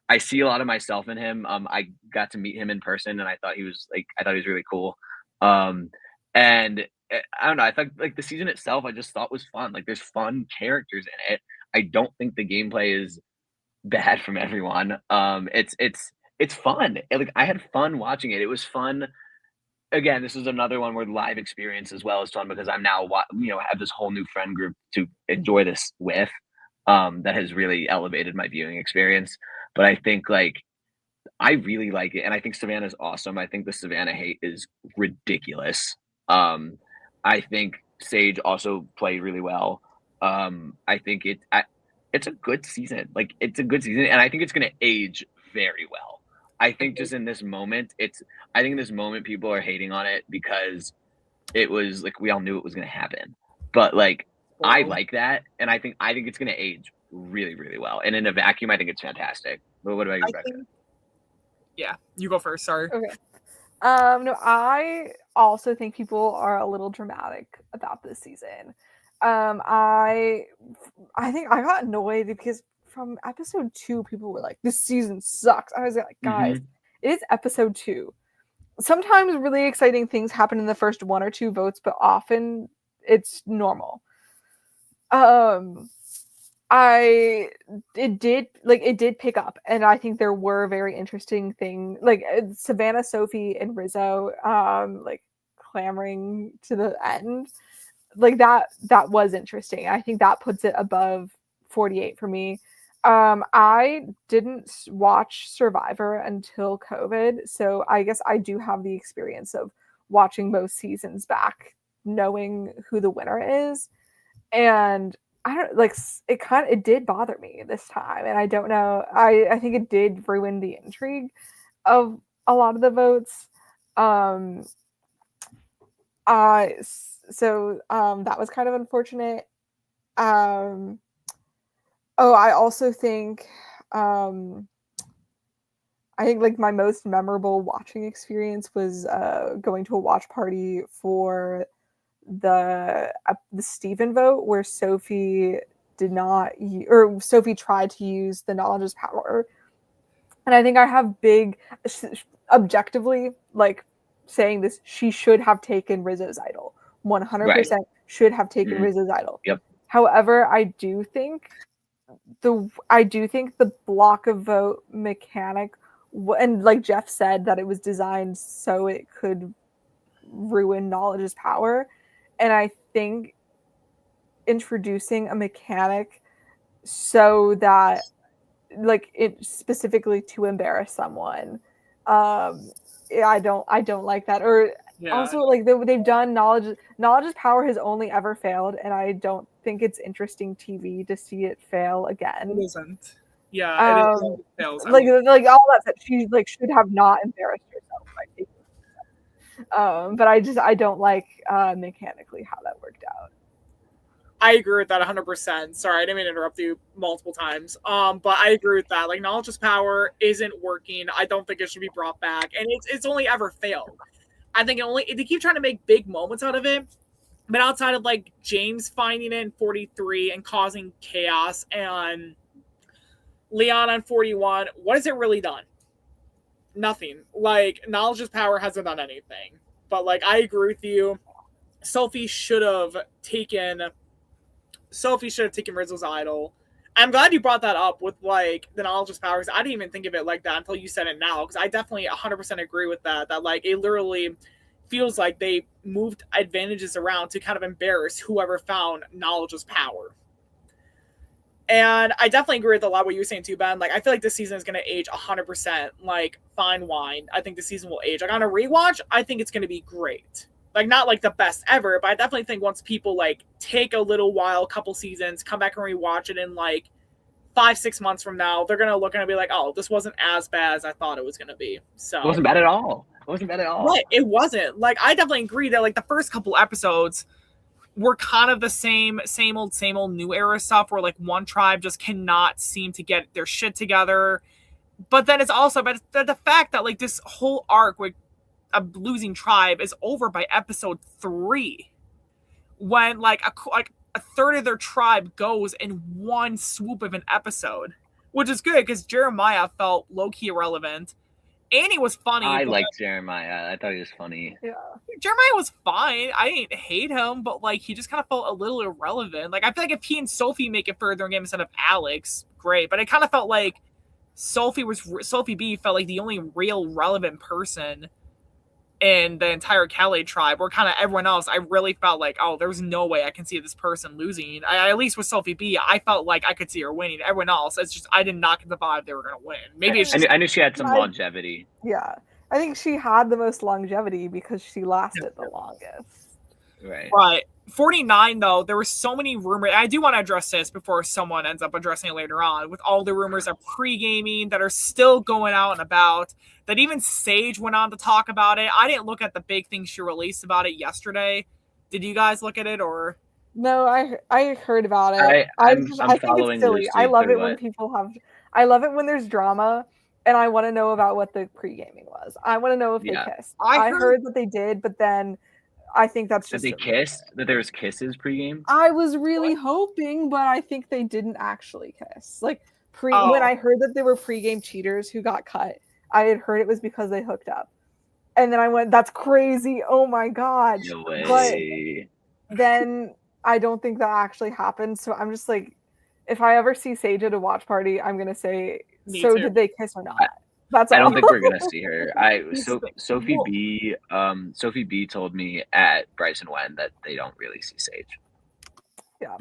I see a lot of myself in him. I got to meet him in person and I thought he was really cool. And I don't know, I thought like the season itself I just thought was fun. Like there's fun characters in it. I don't think the gameplay is bad from everyone. It's fun. Like I had fun watching it. It was fun. Again, this is another one where live experience as well is fun because I'm now have this whole new friend group to enjoy this with. That has really elevated my viewing experience. But I think like I really like it, and I think Savannah's awesome. I think the Savannah hate is ridiculous. Um, I think Sage also played really well. I think it's a good season. Like it's a good season, and I think it's going to age very well. I think just in this moment, I think in this moment people are hating on it because it was like we all knew it was going to happen. But like I like that, and I think it's going to age really, really well. And in a vacuum, I think it's fantastic. But what about you, Rebecca? Yeah, you go first. Sorry. Okay. No, I also think people are a little dramatic about this season. I think I got annoyed because from episode 2, people were like, "This season sucks." I was like, "Guys, it is episode 2. Sometimes really exciting things happen in the first 1 or 2 votes, but often it's normal." It did pick up, and I think there were very interesting things like Savannah, Sophie, and Rizzo, like clamoring to the end, like that was interesting. I think that puts it above 48 for me. I didn't watch Survivor until COVID, so I guess I do have the experience of watching most seasons back, knowing who the winner is, and I don't like it did bother me this time, and I don't know. I think it did ruin the intrigue of a lot of the votes. That was kind of unfortunate. I also think like my most memorable watching experience was going to a watch party for the Stephen vote, where Sophie did not or Sophie tried to use the knowledge is power. And I think I have objectively, like, saying this, she should have taken Rizzo's idol. 100% Right. should have taken Mhm. Rizzo's idol. Yep. However, I do think the block of vote mechanic, and like Jeff said, that it was designed so it could ruin knowledge's power. And I think introducing a mechanic so that, like, it specifically to embarrass someone, I don't like that. Or also, like, they've done knowledge's power has only ever failed, and I don't think it's interesting TV to see it fail again. It isn't. Yeah, it fails. Like all that said, she like should have not embarrassed herself by taking it. But I don't like mechanically how that worked out. I agree with that 100%. Sorry, I didn't mean to interrupt you multiple times. But I agree with that. Like, knowledge's power isn't working. I don't think it should be brought back, and it's only ever failed. I think they keep trying to make big moments out of it, but outside of like James finding it in 43 and causing chaos, and Leon on 41, what has it really done? Nothing. Like, knowledge's power hasn't done anything. But like, I agree with you. Sophie should have taken Rizzo's idol. I'm glad you brought that up with like the knowledge's powers. I didn't even think of it like that until you said it now, because I definitely 100% agree with that. That like it literally feels like they moved advantages around to kind of embarrass whoever found knowledge's power. And I definitely agree with a lot of what you were saying too, Ben. Like, I feel like this season is going to age 100% like fine wine. I think the season will age. Like, on a rewatch, I think it's going to be great. Like, not like the best ever, but I definitely think once people like take a little while, a couple seasons, come back and rewatch it in like 5-6 months from now, they're gonna look and be like, oh, this wasn't as bad as I thought it was gonna be. So It wasn't bad at all. Right, it wasn't. Like, I definitely agree that like the first couple episodes were kind of the same old new era stuff, where like one tribe just cannot seem to get their shit together. But then it's also but the fact that like this whole arc with a losing tribe is over by episode 3, when like a third of their tribe goes in one swoop of an episode, which is good because Jeremiah felt low-key irrelevant. Annie was funny. I liked Jeremiah. I thought he was funny. Yeah, Jeremiah was fine. I didn't hate him, but like he just kind of felt a little irrelevant. Like, I feel like if he and Sophie make it further in game instead of Alex, great. But it kind of felt like Sophie B felt like the only real relevant person in the entire Calais tribe, where kind of everyone else, I really felt like, oh, there's no way I can see this person losing. At least with Sophie B, I felt like I could see her winning. Everyone else, it's just, I did not get the vibe they were going to win. Maybe it's just... I knew she had some longevity. Yeah. I think she had the most longevity because she lasted the longest. Right. 49, though, there were so many rumors. I do want to address this before someone ends up addressing it later on, with all the rumors of pre-gaming that are still going out and about, that even Sage went on to talk about it. I didn't look at the big thing she released about it yesterday. Did you guys look at it, or? No, I heard about it. I think it's silly. I love it when I love it when there's drama, and I want to know about what the pre-gaming was. I want to know if they kissed. I heard that they did, but then I think that's just... That they kissed? That there was kisses pregame? I was really hoping, but I think they didn't actually kiss. Like, when I heard that there were pregame cheaters who got cut, I had heard it was because they hooked up. And then I went, that's crazy. Oh my God. No way. But then I don't think that actually happened. So I'm just like, if I ever see Sage at a watch party, I'm going to say, did they kiss or not? I don't think we're gonna see her. Sophie B told me at Bryce and Wen that they don't really see Sage. Yeah.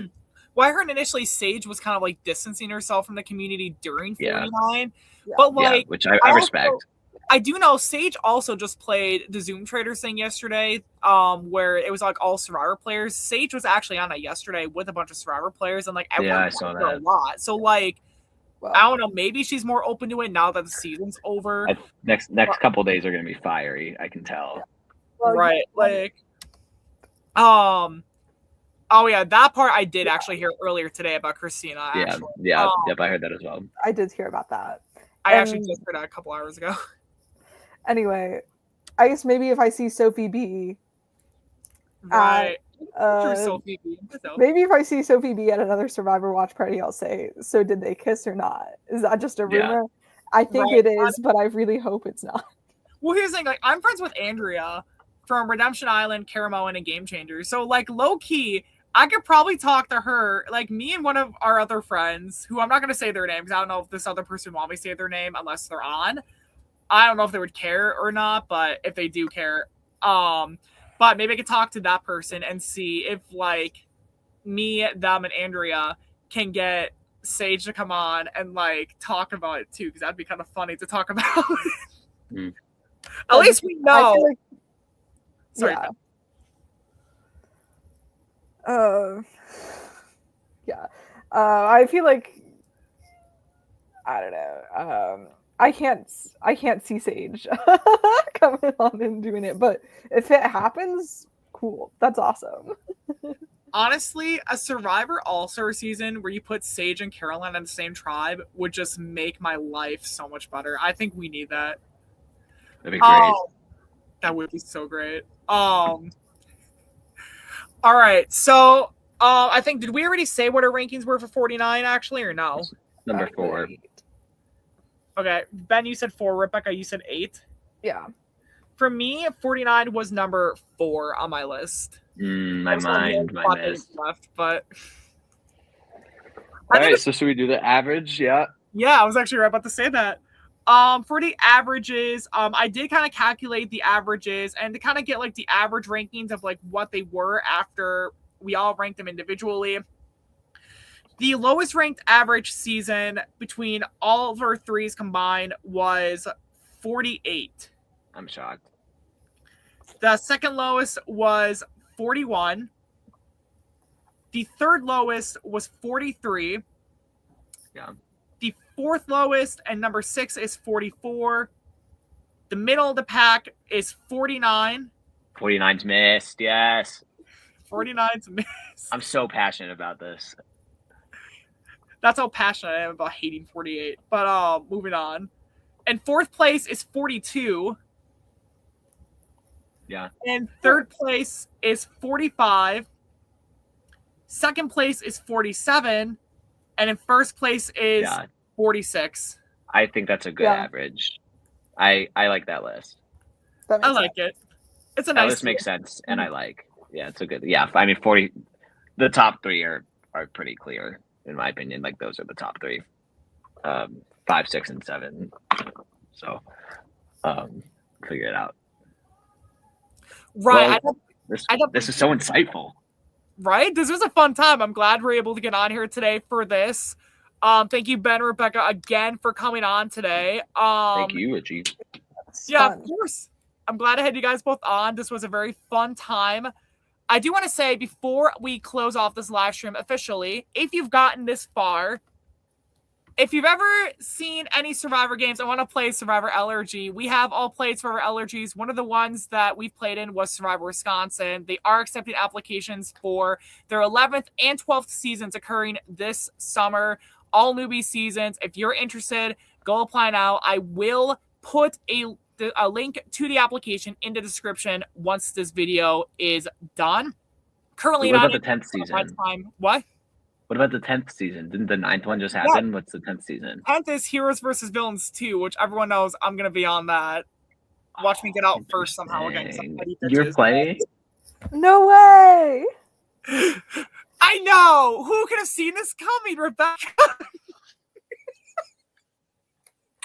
Well, I heard initially Sage was kind of like distancing herself from the community during 49, yeah. But like, which I respect. I do know Sage also just played the Zoom Traders thing yesterday, where it was like all Survivor players. Sage was actually on it yesterday with a bunch of Survivor players, and like everyone I saw that a lot. So like, I don't know. Maybe she's more open to it now that the season's over. Next couple days are going to be fiery. I can tell. Well, right, like Oh yeah, that part I did actually hear earlier today about Christina. Actually, yep, I heard that as well. I did hear about that. I actually just heard that a couple hours ago. Anyway, I guess maybe if I see Sophie B. Right. Maybe if I see Sophie B at another Survivor Watch party, I'll say, so did they kiss or not? Is that just a rumor? I think it is, but I really hope it's not. Well, here's the thing, like, I'm friends with Andrea from Redemption Island, Caramoan, and Game Changers. So, like, low-key, I could probably talk to her, like, me and one of our other friends, who I'm not going to say their name, because I don't know if this other person want me to say their name unless they're on. I don't know if they would care or not, but if they do care, but maybe I could talk to that person and see if, like, me, them, and Andrea can get Sage to come on and, like, talk about it, too, because that'd be kind of funny to talk about. At least we know. Like, sorry. Yeah. I feel like, I don't know. I can't see Sage coming on and doing it, but if it happens, cool. That's awesome. Honestly, a Survivor All-Star season where you put Sage and Caroline in the same tribe would just make my life so much better. I think we need that. That'd be great. That would be so great. All right, so I think, did we already say what our rankings were for 49 actually, or no? Number 4. Okay, Ben, you said 4. Rebecca, you said 8. Yeah. For me, 49 was number 4 on my list. My miss. Left, but all right. So should we do the average? Yeah. Yeah, I was actually right about to say that. For the averages, I did kind of calculate the averages and to kind of get like the average rankings of like what they were after we all ranked them individually. The lowest ranked average season between all of our threes combined was 48. I'm shocked. The second lowest was 41. The third lowest was 43. Yeah. The fourth lowest and number 6 is 44. The middle of the pack is 49. 49's missed, yes. 49's missed. I'm so passionate about this. That's how passionate I am about hating 48. But moving on. And fourth place is 42. Yeah. And third place is 45. Second place is 47. And in first place is 46. I think that's a good average. I like that list. I like it. It's a nice list. Makes sense, and I like. Yeah, it's a good. Yeah, I mean, 40. The top 3 are pretty clear in my opinion. Like those are the top 3. 5, 6, and 7. So, figure it out. Right. Well, this is so insightful. Right? This was a fun time. I'm glad we're able to get on here today for this. Thank you, Ben and Rebecca, again for coming on today. Thank you, Richie. Yeah, of course. I'm glad I had you guys both on. This was a very fun time. I do want to say before we close off this live stream officially, if you've gotten this far, if you've ever seen any Survivor games, I want to play Survivor LRG. We have all played Survivor LRGs. One of the ones that we've played in was Survivor Wisconsin. They are accepting applications for their 11th and 12th seasons occurring this summer. All newbie seasons. If you're interested, go apply now. I will put a link to the application in the description once this video is done. Currently, what about the 10th season? What? What about the 10th season? Didn't the 9th one just happen? Yeah. What's the 10th season? 10th is Heroes versus Villains 2, which everyone knows I'm going to be on that. Watch me get out first somehow against somebody. You're playing? No way! I know! Who could have seen this coming, Rebecca?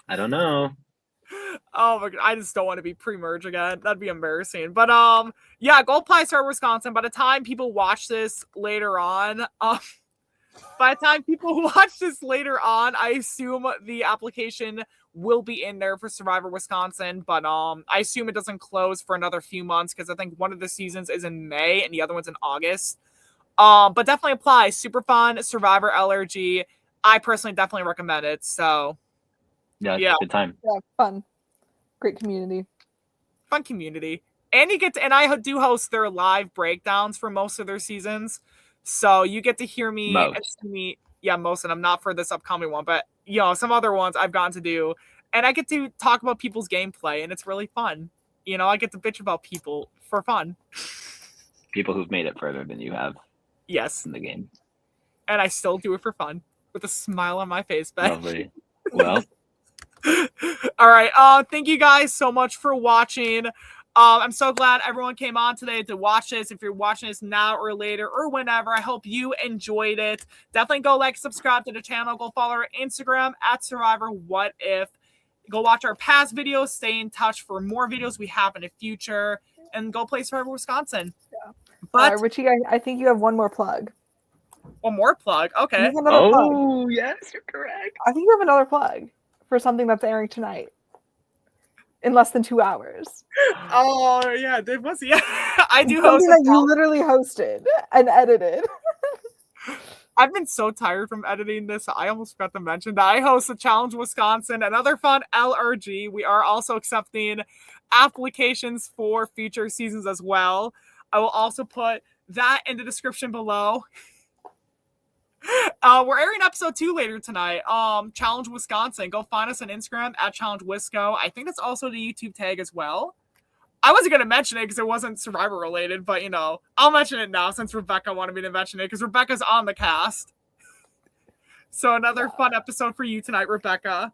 I don't know. Oh my god, I just don't want to be pre-merge again. That'd be embarrassing. But yeah, go apply Survivor Wisconsin. By the time people watch this later on, I assume the application will be in there for Survivor Wisconsin. But I assume it doesn't close for another few months because I think one of the seasons is in May and the other one's in August. But definitely apply. Super fun Survivor LRG. I personally definitely recommend it. So yeah, good time. Yeah, fun. Great community. Fun community. And you get to, and I do host their live breakdowns for most of their seasons. So you get to hear me and see me. Yeah, most of them, not for this upcoming one, but some other ones I've gotten to do. And I get to talk about people's gameplay, and it's really fun. I get to bitch about people for fun. People who've made it further than you have. Yes. In the game. And I still do it for fun with a smile on my face, Ben. Lovely. Well. All right. Thank you guys so much for watching. I'm so glad everyone came on today to watch this. If you're watching this now or later or whenever, I hope you enjoyed it. Definitely go like, subscribe to the channel. Go follow our Instagram at Survivor What If. Go watch our past videos. Stay in touch for more videos we have in the future. And go play Survivor Wisconsin. Yeah. But Richie, I think you have one more plug. One more plug? Okay. Plug. Yes, you're correct. I think you have another plug for something that's airing tonight. In less than 2 hours. Oh yeah, Dave was I do something host that you literally hosted and edited. I've been so tired from editing this. I almost forgot to mention that I host the Challenge Wisconsin, another fun LRG. We are also accepting applications for future seasons as well. I will also put that in the description below. We're airing episode 2 later tonight. Challenge Wisconsin. Go find us on Instagram at Challenge Wisco. I think that's also the YouTube tag as well. I wasn't going to mention it because it wasn't Survivor related, but I'll mention it now since Rebecca wanted me to mention it because Rebecca's on the cast. So another fun episode for you tonight, Rebecca.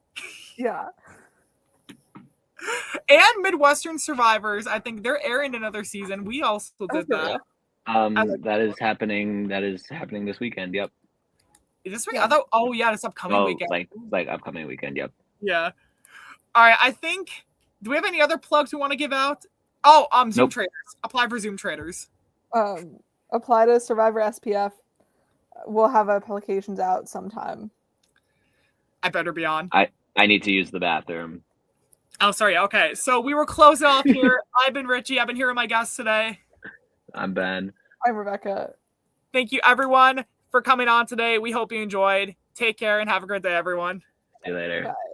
Yeah. And Midwestern Survivors. I think they're airing another season. We also did that. That is happening this weekend. Yep. Is this week? I thought, this upcoming weekend. Like upcoming weekend, yep. Yeah. All right, I think, do we have any other plugs we want to give out? Oh, Zoom Traders. Apply for Zoom Traders. Apply to Survivor SPF. We'll have our applications out sometime. I better be on. I need to use the bathroom. Oh, sorry. Okay, so we were closing off here. I've been Richie. I've been here with my guests today. I'm Ben. I'm Rebecca. Thank you, everyone, for coming on today. We hope you enjoyed. Take care and have a great day, everyone. See you later. Bye.